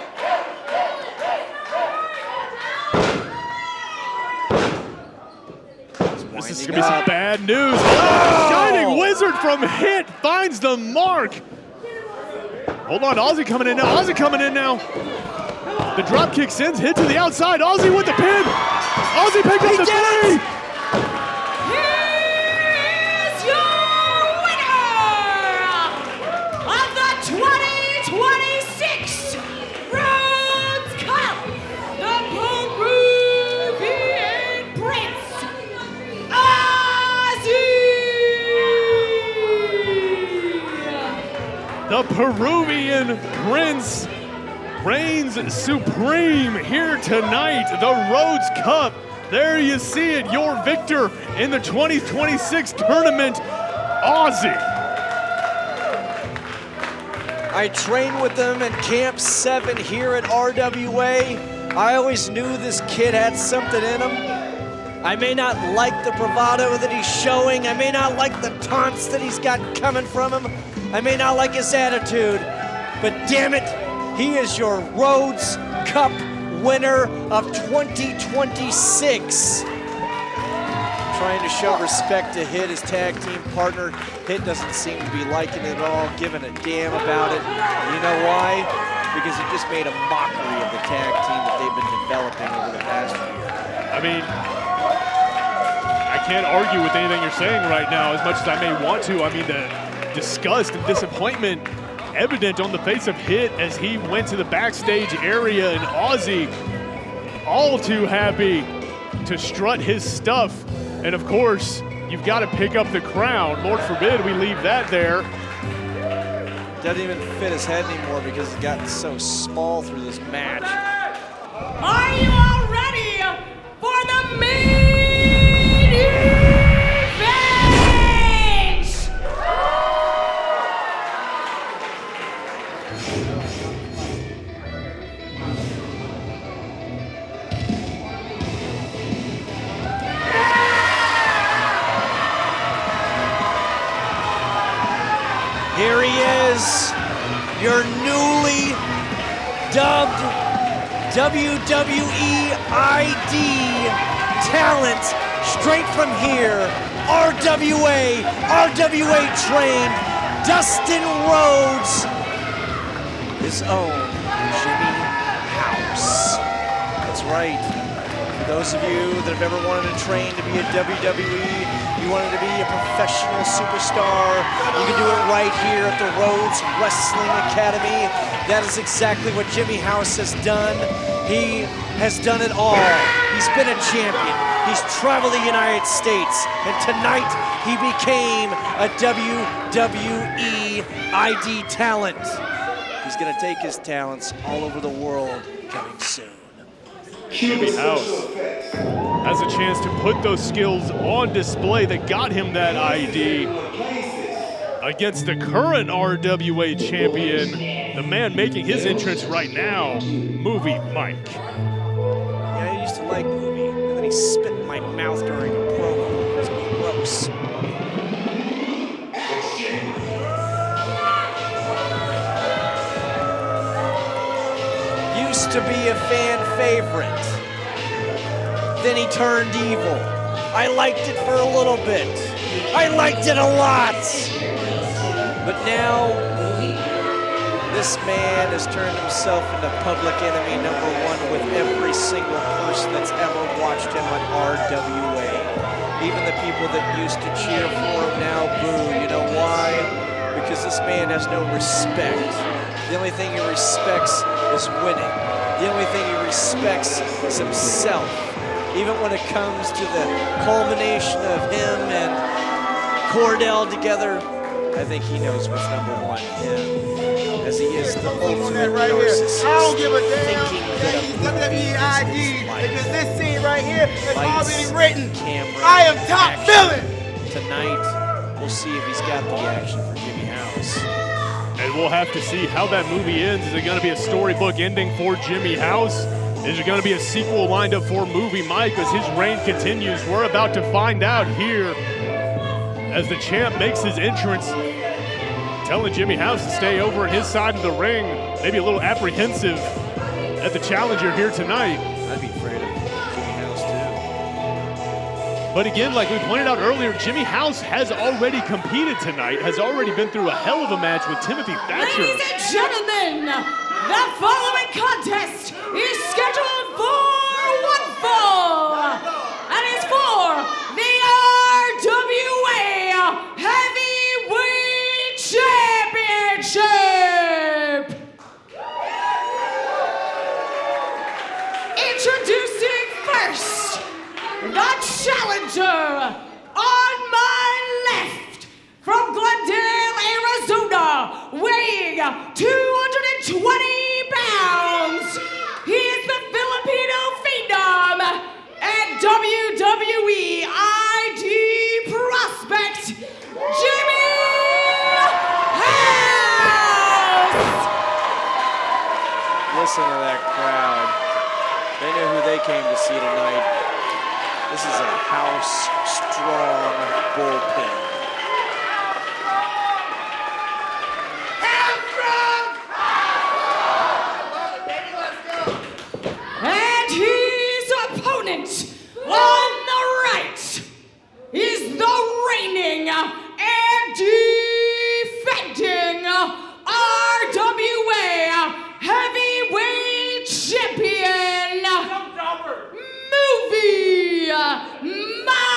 This is going to be some bad news. Oh, Shining Wizard from Hit finds the mark. Hold on, Auzzy coming in now. The drop kick sends Hit to the outside. Auzzy with the pin. Auzzy picked up the 3. Here's your winner of the 2026 Rhodes Cup, the Peruvian Prince, Auzzy! The Peruvian Prince reigns supreme here tonight. The Rhodes Cup. There you see it, your victor in the 2026 tournament, Auzzy. I trained with them in Camp 7 here at RWA. I always knew this kid had something in him. I may not like the bravado that he's showing. I may not like the taunts that he's got coming from him. I may not like his attitude, but damn it, he is your Rhodes Cup winner of 2026. Trying to show respect to Hit, his tag team partner. Hit doesn't seem to be liking it at all, giving a damn about it. You know why? Because he just made a mockery of the tag team that they've been developing over the past year. I mean, I can't argue with anything you're saying right now as much as I may want to. I mean, the disgust and disappointment evident on the face of Hit as he went to the backstage area, and Auzzy all too happy to strut his stuff. And of course, you've got to pick up the crown. Lord forbid we leave that there. Doesn't even fit his head anymore because he's gotten so small through this match. Are you all ready for the main event? Here he is, your newly dubbed WWE ID talent, straight from here, RWA trained, Dustin Rhodes, his own Jimmy House. That's right. For those of you that have ever wanted to train to be a WWE, you wanted to be a professional superstar, you can do it right here at the Rhodes Wrestling Academy. That is exactly what Jimmy House has done. He has done it all. He's been a champion. He's traveled the United States. And tonight, he became a WWE ID talent. He's gonna take his talents all over the world coming soon. Jimmy House has a chance to put those skills on display that got him that ID against the current RWA champion, the man making his entrance right now, Movie Mike. Yeah, I used to like Movie, and then he spit in my mouth during a promo. It's gross. Used to be a fan favorite. then he turned evil. I liked it for a little bit. I liked it a lot. But now, this man has turned himself into public enemy #1 with every single person that's ever watched him on RWA. Even the people that used to cheer for him now boo. You know why? Because this man has no respect. The only thing he respects is winning. The only thing he respects is himself. Even when it comes to the culmination of him and Cordell together, I think he knows what's #1 him, as he is the ultimate right narcissist. Here. I don't give a damn. Thinking that WWE ID, because this scene right here is Lights, already written. Camera, I am top action. villain. Tonight, we'll see if he's got the action for Jimmy House. And we'll have to see how that movie ends. Is it going to be a storybook ending for Jimmy House? Is there going to be a sequel lined up for Movie Mike as his reign continues? We're about to find out here as the champ makes his entrance, telling Jimmy House to stay over on his side of the ring, maybe a little apprehensive at the challenger here tonight. I'd be afraid of Jimmy House too. But again, like we pointed out earlier, Jimmy House has already competed tonight, has already been through a hell of a match with Timothy Thatcher. Ladies and gentlemen, the following contest is scheduled for one fall, and it's for the RWA Heavyweight Championship. Introducing first, the challenger on my left, from Glendale, Arizona, weighing 220 pounds. He is the Filipino Phenom and WWE ID prospect, Jimmy House. Listen to that crowd. They know who they came to see tonight. This is a house-strong bullpen. And his opponent on the right is the reigning and defending RWA Heavyweight Champion, Movie Mike.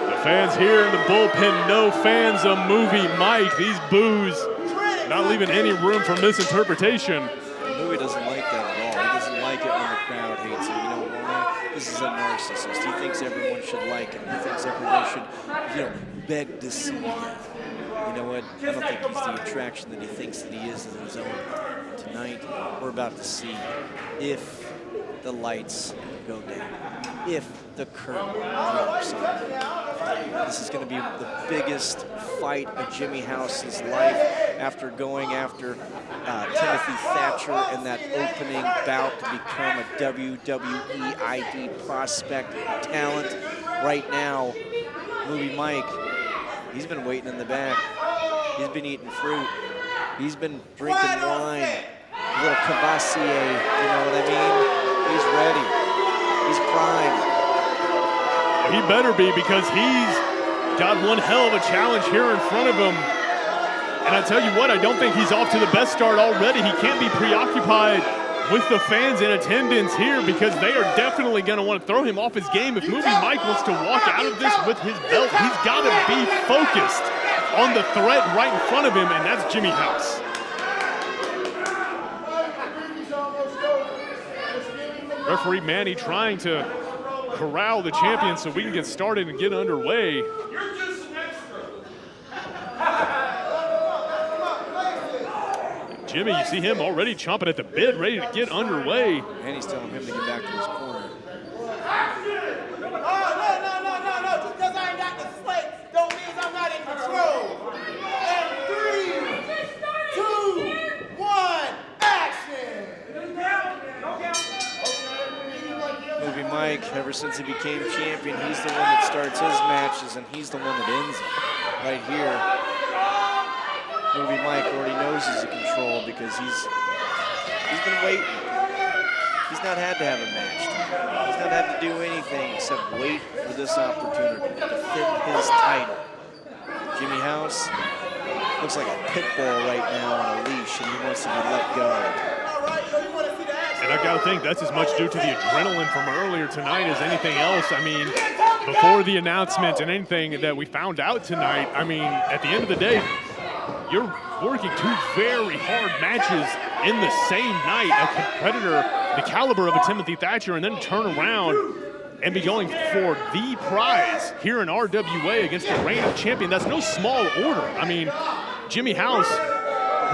The fans here in the bullpen, no fans of Movie Mike. These boos not leaving any room for misinterpretation. Movie doesn't like that at all. He doesn't like it when the crowd hates him. You know why? This is a narcissist. He thinks everyone should like him. He thinks everyone should, beg to see him. You know what? I don't think he's the attraction that he thinks that he is in his own. Tonight, we're about to see if the lights go down, if the curtain drops on him. This is going to be the biggest fight of Jimmy House's life after going after Timothy Thatcher in that opening bout to become a WWE ID prospect talent. Right now, Movie Mike, he's been waiting in the back. He's been eating fruit. He's been drinking wine. A little Cavassier, you know what I mean? He's ready. He's primed. He better be, because he's got one hell of a challenge here in front of him. And I tell you what, I don't think he's off to the best start already. He can't be preoccupied with the fans in attendance here, because they are definitely going to want to throw him off his game. If Movie Mike wants to walk out of this with his belt, he's got to be focused on the threat right in front of him, and that's Jimmy House. Referee Manny trying to corral the champion so we can get started and get underway. You're just an extra. Jimmy, you see him already chomping at the bit, ready to get underway. And he's telling him to get back to his corner. No. Just because I ain't got the slate don't mean I'm not in control. And 3, 2, 1, action. Movie Mike, ever since he became champion, he's the one that starts his matches, and he's the one that ends them right here. Movie Mike already knows he's in control because he's been waiting. He's not had to have a match tonight. He's not had to do anything except wait for this opportunity to defend his title. Jimmy House looks like a pit bull right now on a leash, and he wants to be let go. And I gotta think that's as much due to the adrenaline from earlier tonight as anything else. I mean, before the announcement and anything that we found out tonight, I mean, at the end of the day, you're working two very hard matches in the same night. A competitor the caliber of a Timothy Thatcher, and then turn around and be going for the prize here in RWA against the reigning champion. That's no small order. I mean, Jimmy House,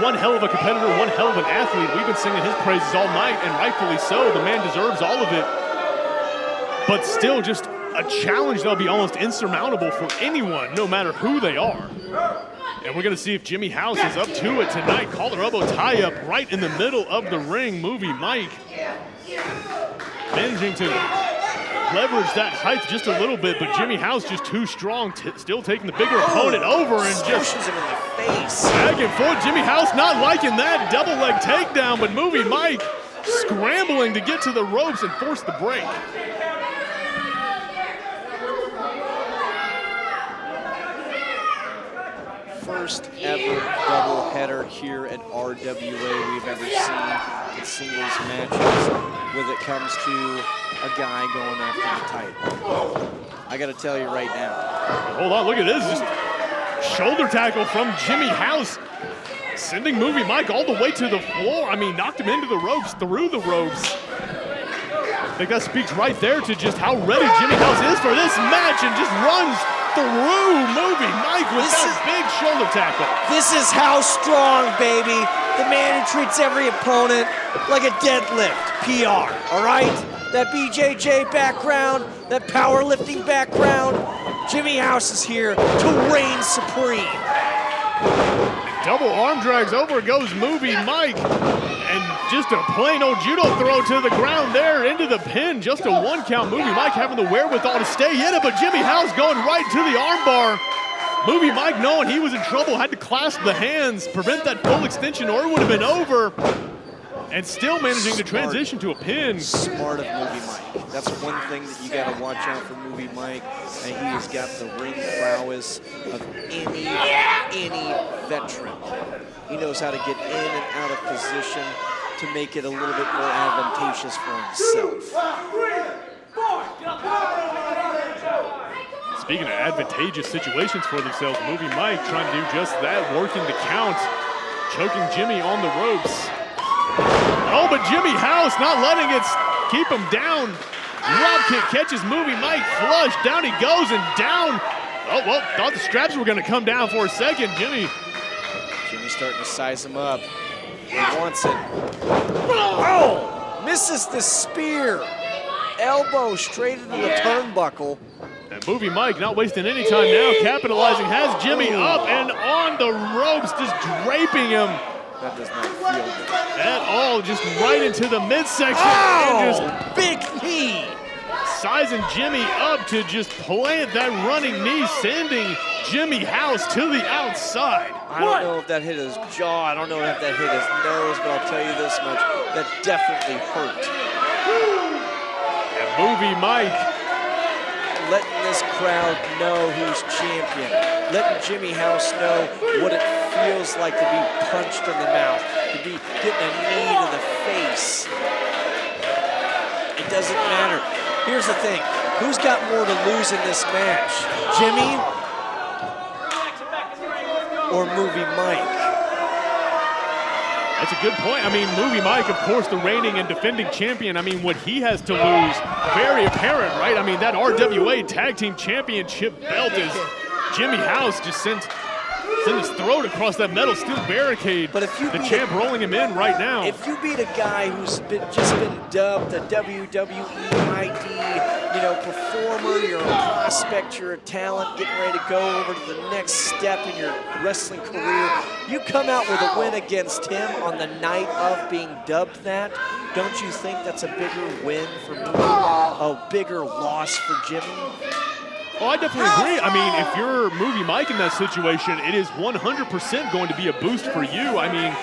one hell of a competitor, one hell of an athlete. We've been singing his praises all night, and rightfully so. The man deserves all of it. But still just a challenge that'll be almost insurmountable for anyone, no matter who they are. And we're gonna see if Jimmy House is up to it tonight. Collar elbow tie up right in the middle of the ring. Movie Mike managing to leverage that height just a little bit, but Jimmy House just too strong, still taking the bigger opponent over and just him in the face. Back and forth. Jimmy House not liking that double leg takedown, but Movie Mike scrambling to get to the ropes and force the break. First ever doubleheader here at RWA we've ever seen in singles matches when it comes to a guy going after the title. I got to tell you right now. Hold on, look at this. Just shoulder tackle from Jimmy House, sending Movie Mike all the way to the floor. I mean, knocked him into the ropes, through the ropes. I think that speaks right there to just how ready Jimmy House is for this match, and just runs through Movie Mike with that big shoulder tackle. This is how strong, baby. The man who treats every opponent like a deadlift. PR, all right? That BJJ background, that powerlifting background. Jimmy House is here to reign supreme. Double arm drags, over goes Movie Mike. And just a plain old judo throw to the ground there into the pin. Just a one count. Movie Mike having the wherewithal to stay in it, but Jimmy House going right to the armbar. Movie Mike, knowing he was in trouble, had to clasp the hands, prevent that full extension, or it would have been over. And still managing to transition to a pin. Smart of Movie Mike. That's one thing that you got to watch out for Movie Mike. And he has got the ring prowess of any veteran. He knows how to get in and out of position to make it a little bit more advantageous for himself. Speaking of advantageous situations for themselves, Movie Mike trying to do just that, working the count, choking Jimmy on the ropes. Oh, but Jimmy House not letting it keep him down. Drop kick catches Movie Mike flush. Down he goes and down. Oh, well, thought the straps were going to come down for a second. Jimmy's starting to size him up. He wants it. Oh! Misses the spear. Elbow straight into the turnbuckle. And Movie Mike not wasting any time now, capitalizing, has Jimmy up and on the ropes, just draping him. That does not feel good. At all, just right into the midsection. Oh, and just big knee. Sizing Jimmy up to just plant that running knee, sending Jimmy House to the outside. I don't know if that hit his jaw. I don't know if that hit his nose, but I'll tell you this much, that definitely hurt. And Movie Mike letting this crowd know who's champion. Letting Jimmy House know what it feels like to be punched in the mouth, to be getting a knee to the face. It doesn't matter. Here's the thing. Who's got more to lose in this match? Jimmy or Movie Mike? That's a good point. I mean, Movie Mike, of course, the reigning and defending champion. I mean, what he has to lose, very apparent, right? I mean, that RWA Tag Team Championship belt is Jimmy House just sent his throat across that metal steel barricade. But if you the champ rolling him in right now. If you beat a guy who's just been dubbed a WWE ID, performer, you're a prospect, you're a talent, getting ready to go over to the next step in your wrestling career, you come out with a win against him on the night of being dubbed that, don't you think that's a bigger win for me? A bigger loss for Jimmy? Oh, I definitely agree. I mean, if you're Movie Mike in that situation, it is 100% going to be a boost for you. I mean,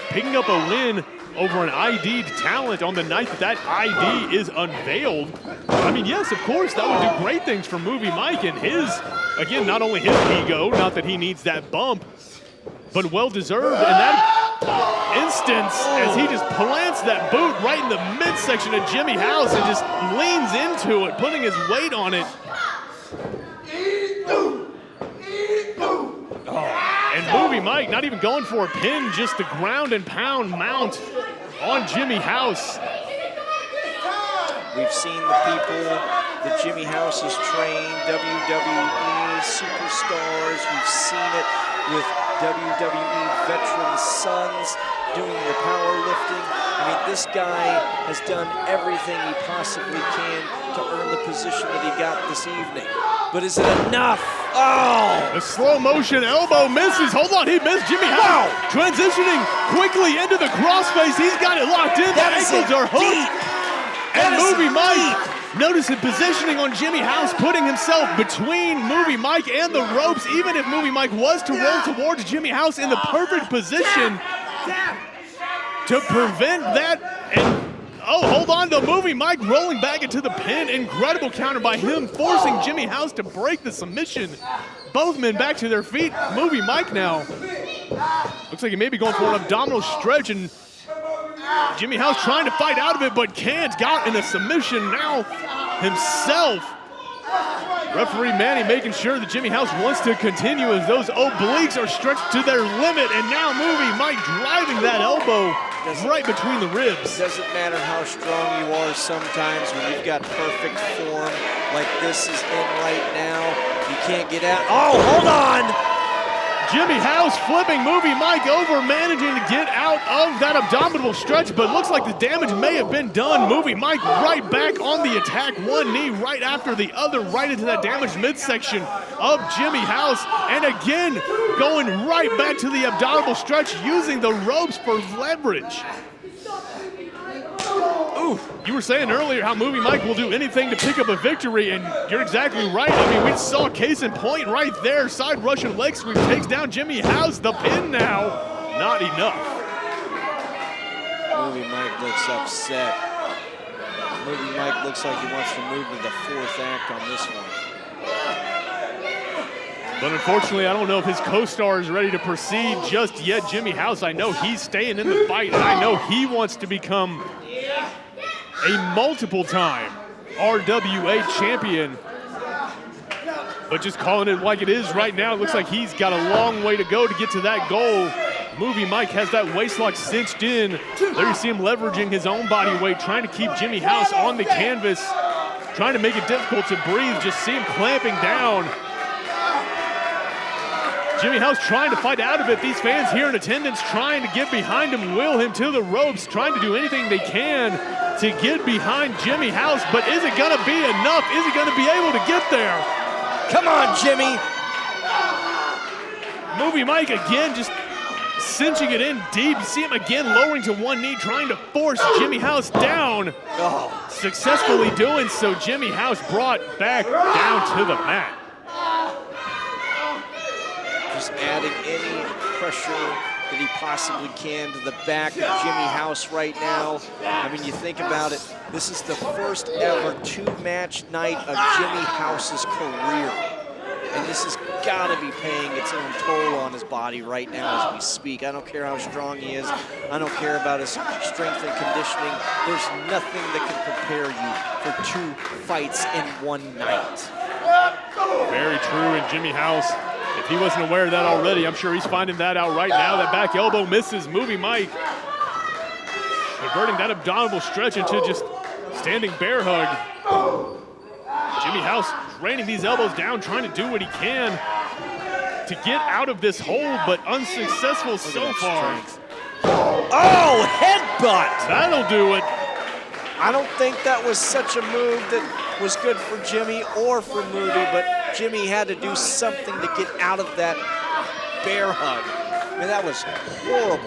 picking up a win over an ID'd talent on the night that ID is unveiled. I mean, yes, of course, that would do great things for Movie Mike and his, again, not only his ego, not that he needs that bump, but well-deserved. And that instance, as he just plants that boot right in the midsection of Jimmy House and just leans into it, putting his weight on it. And Movie Mike not even going for a pin, just the ground and pound mount on Jimmy House. We've seen the people that Jimmy House has trained, WWE superstars. We've seen it with WWE veteran sons doing the powerlifting. I mean, this guy has done everything he possibly can to earn the position that he got this evening. But is it enough? Oh! The slow motion elbow misses. Hold on, he missed Jimmy House. Transitioning quickly into the crossface. He's got it locked in. The ankles are hooked. And Movie Mike, notice the positioning on Jimmy House, putting himself between Movie Mike and the ropes, even if Movie Mike was to roll towards Jimmy House in the perfect position to prevent that. And oh, hold on to Movie Mike rolling back into the pin. Incredible counter by him, forcing Jimmy House to break the submission. Both men back to their feet. Movie Mike now looks like he may be going for an abdominal stretch, and Jimmy House trying to fight out of it, but can't. Got in a submission now himself. Referee Manny making sure that Jimmy House wants to continue as those obliques are stretched to their limit, and now Movie Mike driving that elbow right between the ribs. It doesn't matter how strong you are sometimes when you've got perfect form like this is in right now. You can't get out. Oh, hold on! Jimmy House flipping Movie Mike over, managing to get out of that abdominal stretch, but looks like the damage may have been done. Movie Mike right back on the attack, one knee right after the other, right into that damaged midsection of Jimmy House, and again going right back to the abdominal stretch, using the ropes for leverage. Ooh, you were saying earlier how Movie Mike will do anything to pick up a victory, and you're exactly right. I mean, we saw case in point right there. Side Russian leg sweep takes down Jimmy House. The pin now, not enough. Movie Mike looks upset. Movie Mike looks like he wants to move to the fourth act on this one. But unfortunately, I don't know if his co-star is ready to proceed just yet. Jimmy House, I know he's staying in the fight, and I know he wants to become a multiple-time RWA champion. But just calling it like it is right now, it looks like he's got a long way to go to get to that goal. Movie Mike has that waistlock cinched in. There you see him leveraging his own body weight, trying to keep Jimmy House on the canvas, trying to make it difficult to breathe. Just see him clamping down. Jimmy House trying to fight out of it. These fans here in attendance trying to get behind him, will him to the ropes, trying to do anything they can to get behind Jimmy House. But is it gonna be enough? Is he gonna be able to get there? Come on, Jimmy. Movie Mike again, just cinching it in deep. You see him again lowering to one knee, trying to force Jimmy House down. Oh. Successfully doing so. Jimmy House brought back down to the mat. Just adding any pressure that he possibly can to the back of Jimmy House right now. I mean, you think about it, this is the first ever two-match night of Jimmy House's career. And this has got to be paying its own toll on his body right now as we speak. I don't care how strong he is. I don't care about his strength and conditioning. There's nothing that can prepare you for two fights in one night. Very true, and Jimmy House, if he wasn't aware of that already, I'm sure he's finding that out right now. That back elbow misses. Movie Mike converting that abdominal stretch into just standing bear hug. Jimmy House draining these elbows down, trying to do what he can to get out of this hold, but unsuccessful so far. Oh, headbutt! That'll do it. I don't think that was such a move that was good for Jimmy or for Moody, but Jimmy had to do something to get out of that bear hug. I mean, that was horrible.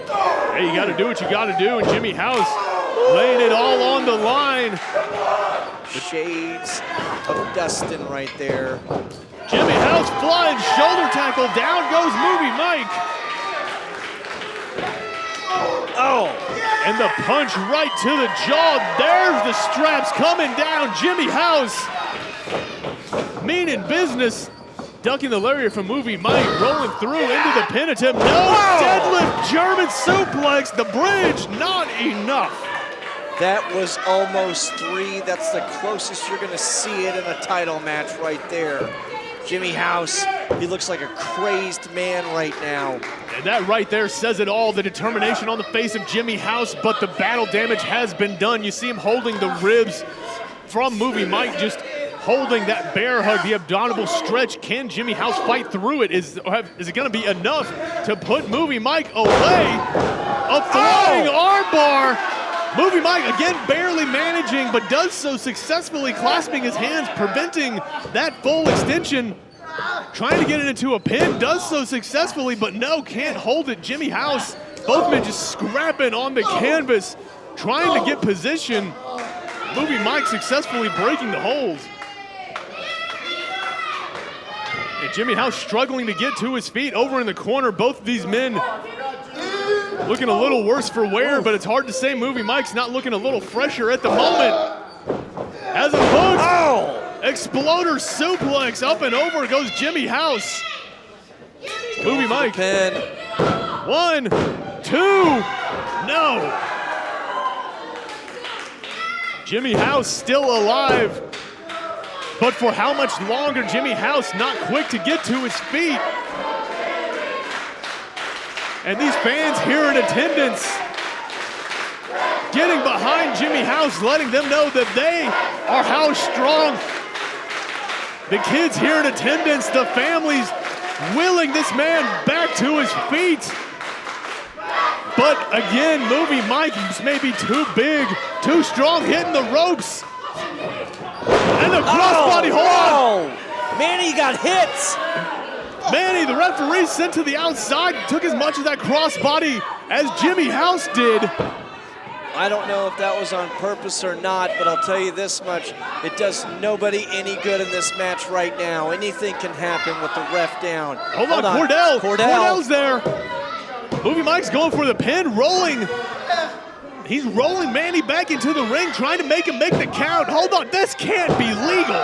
Hey, you got to do what you got to do, and Jimmy House laying it all on the line. Shades of Dustin right there. Jimmy House flying shoulder tackle. Down goes Movie Mike. Oh. And the punch right to the jaw. There's the straps coming down. Jimmy House meaning business. Ducking the lariat from Movie Mike, rolling through into the pin attempt. No deadlift, German suplex, the bridge, not enough. That was almost 3. That's the closest you're gonna see it in a title match right there. Jimmy House, he looks like a crazed man right now. And that right there says it all, the determination on the face of Jimmy House, but the battle damage has been done. You see him holding the ribs from Movie Mike, just holding that bear hug, the abdominal stretch. Can Jimmy House fight through it? Is it gonna be enough to put Movie Mike away? A flying armbar. Movie Mike, again, barely managing, but does so successfully, clasping his hands, preventing that full extension. Trying to get it into a pin, does so successfully, but no, can't hold it. Jimmy House, both men just scrapping on the canvas, trying to get position. Movie Mike successfully breaking the hold. And Jimmy House struggling to get to his feet over in the corner. Both of these men looking a little worse for wear, but it's hard to say Movie Mike's not looking a little fresher at the moment. As a hook, exploder suplex, up and over goes Jimmy House. Movie Mike. Pin. 1, 2, no. Jimmy House still alive, but for how much longer? Jimmy House not quick to get to his feet. And these fans here in attendance getting behind Jimmy House, letting them know that they are House strong. The kids here in attendance, the families willing this man back to his feet. But again, Movie Mike may be too big, too strong, hitting the ropes. And the crossbody hold on. Manny got hit. Manny, the referee, sent to the outside, took as much of that crossbody as Jimmy House did. I don't know if that was on purpose or not, but I'll tell you this much. It does nobody any good in this match right now. Anything can happen with the ref down. Hold on, Cordell. Cordell's there. Movie Mike's going for the pin, rolling. He's rolling Manny back into the ring, trying to make him make the count. Hold on, this can't be legal.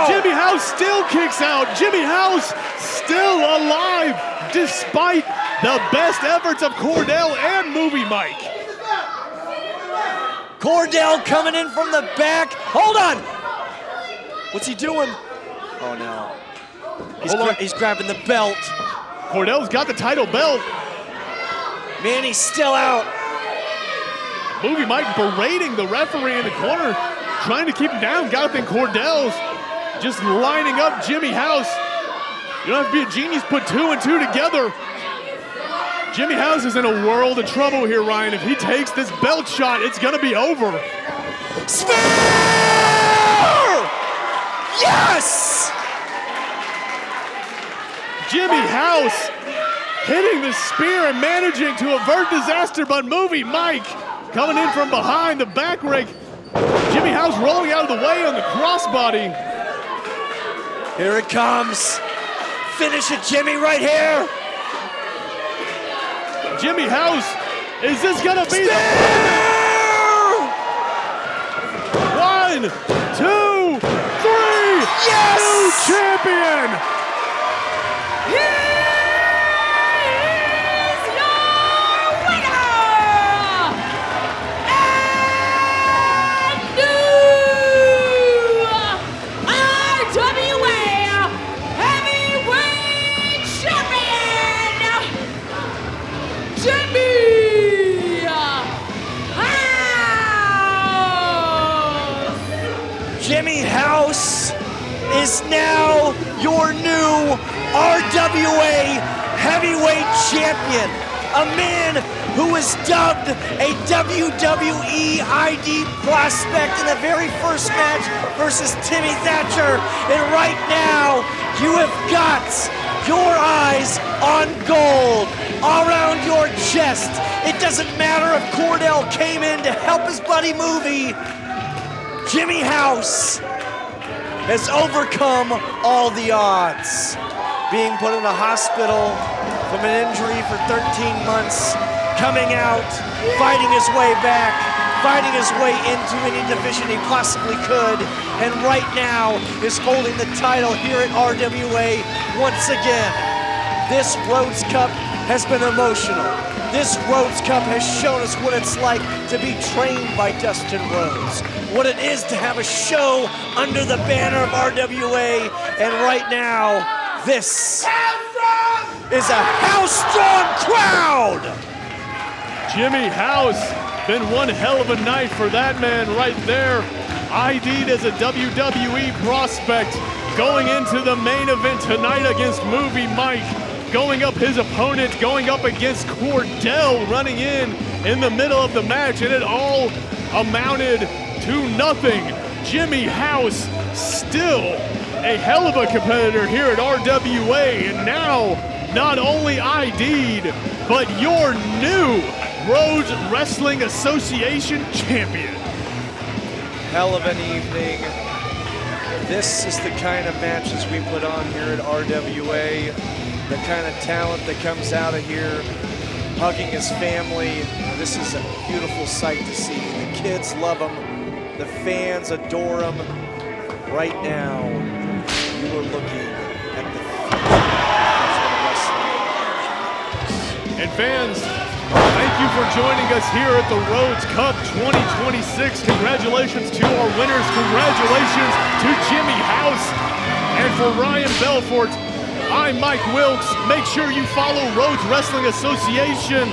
Jimmy House still kicks out. Jimmy House still alive, despite the best efforts of Cordell and Movie Mike. Cordell coming in from the back. Hold on. What's he doing? Oh no. He's grabbing the belt. Cordell's got the title belt. Manny's still out. Movie Mike berating the referee in the corner, trying to keep him down. Gotta think Cordell's just lining up Jimmy House. You don't have to be a genius, put 2 and 2 together. Jimmy House is in a world of trouble here, Ryan. If he takes this belt shot, it's gonna be over. Spear! Yes! Jimmy House hitting the spear and managing to avert disaster, but Movie Mike coming in from behind the back rake. Jimmy House rolling out of the way on the crossbody. Here it comes. Finish it, Jimmy, right here. Jimmy House, is this gonna be the 1, 2, 3, yes! New champion! Jimmy House is now your new RWA heavyweight champion. A man who was dubbed a WWE ID prospect in the very first match versus Timmy Thatcher. And right now, you have got your eyes on gold. All around your chest. It doesn't matter if Cordell came in to help his buddy Movie. Jimmy House has overcome all the odds. Being put in a hospital from an injury for 13 months, coming out, fighting his way back, fighting his way into any division he possibly could, and right now is holding the title here at RWA once again. This Rhodes Cup has been emotional. This Rhodes Cup has shown us what it's like to be trained by Dustin Rhodes, what it is to have a show under the banner of RWA, and right now, this is a house-strong crowd! Jimmy House, been one hell of a night for that man right there. ID'd as a WWE prospect, going into the main event tonight against Movie Mike, going up his opponent, going up against Cordell, running in the middle of the match, and it all amounted to nothing. Jimmy House, still a hell of a competitor here at RWA, and now not only ID'd, but your new Rhodes Wrestling Association champion. Hell of an evening. This is the kind of matches we put on here at RWA. The kind of talent that comes out of here, hugging his family. This is a beautiful sight to see. The kids love him. The fans adore him. Right now, you are looking at the future of wrestling. And fans, thank you for joining us here at the Rhodes Cup 2026. Congratulations to our winners. Congratulations to Jimmy House. And for Ryan Belfort, I'm Mike Wilkes. Make sure you follow Rhodes Wrestling Association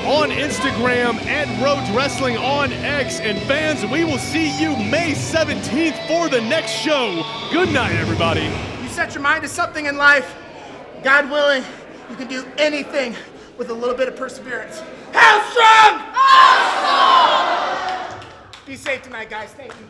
on Instagram and Rhodes Wrestling on X. And fans, we will see you May 17th for the next show. Good night, everybody. You set your mind to something in life, God willing, you can do anything with a little bit of perseverance. How strong? How strong? Be safe tonight, guys. Thank you.